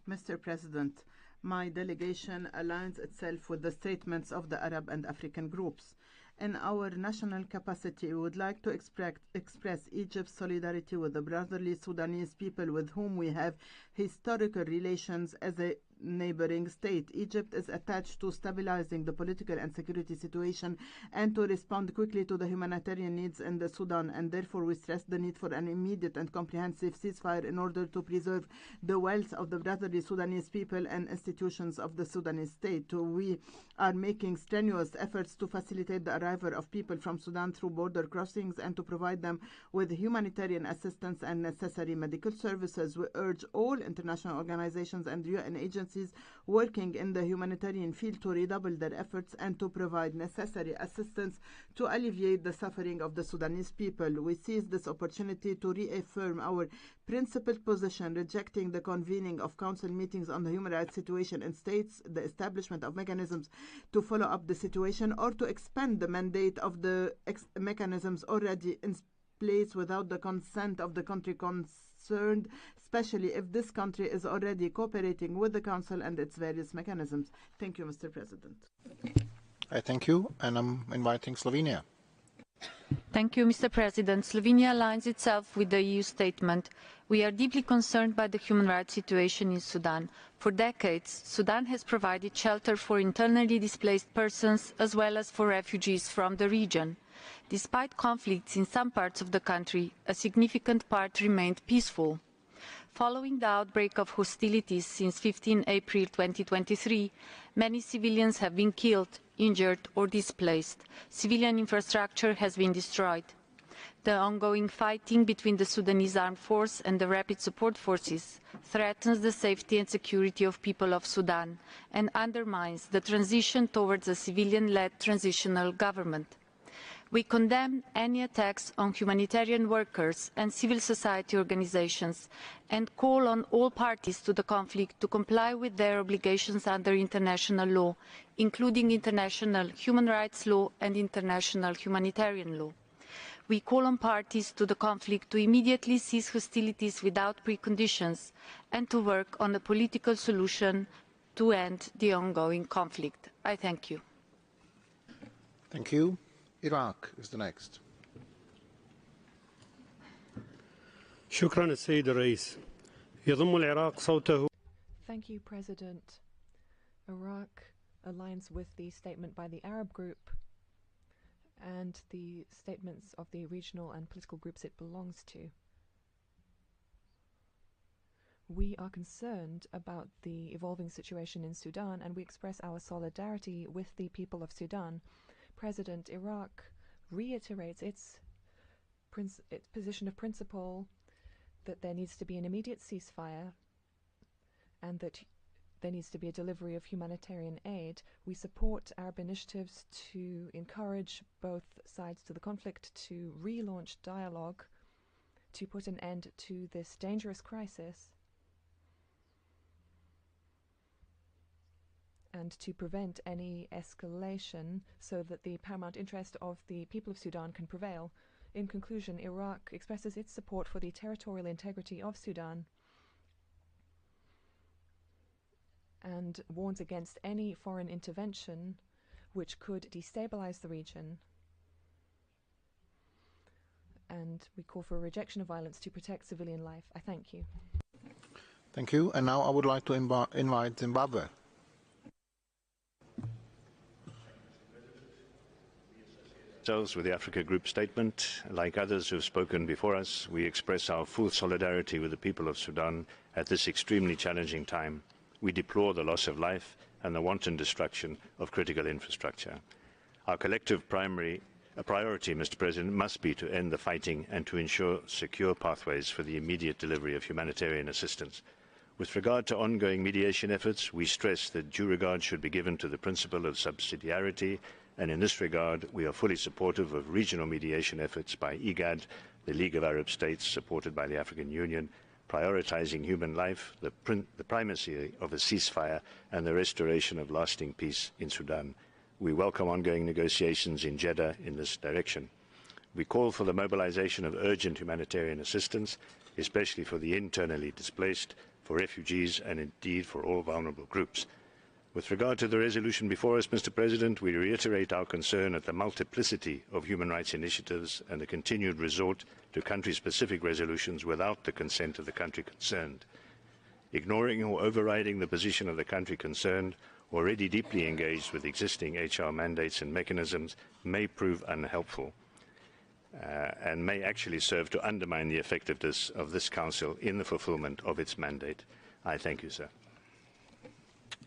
Mr. President, my delegation aligns itself with the statements of the Arab and African groups. In our national capacity, we would like to express Egypt's solidarity with the brotherly Sudanese people with whom we have historical relations as a neighboring state. Egypt is attached to stabilizing the political and security situation and to respond quickly to the humanitarian needs in the Sudan, and therefore we stress the need for an immediate and comprehensive ceasefire in order to preserve the wealth of the brotherly Sudanese people and institutions of the Sudanese state. We are making strenuous efforts to facilitate the arrival of people from Sudan through border crossings and to provide them with humanitarian assistance and necessary medical services. We urge all international organizations and UN agencies working in the humanitarian field to redouble their efforts and to provide necessary assistance to alleviate the suffering of the Sudanese people. We seize this opportunity to reaffirm our principled position, rejecting the convening of council meetings on the human rights situation in states, the establishment of mechanisms to follow up the situation, or to expand the mandate of the mechanisms already in place without the consent of the country concerned, especially if this country is already cooperating with the Council and its various mechanisms. Thank you, Mr. President. I thank you, and I'm inviting Slovenia. Thank you, Mr. President. Slovenia aligns itself with the EU statement. We are deeply concerned by the human rights situation in Sudan. For decades, Sudan has provided shelter for internally displaced persons as well as for refugees from the region. Despite conflicts in some parts of the country, a significant part remained peaceful. Following the outbreak of hostilities since 15 April 2023, many civilians have been killed, injured or displaced. Civilian infrastructure has been destroyed. The ongoing fighting between the Sudanese armed force and the rapid support forces threatens the safety and security of people of Sudan and undermines the transition towards a civilian-led transitional government. We condemn any attacks on humanitarian workers and civil society organizations and call on all parties to the conflict to comply with their obligations under international law, including international human rights law and international humanitarian law. We call on parties to the conflict to immediately cease hostilities without preconditions and to work on a political solution to end the ongoing conflict. I thank you. Thank you. Iraq is the next. شكرا السيد الرئيس. يضم العراق صوته. Thank you, President. Iraq aligns with the statement by the Arab group and the statements of the regional and political groups it belongs to. We are concerned about the evolving situation in Sudan, and we express our solidarity with the people of Sudan. President, Iraq reiterates its position of principle that there needs to be an immediate ceasefire and that there needs to be a delivery of humanitarian aid. We support Arab initiatives to encourage both sides to the conflict to relaunch dialogue, to put an end to this dangerous crisis, and to prevent any escalation so that the paramount interest of the people of Sudan can prevail. In conclusion, Iraq expresses its support for the territorial integrity of Sudan and warns against any foreign intervention which could destabilize the region. And we call for a rejection of violence to protect civilian life. I thank you. Thank you. And now I would like to invite Zimbabwe. With the Africa Group statement. Like others who have spoken before us, we express our full solidarity with the people of Sudan at this extremely challenging time. We deplore the loss of life and the wanton destruction of critical infrastructure. Our collective priority, Mr. President, must be to end the fighting and to ensure secure pathways for the immediate delivery of humanitarian assistance. With regard to ongoing mediation efforts, we stress that due regard should be given to the principle of subsidiarity, and in this regard, we are fully supportive of regional mediation efforts by IGAD, the League of Arab States, supported by the African Union, prioritizing human life, the primacy of a ceasefire, and the restoration of lasting peace in Sudan. We welcome ongoing negotiations in Jeddah in this direction. We call for the mobilization of urgent humanitarian assistance, especially for the internally displaced, for refugees, and indeed for all vulnerable groups. With regard to the resolution before us, Mr. President, we reiterate our concern at the multiplicity of human rights initiatives and the continued resort to country-specific resolutions without the consent of the country concerned. Ignoring or overriding the position of the country concerned, already deeply engaged with existing HR mandates and mechanisms, may prove unhelpful and may actually serve to undermine the effectiveness of this Council in the fulfillment of its mandate. I thank you, sir.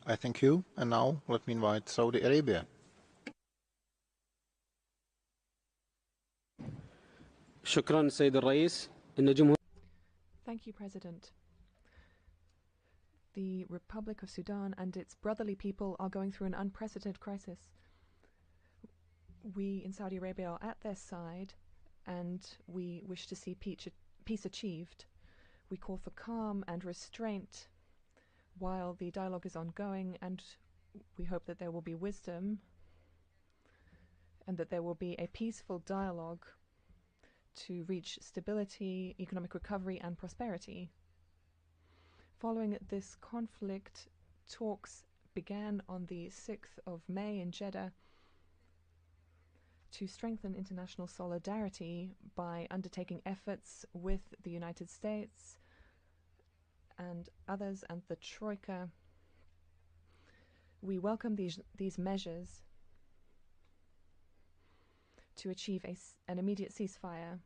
I thank you. And now let me invite Saudi Arabia. شكرا سيد الرئيس. إن جمهور Thank you, President. The Republic of Sudan and its brotherly people are going through an unprecedented crisis. We in Saudi Arabia are at their side, and we wish to see peace achieved. We call for calm and restraint while the dialogue is ongoing, and we hope that there will be wisdom and that there will be a peaceful dialogue to reach stability, economic recovery, and prosperity. Following this conflict, talks began on the 6th of May in Jeddah to strengthen international solidarity by undertaking efforts with the United States and others and the Troika. We welcome these measures to achieve an immediate ceasefire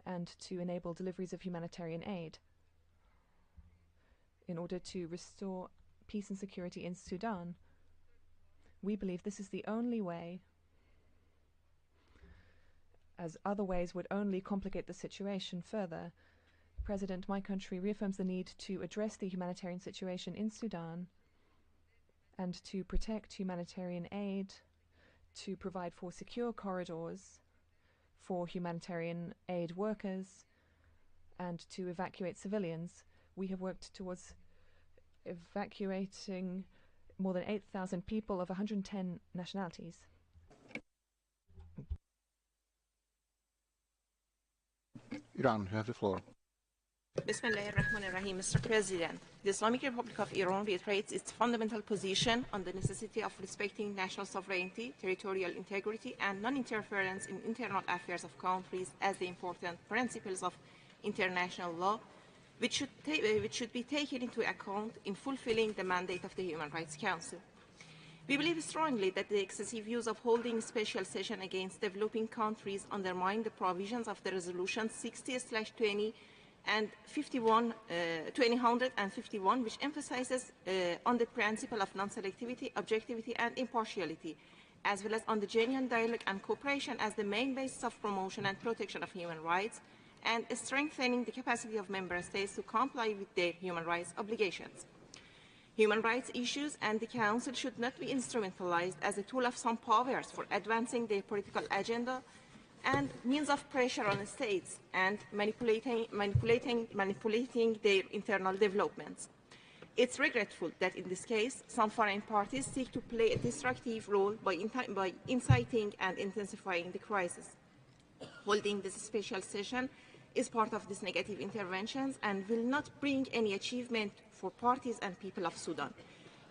and to enable deliveries of humanitarian aid in order to restore peace and security in Sudan. We believe this is the only way, as other ways would only complicate the situation further. President, my country reaffirms the need to address the humanitarian situation in Sudan and to protect humanitarian aid, to provide for secure corridors for humanitarian aid workers, and to evacuate civilians. We have worked towards evacuating more than 8,000 people of 110 nationalities. Iran, you have the floor. Bismillahirrahmanirrahim. Mr. President, the Islamic Republic of Iran reiterates its fundamental position on the necessity of respecting national sovereignty, territorial integrity, and non-interference in internal affairs of countries as the important principles of international law, which should be taken into account in fulfilling the mandate of the Human Rights Council. We believe strongly that the excessive use of holding special session against developing countries undermine the provisions of the Resolution 60/20 and 2051, which emphasizes on the principle of non-selectivity, objectivity, and impartiality, as well as on the genuine dialogue and cooperation as the main basis of promotion and protection of human rights, and strengthening the capacity of member states to comply with their human rights obligations. Human rights issues and the Council should not be instrumentalized as a tool of some powers for advancing their political agenda and means of pressure on the states and manipulating their internal developments. It's regretful that in this case, some foreign parties seek to play a destructive role by inciting and intensifying the crisis. Holding this special session is part of these negative interventions and will not bring any achievement for parties and people of Sudan.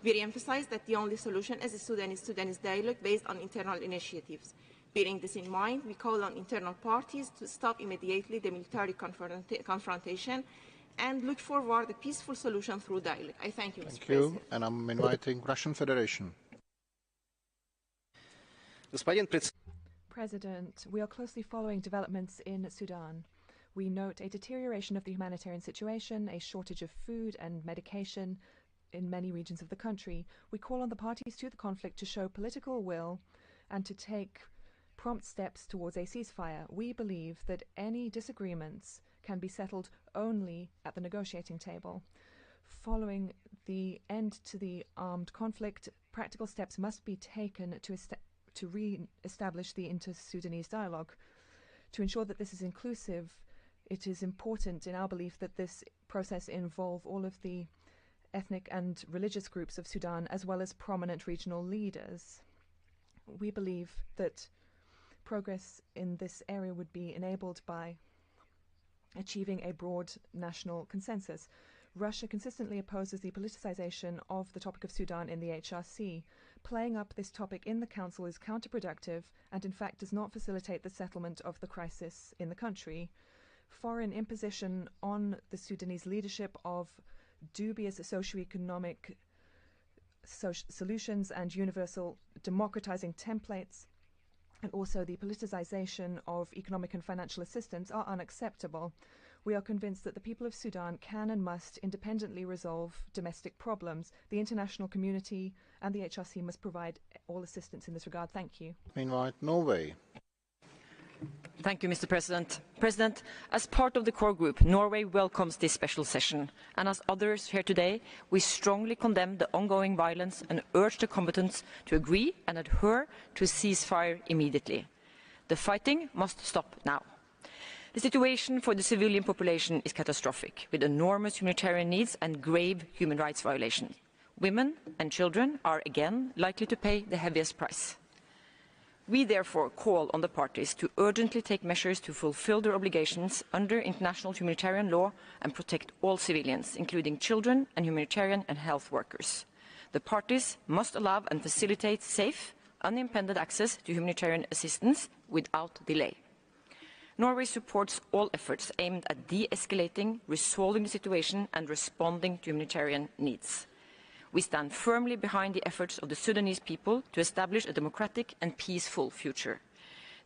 We re-emphasize that the only solution is a Sudanese dialogue based on internal initiatives. Bearing this in mind, we call on internal parties to stop immediately the military confrontation and look forward a peaceful solution through dialogue. I thank you, Mr. President. Thank you, and I'm inviting Russian Federation. President, we are closely following developments in Sudan. We note a deterioration of the humanitarian situation, a shortage of food and medication in many regions of the country. We call on the parties to the conflict to show political will and to take prompt steps towards a ceasefire. We believe that any disagreements can be settled only at the negotiating table. Following the end to the armed conflict, practical steps must be taken to re-establish the inter-Sudanese dialogue. To ensure that this is inclusive, it is important in our belief that this process involve all of the ethnic and religious groups of Sudan, as well as prominent regional leaders. We believe that progress in this area would be enabled by achieving a broad national consensus. Russia consistently opposes the politicization of the topic of Sudan in the HRC. Playing up this topic in the Council is counterproductive and in fact does not facilitate the settlement of the crisis in the country. Foreign imposition on the Sudanese leadership of dubious socioeconomic solutions and universal democratizing templates, and also the politicization of economic and financial assistance are unacceptable. We are convinced that the people of Sudan can and must independently resolve domestic problems. The international community and the HRC must provide all assistance in this regard. Thank you. Meanwhile, Norway. Thank you, Mr. President. President, as part of the core group, Norway welcomes this special session. And as others here today, we strongly condemn the ongoing violence and urge the combatants to agree and adhere to a ceasefire immediately. The fighting must stop now. The situation for the civilian population is catastrophic, with enormous humanitarian needs and grave human rights violations. Women and children are again likely to pay the heaviest price. We therefore call on the parties to urgently take measures to fulfill their obligations under international humanitarian law and protect all civilians, including children and humanitarian and health workers. The parties must allow and facilitate safe, unimpeded access to humanitarian assistance without delay. Norway supports all efforts aimed at de-escalating, resolving the situation and responding to humanitarian needs. We stand firmly behind the efforts of the Sudanese people to establish a democratic and peaceful future.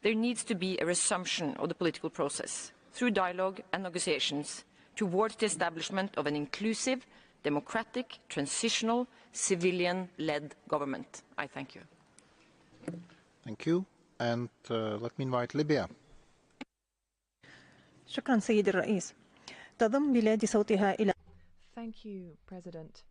There needs to be a resumption of the political process through dialogue and negotiations towards the establishment of an inclusive, democratic, transitional, civilian-led government. I thank you. Thank you. And let me invite Libya. شكرا سيد الرئيس. تضم بلادي صوتها إلى Thank you, President.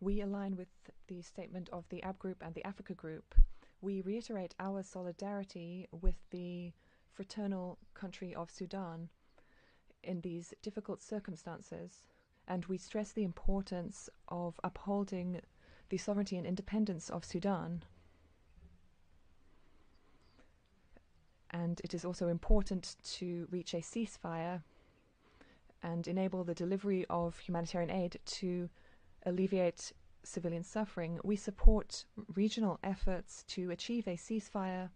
We align with the statement of the AB Group and the Africa Group. We reiterate our solidarity with the fraternal country of Sudan in these difficult circumstances, and we stress the importance of upholding the sovereignty and independence of Sudan. And it is also important to reach a ceasefire and enable the delivery of humanitarian aid to alleviate civilian suffering. We support regional efforts to achieve a ceasefire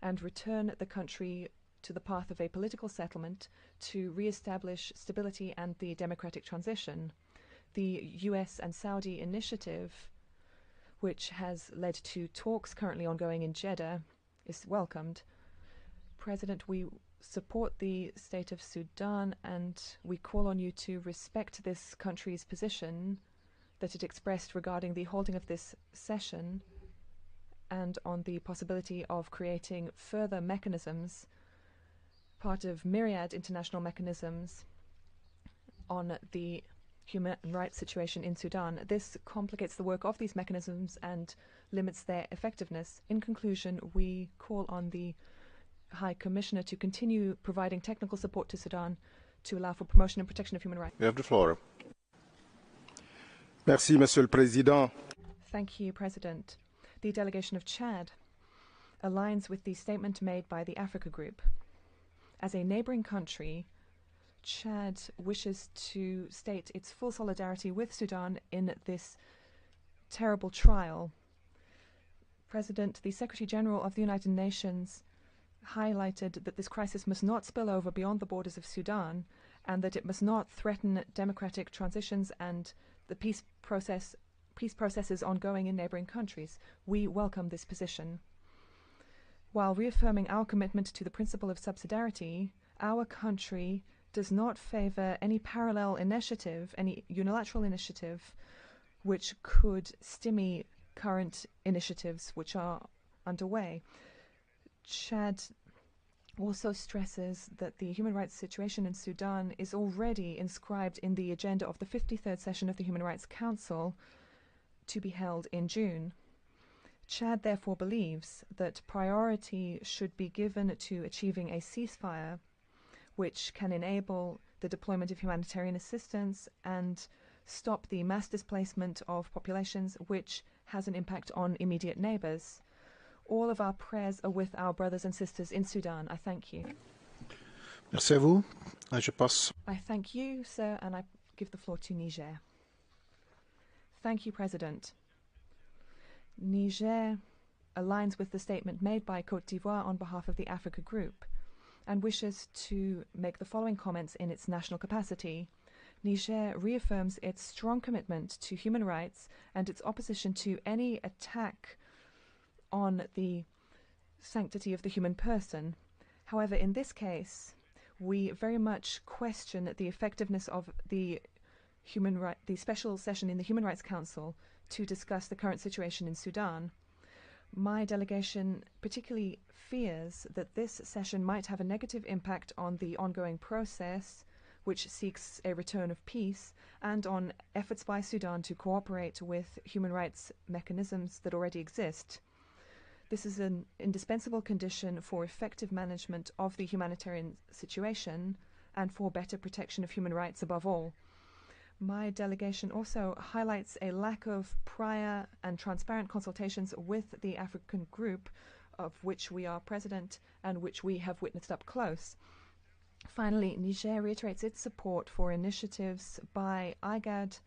and return the country to the path of a political settlement to re-establish stability and the democratic transition. The US and Saudi initiative, which has led to talks currently ongoing in Jeddah, is welcomed. President, we support the state of Sudan and we call on you to respect this country's position that it expressed regarding the holding of this session and on the possibility of creating further mechanisms, part of myriad international mechanisms on the human rights situation in Sudan. This complicates the work of these mechanisms and limits their effectiveness. In conclusion, we call on the High Commissioner to continue providing technical support to Sudan to allow for promotion and protection of human rights. You have the floor. Merci, Monsieur le Président. Thank you, President. The delegation of Chad aligns with the statement made by the Africa Group. As a neighboring country, Chad wishes to state its full solidarity with Sudan in this terrible trial. President, the Secretary General of the United Nations highlighted that this crisis must not spill over beyond the borders of Sudan and that it must not threaten democratic transitions and the peace processes ongoing in neighboring countries. We welcome this position. While reaffirming our commitment to the principle of subsidiarity, our country does not favor any parallel initiative, any unilateral initiative, which could stymie current initiatives which are underway. Chad also stresses that the human rights situation in Sudan is already inscribed in the agenda of the 53rd session of the Human Rights Council to be held in June. Chad therefore believes that priority should be given to achieving a ceasefire which can enable the deployment of humanitarian assistance and stop the mass displacement of populations, which has an impact on immediate neighbors. All of our prayers are with our brothers and sisters in Sudan. I thank you. Merci à vous. Je passe. I thank you, sir, and I give the floor to Niger. Thank you, President. Niger aligns with the statement made by Côte d'Ivoire on behalf of the Africa Group. and wishes to make the following comments in its national capacity. Niger reaffirms its strong commitment to human rights and its opposition to any attack on the sanctity of the human person. However, in this case, we very much question the effectiveness of the special session in the Human Rights Council to discuss the current situation in Sudan. My delegation particularly fears that this session might have a negative impact on the ongoing process, which seeks a return of peace, and on efforts by Sudan to cooperate with human rights mechanisms that already exist. This is an indispensable condition for effective management of the humanitarian situation and for better protection of human rights above all. My delegation also highlights a lack of prior and transparent consultations with the African group, of which we are president and which we have witnessed up close. Finally, Niger reiterates its support for initiatives by IGAD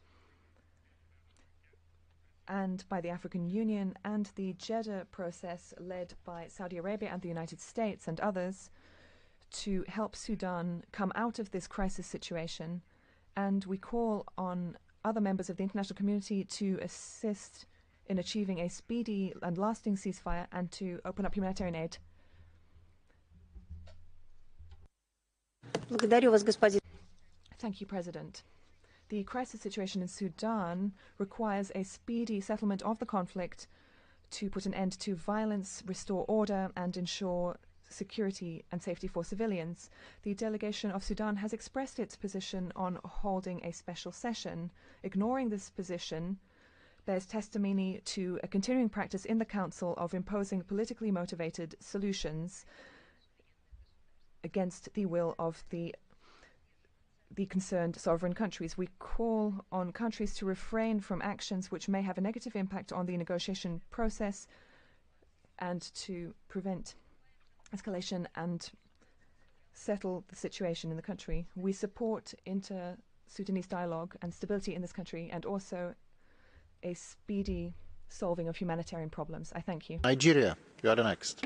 and by the African Union and the Jeddah process led by Saudi Arabia and the United States and others to help Sudan come out of this crisis situation. And we call on other members of the international community to assist in achieving a speedy and lasting ceasefire and to open up humanitarian aid. Thank you, President. The crisis situation in Sudan requires a speedy settlement of the conflict to put an end to violence, restore order, and ensure security and safety for civilians. The delegation of Sudan has expressed its position on holding a special session. Ignoring this position bears testimony to a continuing practice in the Council of imposing politically motivated solutions against the will of the concerned sovereign countries. We call on countries to refrain from actions which may have a negative impact on the negotiation process and to prevent escalation and settle the situation in the country. We support inter-Sudanese dialogue and stability in this country and also a speedy solving of humanitarian problems. I thank you. Nigeria, you are the next.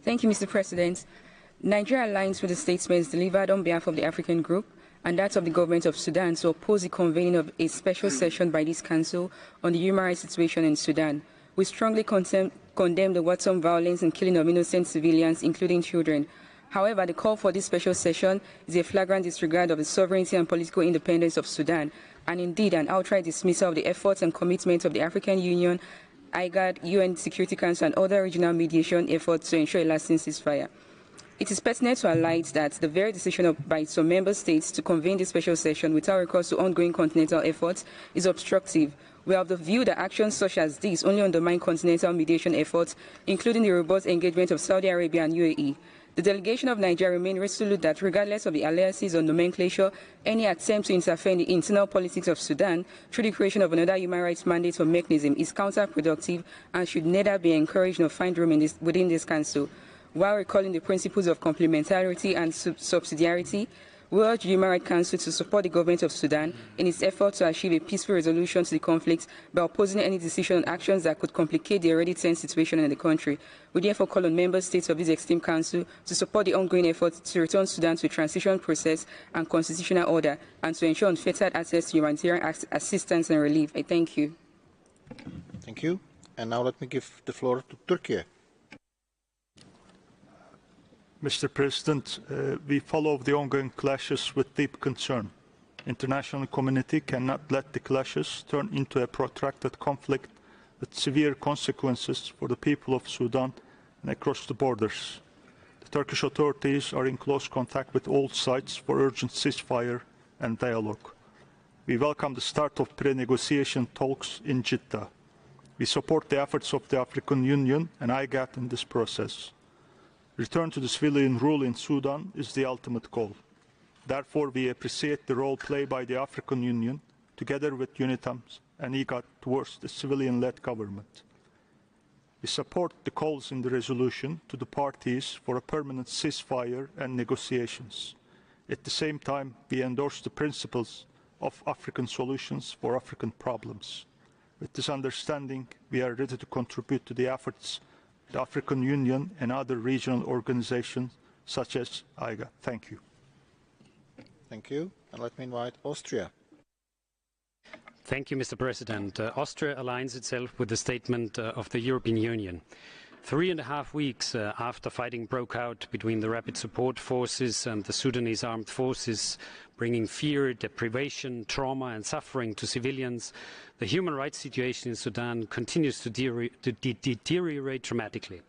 Thank you, Mr. President. Nigeria aligns with the statements delivered on behalf of the African Group and that of the government of Sudan to oppose the convening of a special session by this council on the human rights situation in Sudan. We strongly condemn the wanton violence and killing of innocent civilians, including children. However, the call for this special session is a flagrant disregard of the sovereignty and political independence of Sudan, and indeed an outright dismissal of the efforts and commitments of the African Union, IGAD, UN Security Council, and other regional mediation efforts to ensure a lasting ceasefire. It is pertinent to highlight that the very decision by some member states to convene this special session without recourse to ongoing continental efforts is obstructive. We are of the view that actions such as these only undermine continental mediation efforts, including the robust engagement of Saudi Arabia and UAE. The delegation of Nigeria remains resolute that regardless of the alliances or nomenclature, any attempt to interfere in the internal politics of Sudan through the creation of another human rights mandate or mechanism is counterproductive and should neither be encouraged nor find room within this council. While recalling the principles of complementarity and subsidiarity, we urge the Human Rights Council to support the government of Sudan in its effort to achieve a peaceful resolution to the conflict by opposing any decision on actions that could complicate the already tense situation in the country. We therefore call on member states of this esteemed council to support the ongoing efforts to return Sudan to a transition process and constitutional order and to ensure unfettered access to humanitarian assistance and relief. I thank you. Thank you. And now let me give the floor to Turkey. Mr. President, we follow the ongoing clashes with deep concern. International community cannot let the clashes turn into a protracted conflict with severe consequences for the people of Sudan and across the borders. The Turkish authorities are in close contact with all sides for urgent ceasefire and dialogue. We welcome the start of pre-negotiation talks in Jeddah. We support the efforts of the African Union and IGAD in this process. Return to the civilian rule in Sudan is the ultimate goal. Therefore, we appreciate the role played by the African Union, together with UNITAM and IGAD, towards the civilian-led government. We support the calls in the resolution to the parties for a permanent ceasefire and negotiations. At the same time, we endorse the principles of African solutions for African problems. With this understanding, we are ready to contribute to the efforts the African Union, and other regional organizations such as IGA. Thank you. Thank you. And let me invite Austria. Thank you, Mr. President. Austria aligns itself with the statement of the European Union. 3.5 weeks after fighting broke out between the Rapid Support Forces and the Sudanese armed forces, bringing fear, deprivation, trauma and suffering to civilians, the human rights situation in Sudan continues to deteriorate dramatically.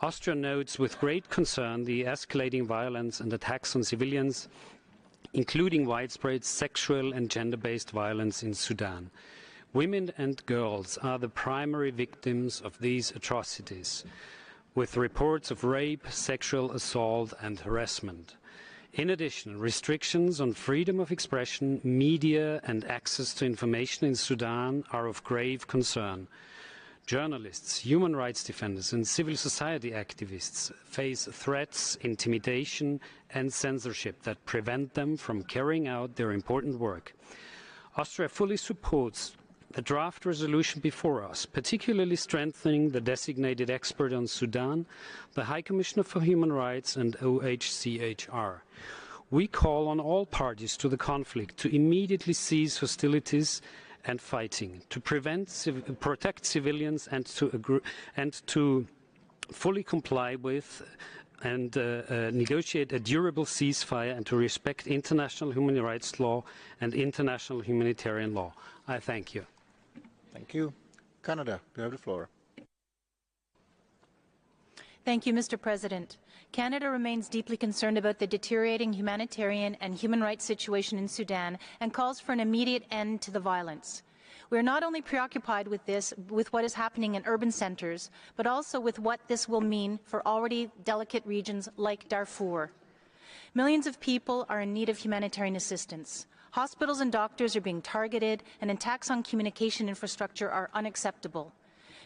Austria notes with great concern the escalating violence and attacks on civilians, including widespread sexual and gender-based violence in Sudan. Women and girls are the primary victims of these atrocities, with reports of rape, sexual assault and harassment. In addition, restrictions on freedom of expression, media and access to information in Sudan are of grave concern. Journalists, human rights defenders and civil society activists face threats, intimidation and censorship that prevent them from carrying out their important work. Austria fully supports the draft resolution before us, particularly strengthening the designated expert on Sudan, the High Commissioner for Human Rights and OHCHR. We call on all parties to the conflict to immediately cease hostilities and fighting, to protect civilians and to fully comply with and negotiate a durable ceasefire and to respect international human rights law and international humanitarian law. I thank you. Thank you. Canada, you have the floor. Thank you, Mr. President. Canada remains deeply concerned about the deteriorating humanitarian and human rights situation in Sudan and calls for an immediate end to the violence. We are not only preoccupied with what is happening in urban centres, but also with what this will mean for already delicate regions like Darfur. Millions of people are in need of humanitarian assistance. Hospitals and doctors are being targeted, and attacks on communication infrastructure are unacceptable.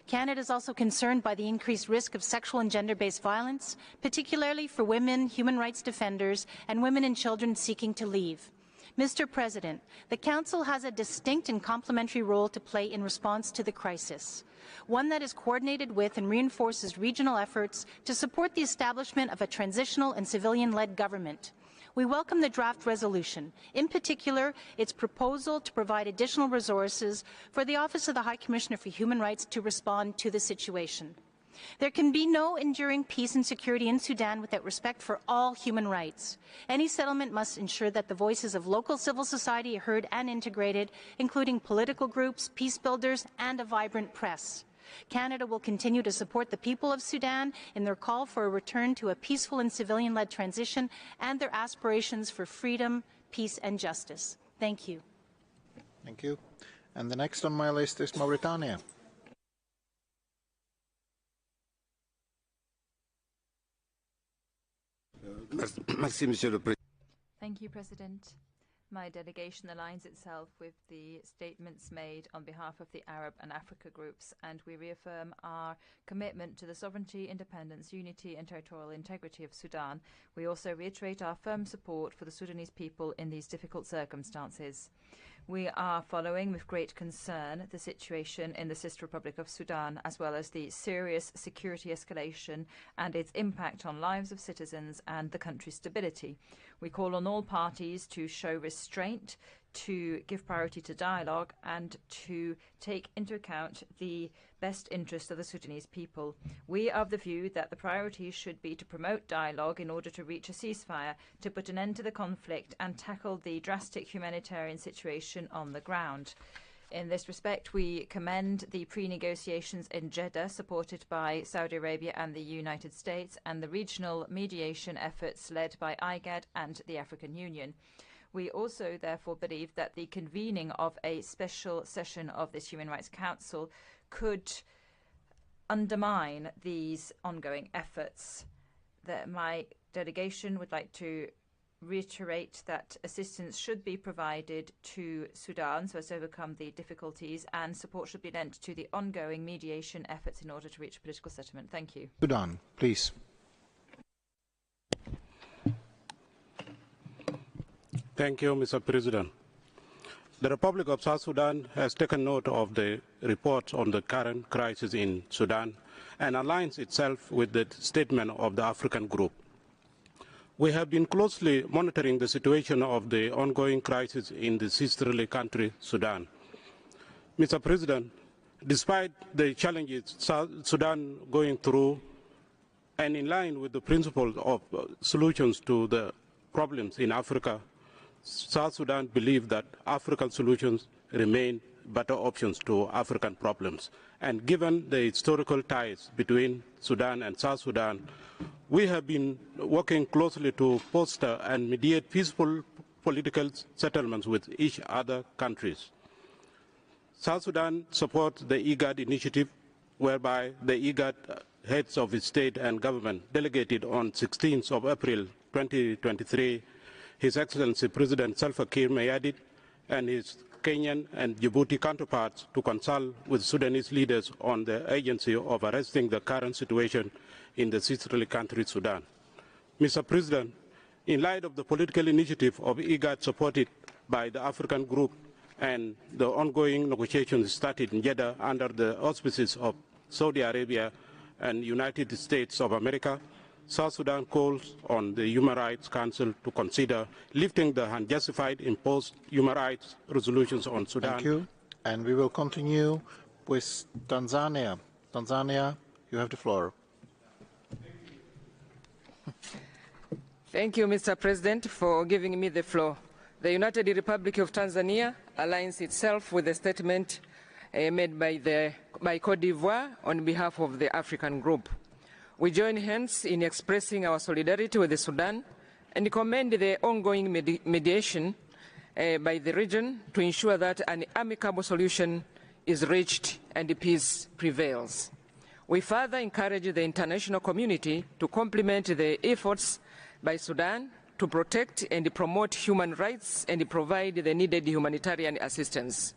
Canada is also concerned by the increased risk of sexual and gender-based violence, particularly for women, human rights defenders, and women and children seeking to leave. Mr. President, the Council has a distinct and complementary role to play in response to the crisis, one that is coordinated with and reinforces regional efforts to support the establishment of a transitional and civilian-led government. We welcome the draft resolution, in particular its proposal to provide additional resources for the Office of the High Commissioner for Human Rights to respond to the situation. There can be no enduring peace and security in Sudan without respect for all human rights. Any settlement must ensure that the voices of local civil society are heard and integrated, including political groups, peace builders, and a vibrant press. Canada will continue to support the people of Sudan in their call for a return to a peaceful and civilian-led transition and their aspirations for freedom, peace, and justice. Thank you. Thank you. And the next on my list is Mauritania. Thank you, President. My delegation aligns itself with the statements made on behalf of the Arab and Africa groups, and we reaffirm our commitment to the sovereignty, independence, unity and territorial integrity of Sudan. We also reiterate our firm support for the Sudanese people in these difficult circumstances. We are following with great concern the situation in the sister Republic of Sudan, as well as the serious security escalation and its impact on lives of citizens and the country's stability. We call on all parties to show restraint, to give priority to dialogue and to take into account the best interests of the Sudanese people. We are of the view that the priorities should be to promote dialogue in order to reach a ceasefire, to put an end to the conflict and tackle the drastic humanitarian situation on the ground. In this respect, we commend the pre-negotiations in Jeddah supported by Saudi Arabia and the United States and the regional mediation efforts led by IGAD and the African Union. We also therefore believe that the convening of a special session of this Human Rights Council could undermine these ongoing efforts. My delegation would like to reiterate that assistance should be provided to Sudan so as to overcome the difficulties, and support should be lent to the ongoing mediation efforts in order to reach a political settlement. Thank you. Sudan, please. Thank you, Mr. President. The Republic of South Sudan has taken note of the reports on the current crisis in Sudan and aligns itself with the statement of the African Group. We have been closely monitoring the situation of the ongoing crisis in the sisterly country, Sudan. Mr. President, despite the challenges Sudan going through, and in line with the principle of solutions to the problems in Africa, South Sudan believes that African solutions remain better options to African problems. And given the historical ties between Sudan and South Sudan, we have been working closely to foster and mediate peaceful political settlements with each other countries. South Sudan supports the IGAD initiative, whereby the IGAD heads of its state and government delegated on 16th of April 2023 His Excellency President Salva Kiir Mayardit and his Kenyan and Djibouti counterparts to consult with Sudanese leaders on the urgency of arresting the current situation in the sisterly country Sudan. Mr. President, in light of the political initiative of IGAD supported by the African Group and the ongoing negotiations started in Jeddah under the auspices of Saudi Arabia and United States of America, South Sudan calls on the Human Rights Council to consider lifting the unjustified imposed human rights resolutions on Sudan. Thank you. And we will continue with Tanzania. Tanzania, you have the floor. Thank you, Mr. President, for giving me the floor. The United Republic of Tanzania aligns itself with the statement made by Cote d'Ivoire on behalf of the African Group. We join hands in expressing our solidarity with the Sudan and commend the ongoing mediation by the region to ensure that an amicable solution is reached and peace prevails. We further encourage the international community to complement the efforts by Sudan to protect and promote human rights and provide the needed humanitarian assistance.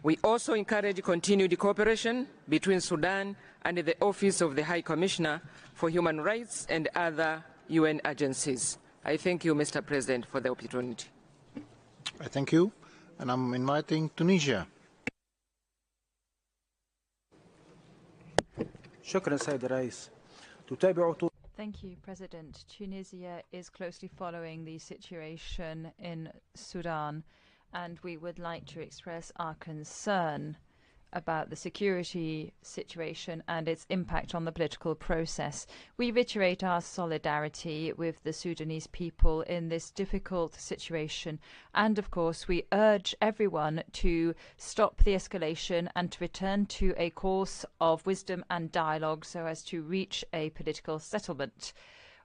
We also encourage continued cooperation between Sudan and the Office of the High Commissioner for Human Rights and other UN agencies. I thank you, Mr. President, for the opportunity. I thank you. And I'm inviting Tunisia. Thank you, President. Tunisia is closely following the situation in Sudan, and we would like to express our concern about the security situation and its impact on the political process. We reiterate our solidarity with the Sudanese people in this difficult situation, and of course we urge everyone to stop the escalation and to return to a course of wisdom and dialogue so as to reach a political settlement.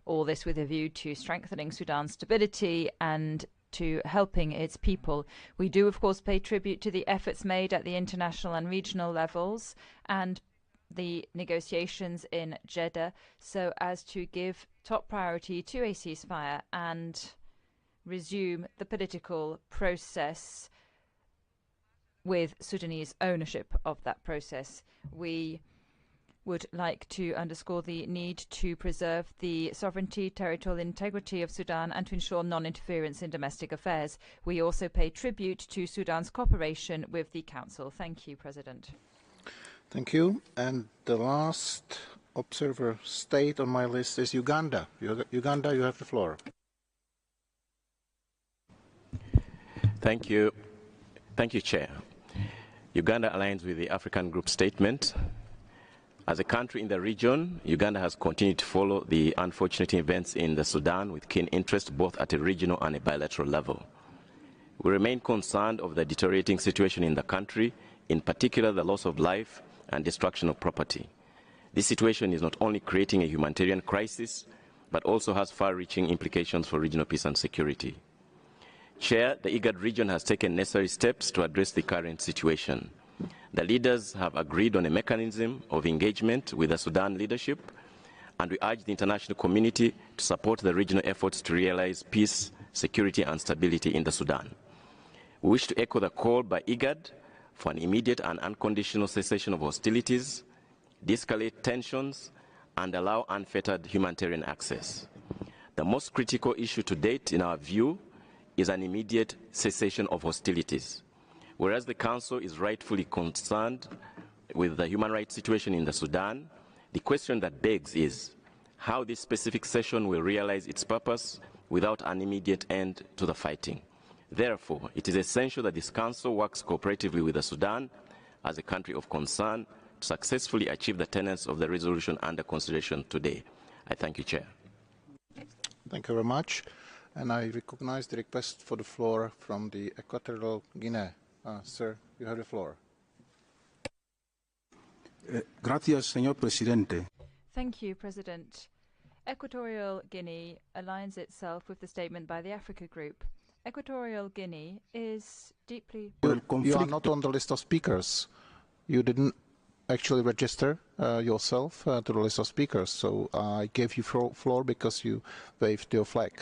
All this with a view to strengthening Sudan's stability and to helping its people. We do, of course, pay tribute to the efforts made at the international and regional levels and the negotiations in Jeddah so as to give top priority to a ceasefire and resume the political process with Sudanese ownership of that process. We would like to underscore the need to preserve the sovereignty, territorial integrity of Sudan and to ensure non-interference in domestic affairs. We also pay tribute to Sudan's cooperation with the Council. Thank you, President. Thank you. And the last observer state on my list is Uganda. Uganda, you have the floor. Thank you. Thank you, Chair. Uganda aligns with the African Group statement. As a country in the region, Uganda has continued to follow the unfortunate events in the Sudan with keen interest both at a regional and a bilateral level. We remain concerned of the deteriorating situation in the country, in particular the loss of life and destruction of property. This situation is not only creating a humanitarian crisis, but also has far-reaching implications for regional peace and security. Chair, the IGAD region has taken necessary steps to address the current situation. The leaders have agreed on a mechanism of engagement with the Sudan leadership, and we urge the international community to support the regional efforts to realize peace, security, and stability in the Sudan. We wish to echo the call by IGAD for an immediate and unconditional cessation of hostilities, de-escalate tensions, and allow unfettered humanitarian access. The most critical issue to date, in our view, is an immediate cessation of hostilities. Whereas the Council is rightfully concerned with the human rights situation in the Sudan, the question that begs is how this specific session will realize its purpose without an immediate end to the fighting. Therefore, it is essential that this Council works cooperatively with the Sudan as a country of concern to successfully achieve the tenets of the resolution under consideration today. I thank you, Chair. Thank you very much. And I recognize the request for the floor from the Equatorial Guinea. Sir, you have the floor. Gracias, señor presidente. Thank you, President. Equatorial Guinea aligns itself with the statement by the Africa Group. Equatorial Guinea is deeply... You are not on the list of speakers. You didn't actually register yourself to the list of speakers, so I gave you floor because you waved your flag.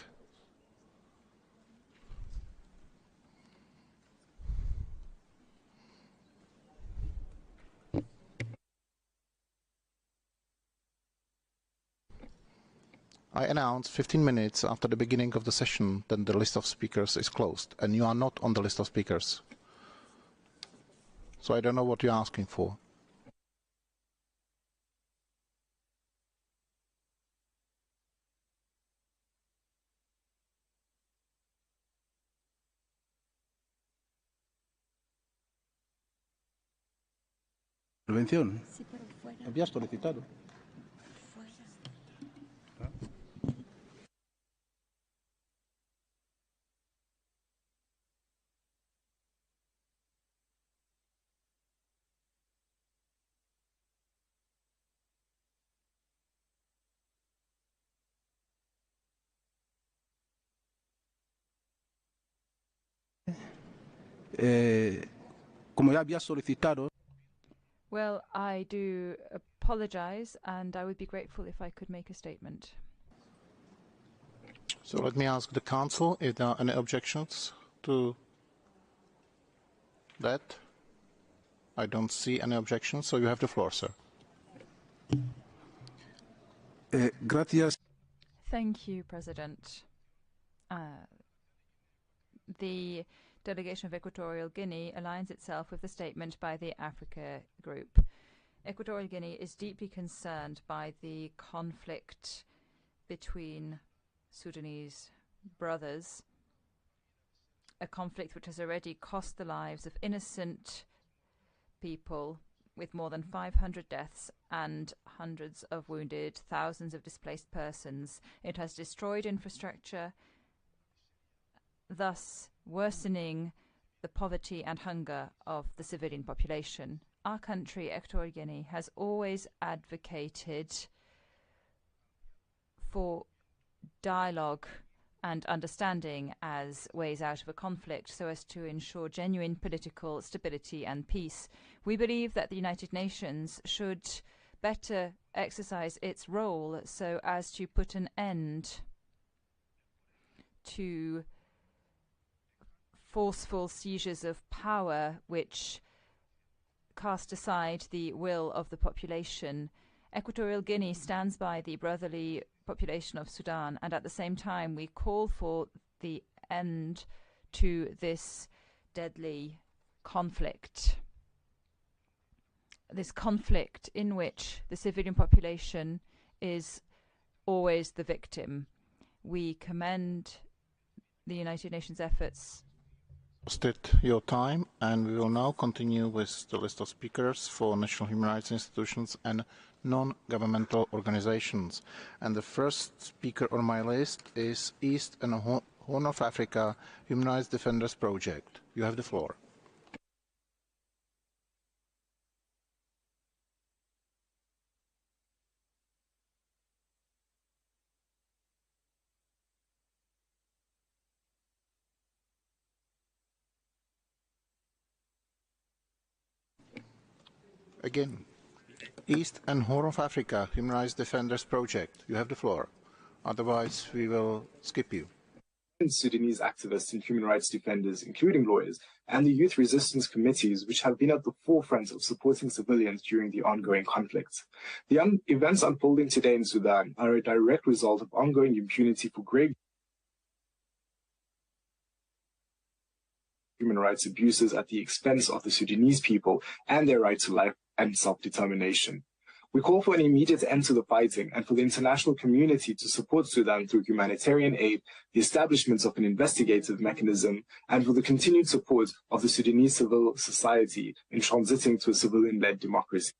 I announce 15 minutes after the beginning of the session that the list of speakers is closed, and you are not on the list of speakers. So I don't know what you're asking for. Intervención. Había solicitado. Como ya había solicitado. Well, I do apologize, and I would be grateful if I could make a statement. So let me ask the Council if there are any objections to that. I don't see any objections, so you have the floor, sir. Gracias. Thank you, President. The delegation of Equatorial Guinea aligns itself with the statement by the Africa Group. Equatorial Guinea is deeply concerned by the conflict between Sudanese brothers, a conflict which has already cost the lives of innocent people, with more than 500 deaths and hundreds of wounded, thousands of displaced persons. It has destroyed infrastructure, thus worsening the poverty and hunger of the civilian population. Our country, Equatorial Guinea, has always advocated for dialogue and understanding as ways out of a conflict so as to ensure genuine political stability and peace. We believe that the United Nations should better exercise its role so as to put an end to forceful seizures of power which cast aside the will of the population. Equatorial Guinea stands by the brotherly population of Sudan, and at the same time we call for the end to this deadly conflict. This conflict in which the civilian population is always the victim. We commend the United Nations efforts. Your time, and we will now continue with the list of speakers for national human rights institutions and non-governmental organizations. And the first speaker on my list is East and Horn of Africa Human Rights Defenders Project. You have the floor. Again, East and Horn of Africa Human Rights Defenders Project. You have the floor. Otherwise, we will skip you. Sudanese activists and human rights defenders, including lawyers, and the youth resistance committees, which have been at the forefront of supporting civilians during the ongoing conflict. The events unfolding today in Sudan are a direct result of ongoing impunity for grave human rights abuses at the expense of the Sudanese people and their right to life and self-determination. We call for an immediate end to the fighting and for the international community to support Sudan through humanitarian aid, the establishment of an investigative mechanism, and for the continued support of the Sudanese civil society in transiting to a civilian-led democracy.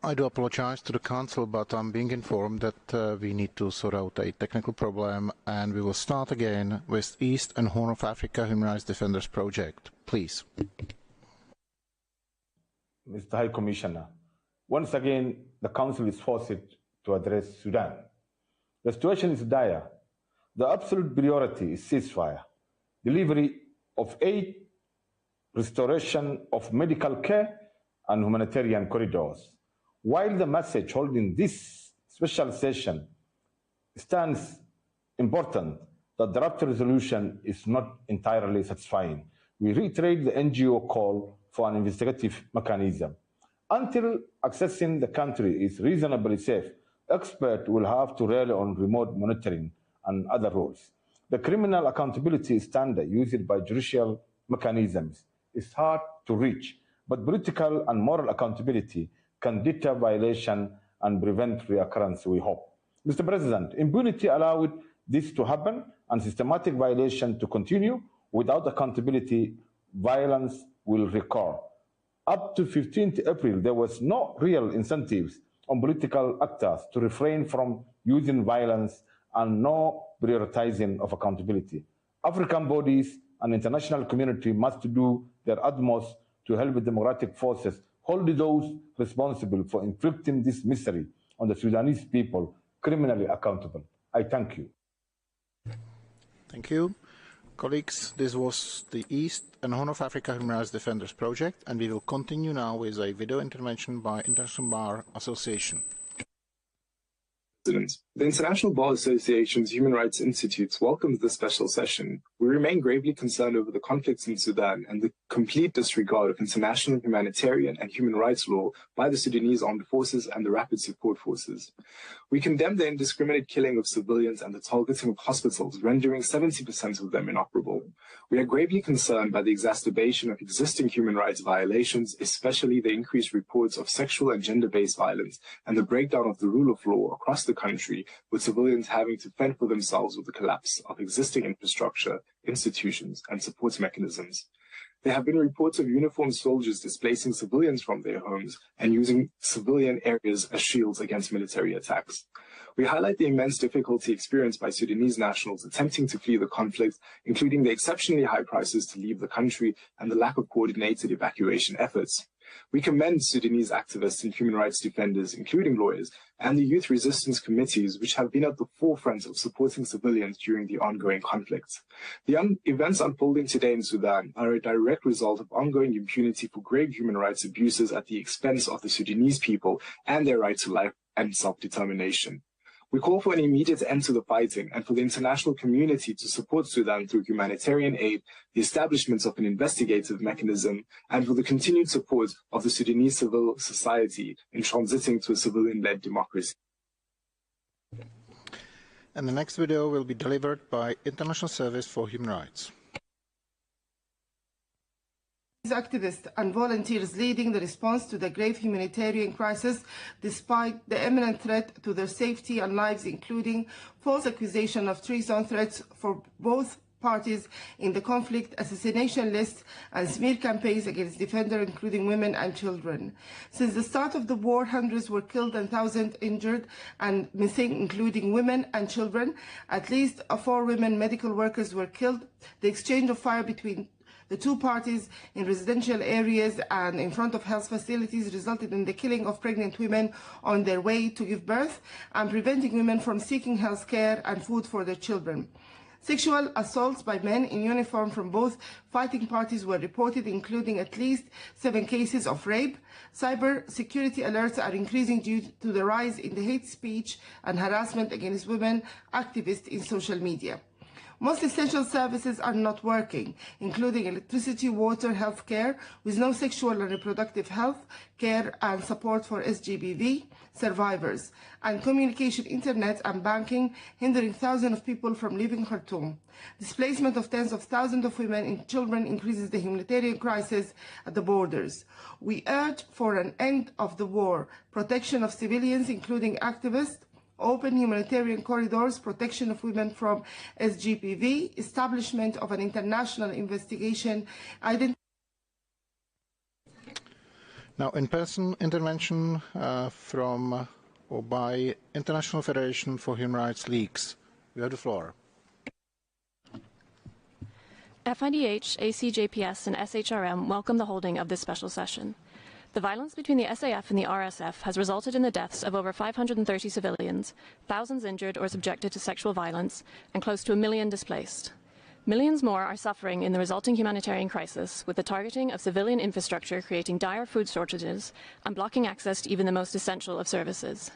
I do apologize to the Council, but I'm being informed that we need to sort out a technical problem, and we will start again with East and Horn of Africa Human Rights Defenders Project. Please. Mr. High Commissioner, once again, the Council is forced to address Sudan. The situation is dire. The absolute priority is ceasefire, delivery of aid, restoration of medical care, and humanitarian corridors. While the message holding this special session stands important, the draft resolution is not entirely satisfying. We reiterate the NGO call for an investigative mechanism. Until accessing the country is reasonably safe, experts will have to rely on remote monitoring and other rules. The criminal accountability standard used by judicial mechanisms is hard to reach, but political and moral accountability can deter violation and prevent reoccurrence, we hope. Mr. President, impunity allowed this to happen and systematic violation to continue. Without accountability, violence will recur. Up to 15th April, there was no real incentives on political actors to refrain from using violence and no prioritizing of accountability. African bodies and international community must do their utmost to help the democratic forces hold those responsible for inflicting this misery on the Sudanese people criminally accountable. I thank you. Thank you. Colleagues, this was the East and Horn of Africa Human Rights Defenders Project, and we will continue now with a video intervention by International Bar Association. The International Bar Association's Human Rights Institute welcomes this special session. We remain gravely concerned over the conflicts in Sudan and the complete disregard of international humanitarian and human rights law by the Sudanese armed forces and the rapid support forces. We condemn the indiscriminate killing of civilians and the targeting of hospitals, rendering 70% of them inoperable. We are gravely concerned by the exacerbation of existing human rights violations, especially the increased reports of sexual and gender-based violence and the breakdown of the rule of law across the country, with civilians having to fend for themselves with the collapse of existing infrastructure, institutions, and support mechanisms. There have been reports of uniformed soldiers displacing civilians from their homes and using civilian areas as shields against military attacks. We highlight the immense difficulty experienced by Sudanese nationals attempting to flee the conflict, including the exceptionally high prices to leave the country and the lack of coordinated evacuation efforts. We commend Sudanese activists and human rights defenders, including lawyers, and the youth resistance committees, which have been at the forefront of supporting civilians during the ongoing conflict. The events unfolding today in Sudan are a direct result of ongoing impunity for grave human rights abuses at the expense of the Sudanese people and their right to life and self-determination. We call for an immediate end to the fighting and for the international community to support Sudan through humanitarian aid, the establishment of an investigative mechanism, and for the continued support of the Sudanese civil society in transiting to a civilian-led democracy. And the next video will be delivered by International Service for Human Rights. Activists and volunteers leading the response to the grave humanitarian crisis despite the imminent threat to their safety and lives, including false accusation of treason, threats for both parties in the conflict, assassination lists, and smear campaigns against defenders, including women and children. Since the start of the war, hundreds were killed and thousands injured and missing, including women and children. At least 4 women medical workers were killed. The exchange of fire between the two parties in residential areas and in front of health facilities resulted in the killing of pregnant women on their way to give birth and preventing women from seeking health care and food for their children. Sexual assaults by men in uniform from both fighting parties were reported, including at least 7 cases of rape. Cyber security alerts are increasing due to the rise in the hate speech and harassment against women activists in social media. Most essential services are not working, including electricity, water, health care, with no sexual and reproductive health care and support for SGBV survivors, and communication, internet, and banking, hindering thousands of people from leaving Khartoum. Displacement of tens of thousands of women and children increases the humanitarian crisis at the borders. We urge for an end of the war, protection of civilians, including activists, open humanitarian corridors, protection of women from SGBV, establishment of an international investigation, Now, in-person intervention from or by International Federation for Human Rights Leagues. You have the floor. FIDH, ACJPS, and SHRM welcome the holding of this special session. The violence between the SAF and the RSF has resulted in the deaths of over 530 civilians, thousands injured or subjected to sexual violence, and close to 1 million displaced. Millions more are suffering in the resulting humanitarian crisis, with the targeting of civilian infrastructure creating dire food shortages and blocking access to even the most essential of services.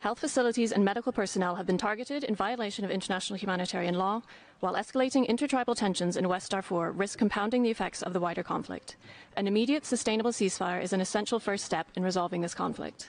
Health facilities and medical personnel have been targeted in violation of international humanitarian law, while escalating intertribal tensions in West Darfur risk compounding the effects of the wider conflict. An immediate, sustainable ceasefire is an essential first step in resolving this conflict.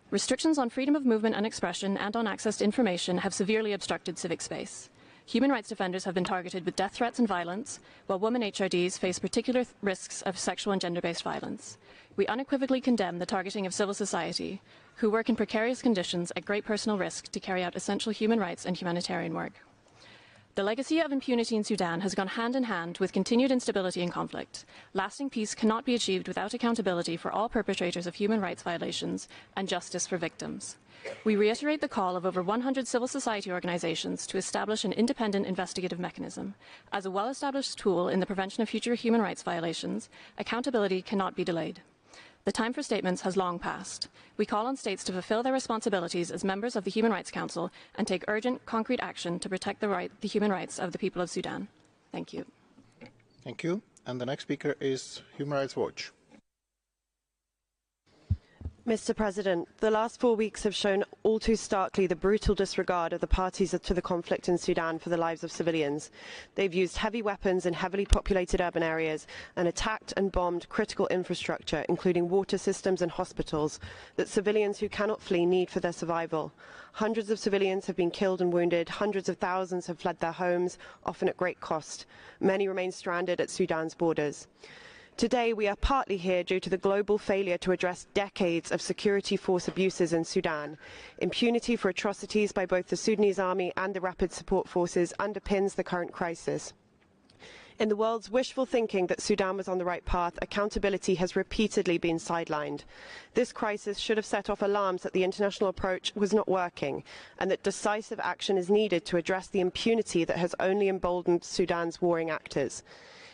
Restrictions on freedom of movement and expression and on access to information have severely obstructed civic space. Human rights defenders have been targeted with death threats and violence, while women HRDs face particular risks of sexual and gender-based violence. We unequivocally condemn the targeting of civil society, who work in precarious conditions at great personal risk to carry out essential human rights and humanitarian work. The legacy of impunity in Sudan has gone hand in hand with continued instability and conflict. Lasting peace cannot be achieved without accountability for all perpetrators of human rights violations and justice for victims. We reiterate the call of over 100 civil society organizations to establish an independent investigative mechanism. As a well-established tool in the prevention of future human rights violations, accountability cannot be delayed. The time for statements has long passed. We call on states to fulfill their responsibilities as members of the Human Rights Council and take urgent, concrete action to protect the human rights of the people of Sudan. Thank you. Thank you. And the next speaker is Human Rights Watch. Mr. President, the last 4 weeks have shown all too starkly the brutal disregard of the parties to the conflict in Sudan for the lives of civilians. They've used heavy weapons in heavily populated urban areas and attacked and bombed critical infrastructure, including water systems and hospitals, that civilians who cannot flee need for their survival. Hundreds of civilians have been killed and wounded. Hundreds of thousands have fled their homes, often at great cost. Many remain stranded at Sudan's borders. Today, we are partly here due to the global failure to address decades of security force abuses in Sudan. Impunity for atrocities by both the Sudanese army and the rapid support forces underpins the current crisis. In the world's wishful thinking that Sudan was on the right path, accountability has repeatedly been sidelined. This crisis should have set off alarms that the international approach was not working and that decisive action is needed to address the impunity that has only emboldened Sudan's warring actors.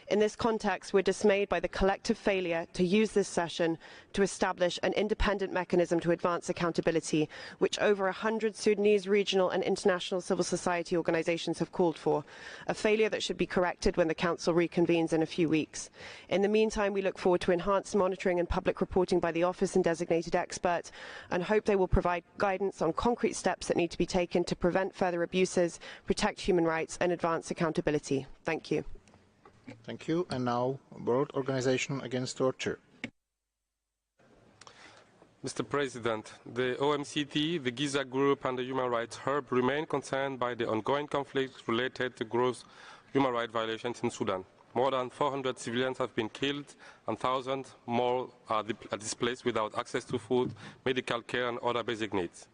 In this context, we're dismayed by the collective failure to use this session to establish an independent mechanism to advance accountability, which over 100 Sudanese regional and international civil society organizations have called for, a failure that should be corrected when the Council reconvenes in a few weeks. In the meantime, we look forward to enhanced monitoring and public reporting by the Office and designated experts, and hope they will provide guidance on concrete steps that need to be taken to prevent further abuses, protect human rights, and advance accountability. Thank you. Thank you. And now, World Organization Against Torture. Mr. President, the OMCT, the Giza Group, and the Human Rights Hub remain concerned by the ongoing conflict related to gross human rights violations in Sudan. More than 400 civilians have been killed, and thousands more are displaced without access to food, medical care, and other basic needs.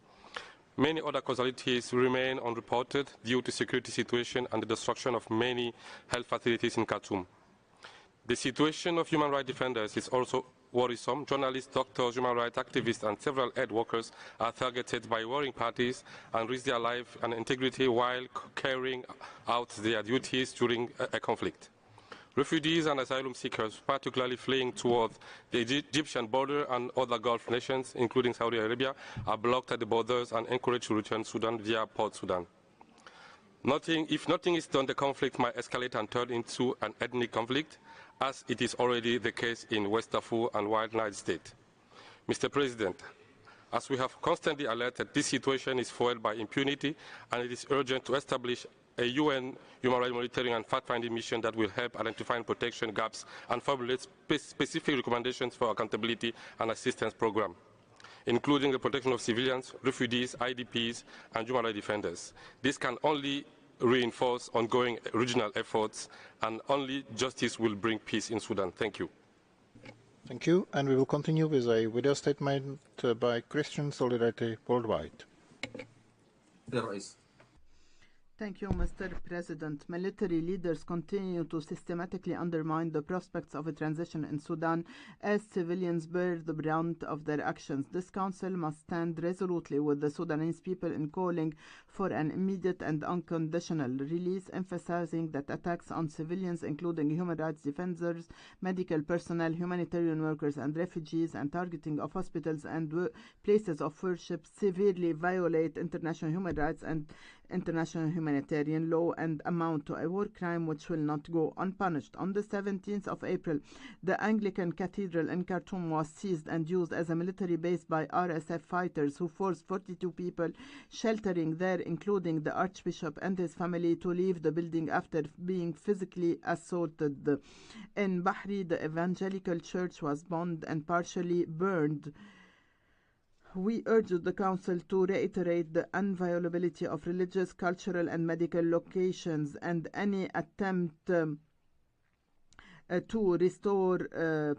Many other casualties remain unreported due to security situation and the destruction of many health facilities in Khartoum. The situation of human rights defenders is also worrisome. Journalists, doctors, human rights activists, and several aid workers are targeted by warring parties and risk their life and integrity while carrying out their duties during a conflict. Refugees and asylum seekers, particularly fleeing towards the Egyptian border and other Gulf nations, including Saudi Arabia, are blocked at the borders and encouraged to return to Sudan via Port Sudan. If nothing is done, the conflict might escalate and turn into an ethnic conflict, as it is already the case in West Darfur and White Nile State. Mr. President, as we have constantly alerted, this situation is fueled by impunity, and it is urgent to establish a UN human rights monitoring and fact-finding mission that will help identify protection gaps and formulate specific recommendations for accountability and assistance program, including the protection of civilians, refugees, IDPs, and human rights defenders. This can only reinforce ongoing regional efforts, and only justice will bring peace in Sudan. Thank you. Thank you. And we will continue with a video statement by Christian Solidarity Worldwide. Thank you, Mr. President. Military leaders continue to systematically undermine the prospects of a transition in Sudan as civilians bear the brunt of their actions. This council must stand resolutely with the Sudanese people in calling for an immediate and unconditional release, emphasizing that attacks on civilians, including human rights defenders, medical personnel, humanitarian workers, and refugees, and targeting of hospitals and places of worship severely violate international human rights and international humanitarian law and amount to a war crime which will not go unpunished. On the 17th of April, the Anglican Cathedral in Khartoum was seized and used as a military base by RSF fighters who forced 42 people sheltering there, including the Archbishop and his family, to leave the building after being physically assaulted. In Bahri, the Evangelical Church was bombed and partially burned. We urge the Council to reiterate the inviolability of religious, cultural, and medical locations, and any attempt to restore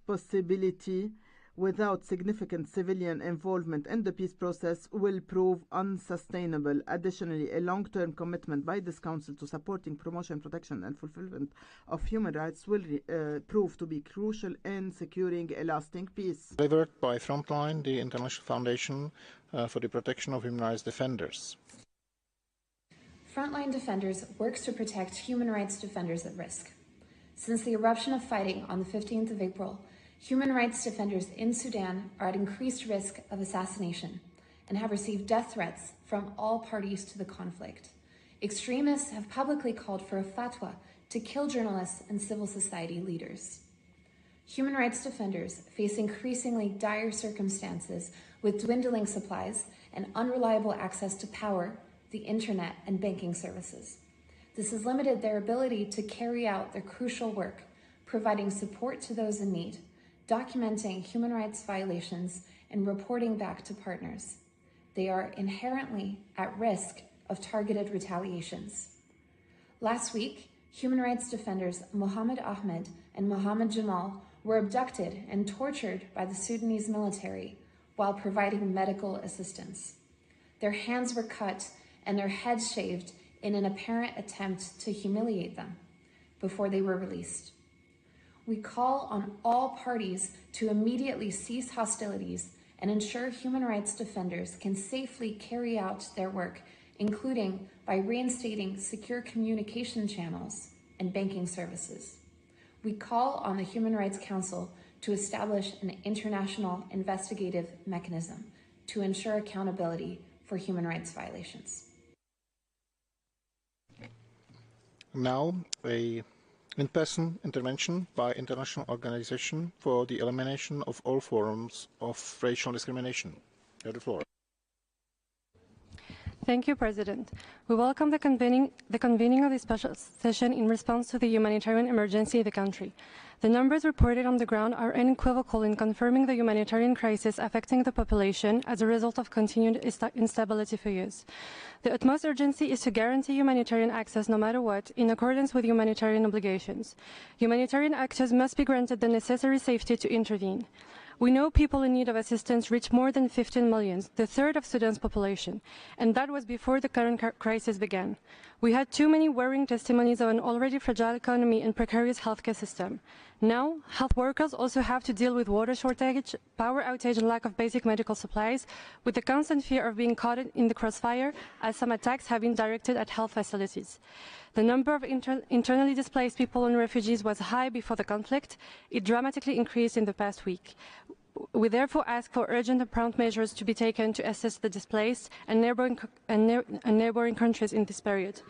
possibility without significant civilian involvement in the peace process will prove unsustainable. Additionally, a long-term commitment by this Council to supporting promotion, protection, and fulfillment of human rights will prove to be crucial in securing a lasting peace. Delivered by Frontline, the International Foundation for the Protection of Human Rights Defenders. Frontline Defenders works to protect human rights defenders at risk. Since the eruption of fighting on the 15th of April, human rights defenders in Sudan are at increased risk of assassination and have received death threats from all parties to the conflict. Extremists have publicly called for a fatwa to kill journalists and civil society leaders. Human rights defenders face increasingly dire circumstances with dwindling supplies and unreliable access to power, the internet, and banking services. This has limited their ability to carry out their crucial work, providing support to those in need, documenting human rights violations, and reporting back to partners. They are inherently at risk of targeted retaliations. Last week, human rights defenders Mohammed Ahmed and Mohammed Jamal were abducted and tortured by the Sudanese military while providing medical assistance. Their hands were cut and their heads shaved in an apparent attempt to humiliate them before they were released. We call on all parties to immediately cease hostilities and ensure human rights defenders can safely carry out their work, including by reinstating secure communication channels and banking services. We call on the Human Rights Council to establish an international investigative mechanism to ensure accountability for human rights violations. Now, a in-person intervention by International Organization for the Elimination of All Forms of Racial Discrimination. You have the floor. Thank you, President. We welcome the convening of this special session in response to the humanitarian emergency in the country. The numbers reported on the ground are unequivocal in confirming the humanitarian crisis affecting the population as a result of continued instability for years. The utmost urgency is to guarantee humanitarian access no matter what, in accordance with humanitarian obligations. Humanitarian actors must be granted the necessary safety to intervene. We know people in need of assistance reach more than 15 million, the third of Sudan's population, and that was before the current crisis began. We had too many worrying testimonies of an already fragile economy and precarious healthcare system. Now, health workers also have to deal with water shortage, power outage, and lack of basic medical supplies, with the constant fear of being caught in the crossfire, as some attacks have been directed at health facilities. The number of internally displaced people and refugees was high before the conflict. It dramatically increased in the past week. We therefore ask for urgent and prompt measures to be taken to assist the displaced and neighboring countries in this period.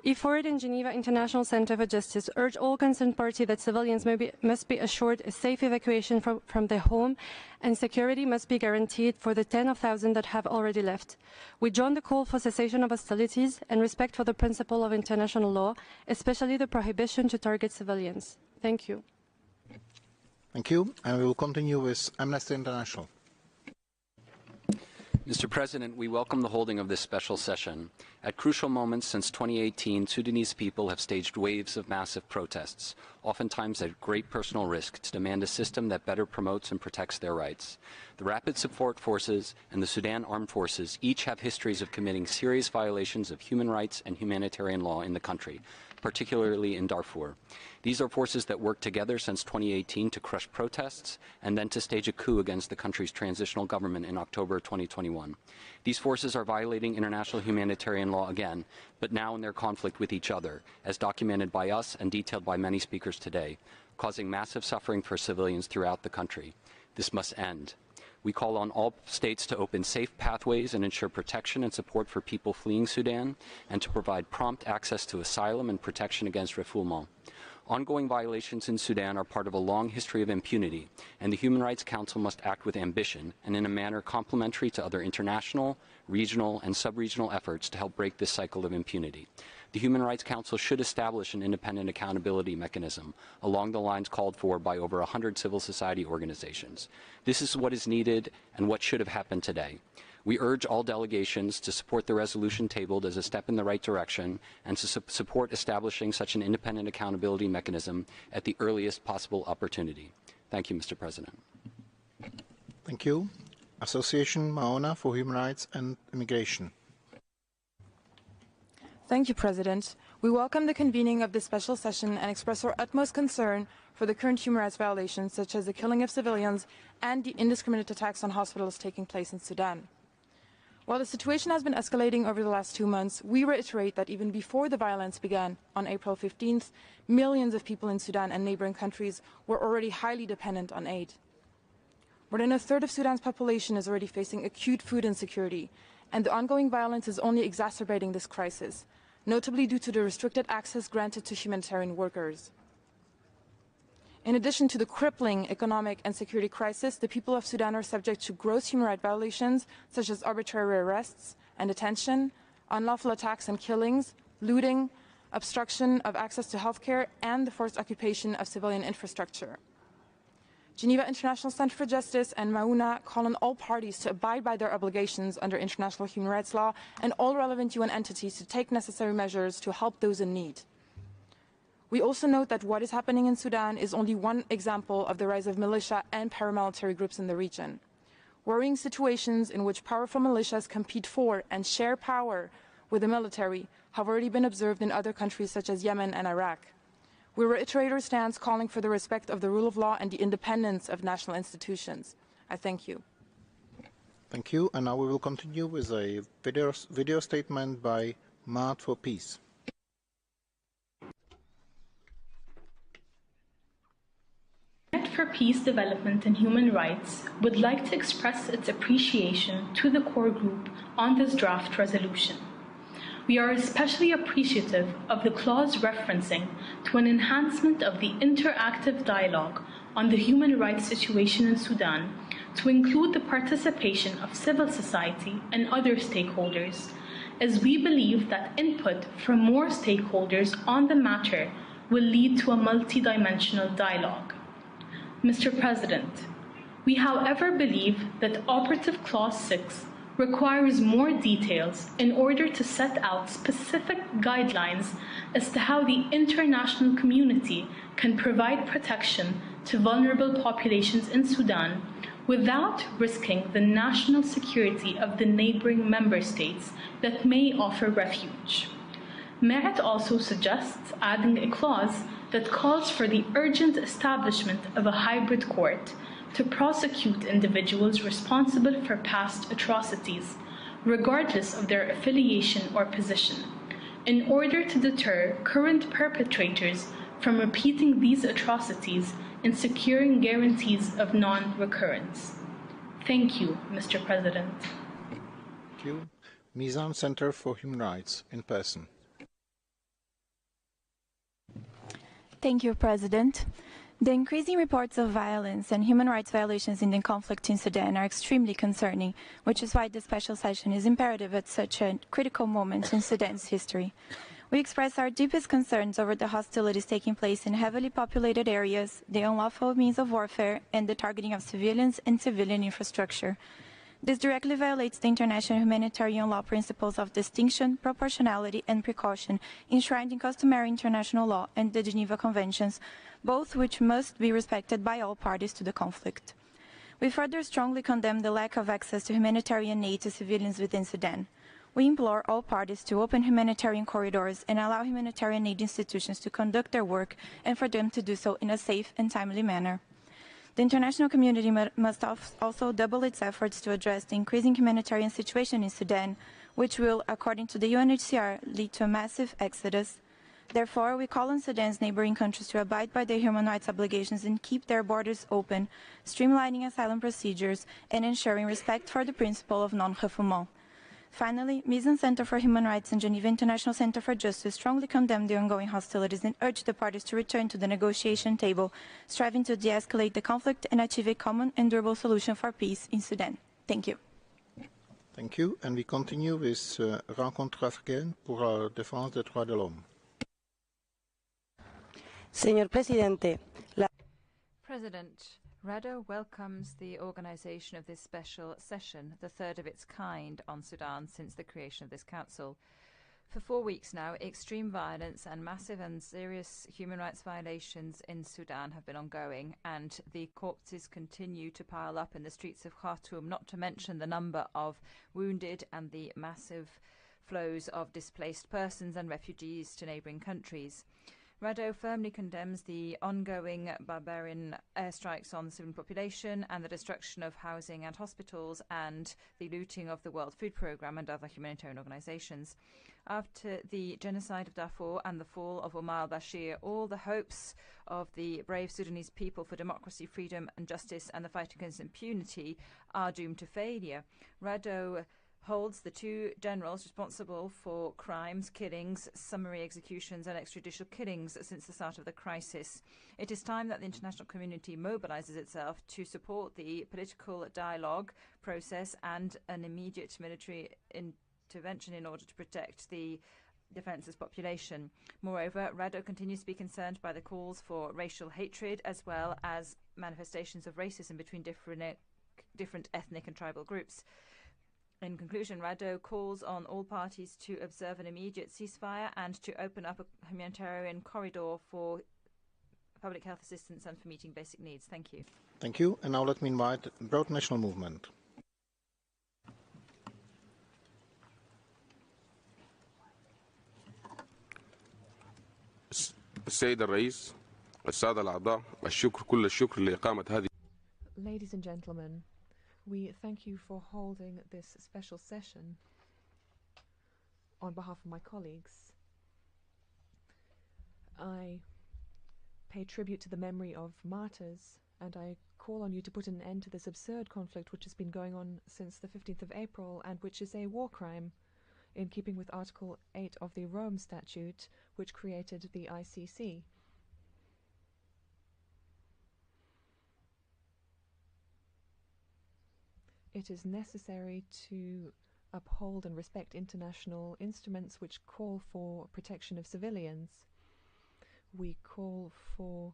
E4 and Geneva International Center for Justice urge all concerned parties that civilians must be assured a safe evacuation from their home and security must be guaranteed for the tens of thousands that have already left. We join the call for cessation of hostilities and respect for the principle of international law, especially the prohibition to target civilians. Thank you. Thank you. And we will continue with Amnesty International. Mr. President, we welcome the holding of this special session. At crucial moments since 2018, Sudanese people have staged waves of massive protests, oftentimes at great personal risk, to demand a system that better promotes and protects their rights. The Rapid Support Forces and the Sudan Armed Forces each have histories of committing serious violations of human rights and humanitarian law in the country, particularly in Darfur. These are forces that worked together since 2018 to crush protests and then to stage a coup against the country's transitional government in October 2021. These forces are violating international humanitarian law again, but now in their conflict with each other, as documented by us and detailed by many speakers today, causing massive suffering for civilians throughout the country. This must end. We call on all states to open safe pathways and ensure protection and support for people fleeing Sudan, and to provide prompt access to asylum and protection against refoulement. Ongoing violations in Sudan are part of a long history of impunity, and the Human Rights Council must act with ambition and in a manner complementary to other international, regional, and sub-regional efforts to help break this cycle of impunity. The Human Rights Council should establish an independent accountability mechanism along the lines called for by over 100 civil society organizations. This is what is needed and what should have happened today. We urge all delegations to support the resolution tabled as a step in the right direction and to support establishing such an independent accountability mechanism at the earliest possible opportunity. Thank you, Mr. President. Thank you. Association Maona for Human Rights and Immigration. Thank you, President. We welcome the convening of this special session and express our utmost concern for the current human rights violations, such as the killing of civilians and the indiscriminate attacks on hospitals taking place in Sudan. While the situation has been escalating over the last 2 months, we reiterate that even before the violence began on April 15th, millions of people in Sudan and neighboring countries were already highly dependent on aid. More than a third of Sudan's population is already facing acute food insecurity, and the ongoing violence is only exacerbating this crisis, notably due to the restricted access granted to humanitarian workers. In addition to the crippling economic and security crisis, the people of Sudan are subject to gross human rights violations such as arbitrary arrests and detention, unlawful attacks and killings, looting, obstruction of access to healthcare, and the forced occupation of civilian infrastructure. Geneva International Center for Justice and Mauna call on all parties to abide by their obligations under international human rights law and all relevant UN entities to take necessary measures to help those in need. We also note that what is happening in Sudan is only one example of the rise of militia and paramilitary groups in the region. Worrying situations in which powerful militias compete for and share power with the military have already been observed in other countries such as Yemen and Iraq. We reiterate our stance calling for the respect of the rule of law and the independence of national institutions. I thank you. Thank you. And now we will continue with a video statement by Mart for Peace. For Peace, Development and Human Rights would like to express its appreciation to the core group on this draft resolution. We are especially appreciative of the clause referencing to an enhancement of the interactive dialogue on the human rights situation in Sudan to include the participation of civil society and other stakeholders, as we believe that input from more stakeholders on the matter will lead to a multidimensional dialogue. Mr. President, we however believe that Operative Clause 6 requires more details in order to set out specific guidelines as to how the international community can provide protection to vulnerable populations in Sudan without risking the national security of the neighboring member states that may offer refuge. Merit also suggests adding a clause that calls for the urgent establishment of a hybrid court to prosecute individuals responsible for past atrocities, regardless of their affiliation or position, in order to deter current perpetrators from repeating these atrocities and securing guarantees of non-recurrence. Thank you, Mr. President. Thank you. Mizan Center for Human Rights, in person. Thank you, President. The increasing reports of violence and human rights violations in the conflict in Sudan are extremely concerning, which is why this special session is imperative at such a critical moment in Sudan's history. We express our deepest concerns over the hostilities taking place in heavily populated areas, the unlawful means of warfare, and the targeting of civilians and civilian infrastructure. This directly violates the international humanitarian law principles of distinction, proportionality, and precaution enshrined in customary international law and the Geneva Conventions, both which must be respected by all parties to the conflict. We further strongly condemn the lack of access to humanitarian aid to civilians within Sudan. We implore all parties to open humanitarian corridors and allow humanitarian aid institutions to conduct their work and for them to do so in a safe and timely manner. The international community must also double its efforts to address the increasing humanitarian situation in Sudan, which will, according to the UNHCR, lead to a massive exodus. Therefore, we call on Sudan's neighboring countries to abide by their human rights obligations and keep their borders open, streamlining asylum procedures and ensuring respect for the principle of non-refoulement. Finally, Mission Center for Human Rights and Geneva International Center for Justice strongly condemn the ongoing hostilities and urge the parties to return to the negotiation table, striving to de-escalate the conflict and achieve a common and durable solution for peace in Sudan. Thank you. Thank you. And we continue with Rencontre africaine pour la défense des droits de l'homme. Señor Presidente, President, RADO welcomes the organisation of this special session, the third of its kind on Sudan since the creation of this council. For 4 weeks now, extreme violence and massive and serious human rights violations in Sudan have been ongoing, and the corpses continue to pile up in the streets of Khartoum, not to mention the number of wounded and the massive flows of displaced persons and refugees to neighbouring countries. RADO firmly condemns the ongoing barbarian airstrikes on the civilian population and the destruction of housing and hospitals and the looting of the World Food Programme and other humanitarian organisations. After the genocide of Darfur and the fall of Omar al-Bashir, all the hopes of the brave Sudanese people for democracy, freedom and justice and the fight against impunity are doomed to failure. RADO holds the two generals responsible for crimes, killings, summary executions and extrajudicial killings since the start of the crisis. It is time that the international community mobilises itself to support the political dialogue process and an immediate military intervention in order to protect the defenceless population. Moreover, RADO continues to be concerned by the calls for racial hatred as well as manifestations of racism between different ethnic and tribal groups. In conclusion, RADO calls on all parties to observe an immediate ceasefire and to open up a humanitarian corridor for public health assistance and for meeting basic needs. Thank you. Thank you. And now let me invite Broad National Movement. السيد الرئيس السادة الأعضاء الشكر كل الشكر لإقامة هذه. Ladies and gentlemen, we thank you for holding this special session on behalf of my colleagues. I pay tribute to the memory of martyrs, and I call on you to put an end to this absurd conflict which has been going on since the 15th of April and which is a war crime in keeping with Article 8 of the Rome Statute, which created the ICC. It is necessary to uphold and respect international instruments which call for protection of civilians. We call for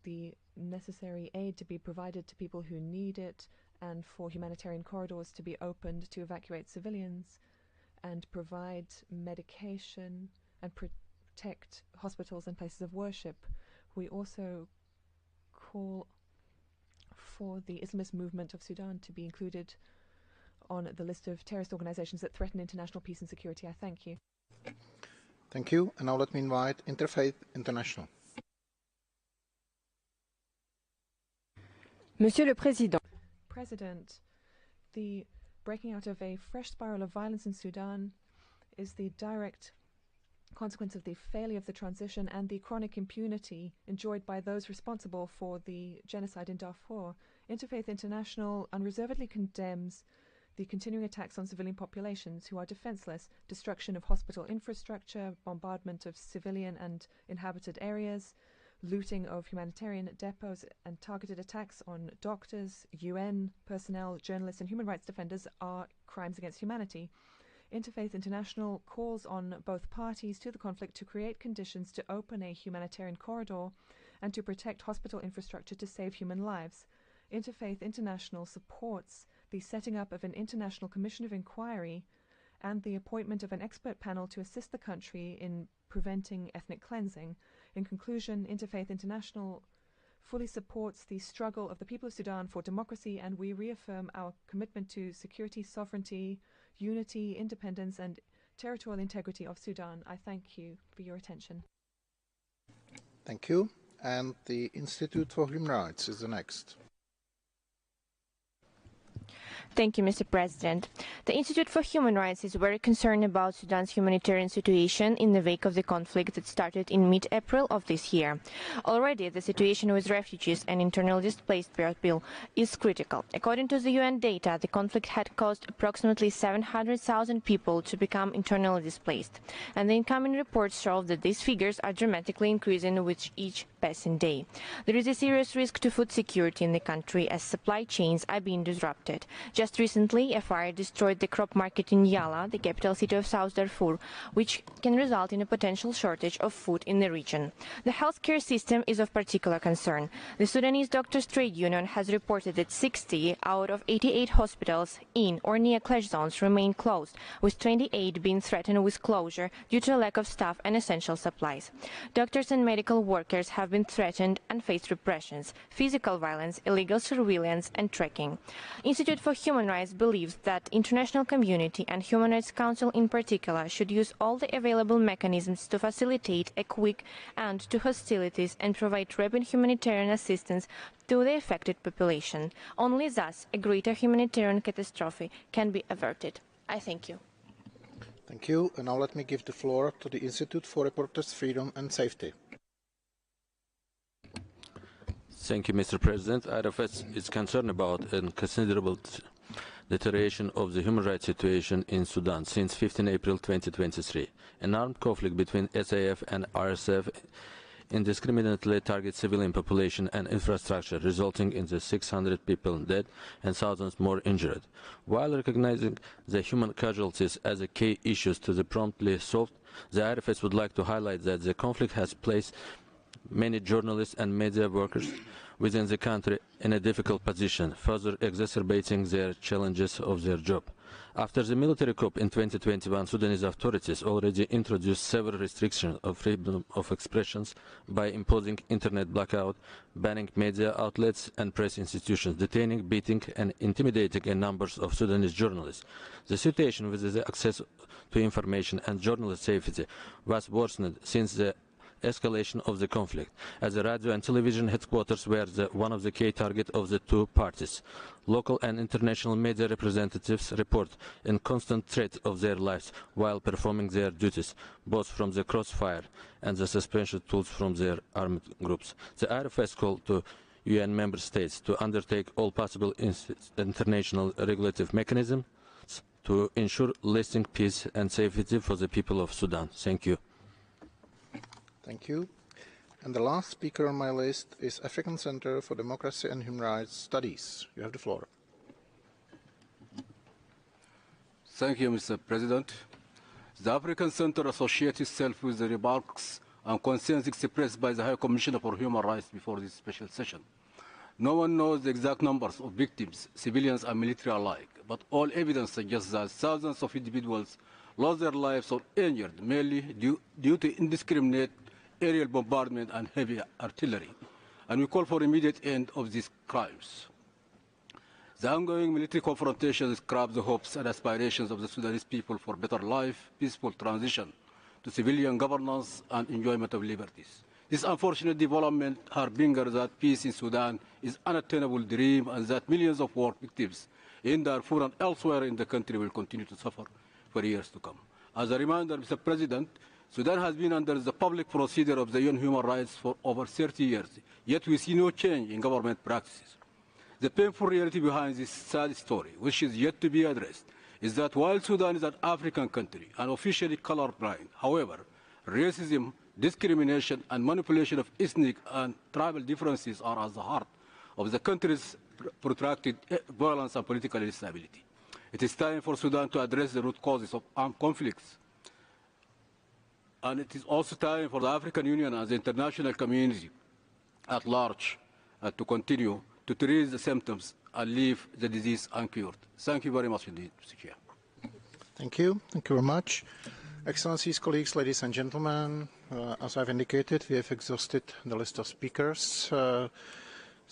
the necessary aid to be provided to people who need it and for humanitarian corridors to be opened to evacuate civilians and provide medication and protect hospitals and places of worship. We also call for the Islamist movement of Sudan to be included on the list of terrorist organizations that threaten international peace and security. I thank you. Thank you. And now let me invite Interfaith International. Monsieur le Président. President, the breaking out of a fresh spiral of violence in Sudan is the direct consequence of the failure of the transition and the chronic impunity enjoyed by those responsible for the genocide in Darfur. Interfaith International unreservedly condemns the continuing attacks on civilian populations who are defenseless, destruction of hospital infrastructure, bombardment of civilian and inhabited areas, looting of humanitarian depots, and targeted attacks on doctors, UN personnel, journalists, and human rights defenders are crimes against humanity. Interfaith International calls on both parties to the conflict to create conditions to open a humanitarian corridor and to protect hospital infrastructure to save human lives. Interfaith International supports the setting up of an international commission of inquiry and the appointment of an expert panel to assist the country in preventing ethnic cleansing. In conclusion, Interfaith International fully supports the struggle of the people of Sudan for democracy, and we reaffirm our commitment to security, sovereignty, unity, independence, and territorial integrity of Sudan. I thank you for your attention. Thank you. And the Institute for Human Rights is the next. Thank you, Mr. President. The Institute for Human Rights is very concerned about Sudan's humanitarian situation in the wake of the conflict that started in mid-April of this year. Already, the situation with refugees and internally displaced people is critical. According to the UN data, the conflict had caused approximately 700,000 people to become internally displaced, and the incoming reports show that these figures are dramatically increasing with each passing day. There is a serious risk to food security in the country as supply chains are being disrupted. Just recently, a fire destroyed the crop market in Yala, the capital city of South Darfur, which can result in a potential shortage of food in the region. The healthcare system is of particular concern. The Sudanese Doctors Trade Union has reported that 60 out of 88 hospitals in or near clash zones remain closed, with 28 being threatened with closure due to a lack of staff and essential supplies. Doctors and medical workers have been threatened and face repressions, physical violence, illegal surveillance, and tracking. Institute for Human Rights believes that international community and Human Rights Council in particular should use all the available mechanisms to facilitate a quick end to hostilities and provide rapid humanitarian assistance to the affected population. Only thus a greater humanitarian catastrophe can be averted. I thank you. Thank you. And now let me give the floor to the Institute for Reporters' Freedom and Safety. Thank you, Mr. President. IRFS is concerned about a considerable deterioration of the human rights situation in Sudan since 15 April 2023. An armed conflict between SAF and RSF indiscriminately targets civilian population and infrastructure, resulting in the 600 people dead and thousands more injured. While recognizing the human casualties as a key issue to be promptly solved, the IRFS would like to highlight that the conflict has placed many journalists and media workers within the country in a difficult position, further exacerbating their challenges of their job. After the military coup in 2021, Sudanese authorities already introduced several restrictions of freedom of expressions by imposing internet blackout, banning media outlets and press institutions, detaining, beating and intimidating a number of Sudanese journalists. The situation with the access to information and journalist safety was worsened since the escalation of the conflict, as the radio and television headquarters were one of the key targets of the two parties. Local and international media representatives report in constant threat of their lives while performing their duties, both from the crossfire and the suspension tools from their armed groups. The IRFS called to UN member states to undertake all possible international regulative mechanisms to ensure lasting peace and safety for the people of Sudan. Thank you. Thank you. And the last speaker on my list is African Center for Democracy and Human Rights Studies. You have the floor. Thank you, Mr. President. The African Center associates itself with the remarks and concerns expressed by the High Commissioner for Human Rights before this special session. No one knows the exact numbers of victims, civilians and military alike, but all evidence suggests that thousands of individuals lost their lives or injured mainly due to indiscriminate aerial bombardment and heavy artillery, and we call for immediate end of these crimes. The ongoing military confrontations scrap the hopes and aspirations of the Sudanese people for better life, peaceful transition to civilian governance and enjoyment of liberties. This unfortunate development harbingers that peace in Sudan is an unattainable dream and that millions of war victims in Darfur and elsewhere in the country will continue to suffer for years to come. As a reminder, Mr. President, Sudan has been under the public procedure of the UN human rights for over 30 years, yet we see no change in government practices. The painful reality behind this sad story, which is yet to be addressed, is that while Sudan is an African country and officially colorblind, however, racism, discrimination, and manipulation of ethnic and tribal differences are at the heart of the country's protracted violence and political instability. It is time for Sudan to address the root causes of armed conflicts. And it is also time for the African Union and the international community at large to continue to treat the symptoms and leave the disease uncured. Thank you very much indeed, Mr. Chair. Thank you. Thank you very much. Excellencies, colleagues, ladies and gentlemen, as I've indicated, we have exhausted the list of speakers.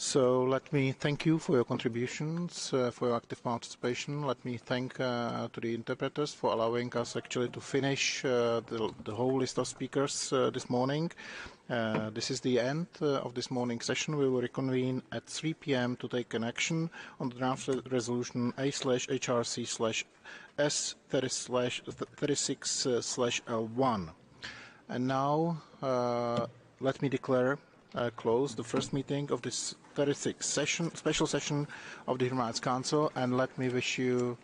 So let me thank you for your contributions, for your active participation. Let me thank to the interpreters for allowing us actually to finish the whole list of speakers this morning. This is the end of this morning's session. We will reconvene at 3 p.m. to take an action on the draft resolution A/HRC/S36/L1. And now let me declare close the first meeting of this 36th special session of the Human Rights Council, and let me wish you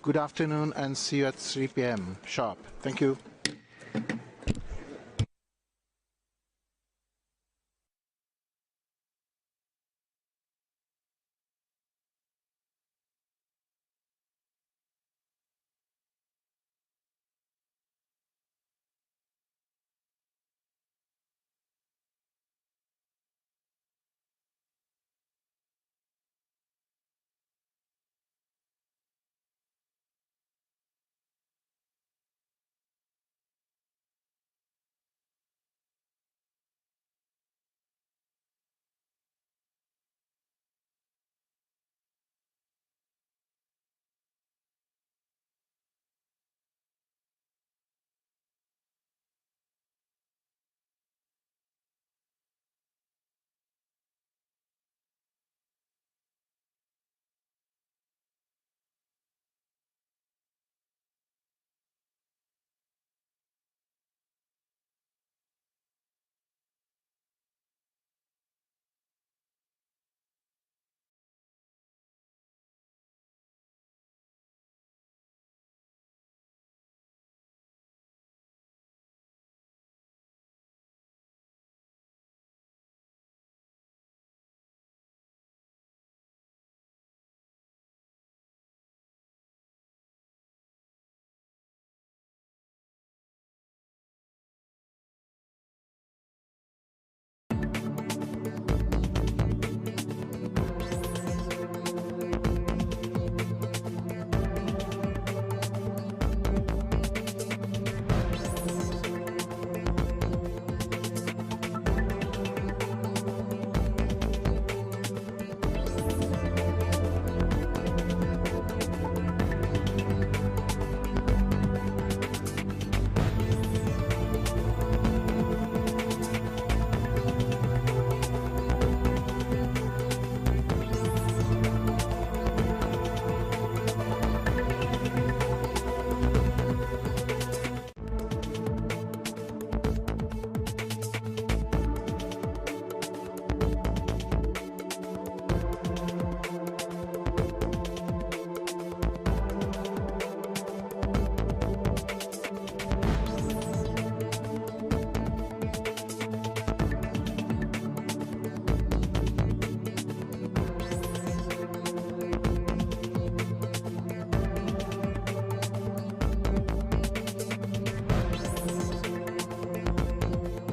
good afternoon and see you at 3 p.m. sharp. Thank you.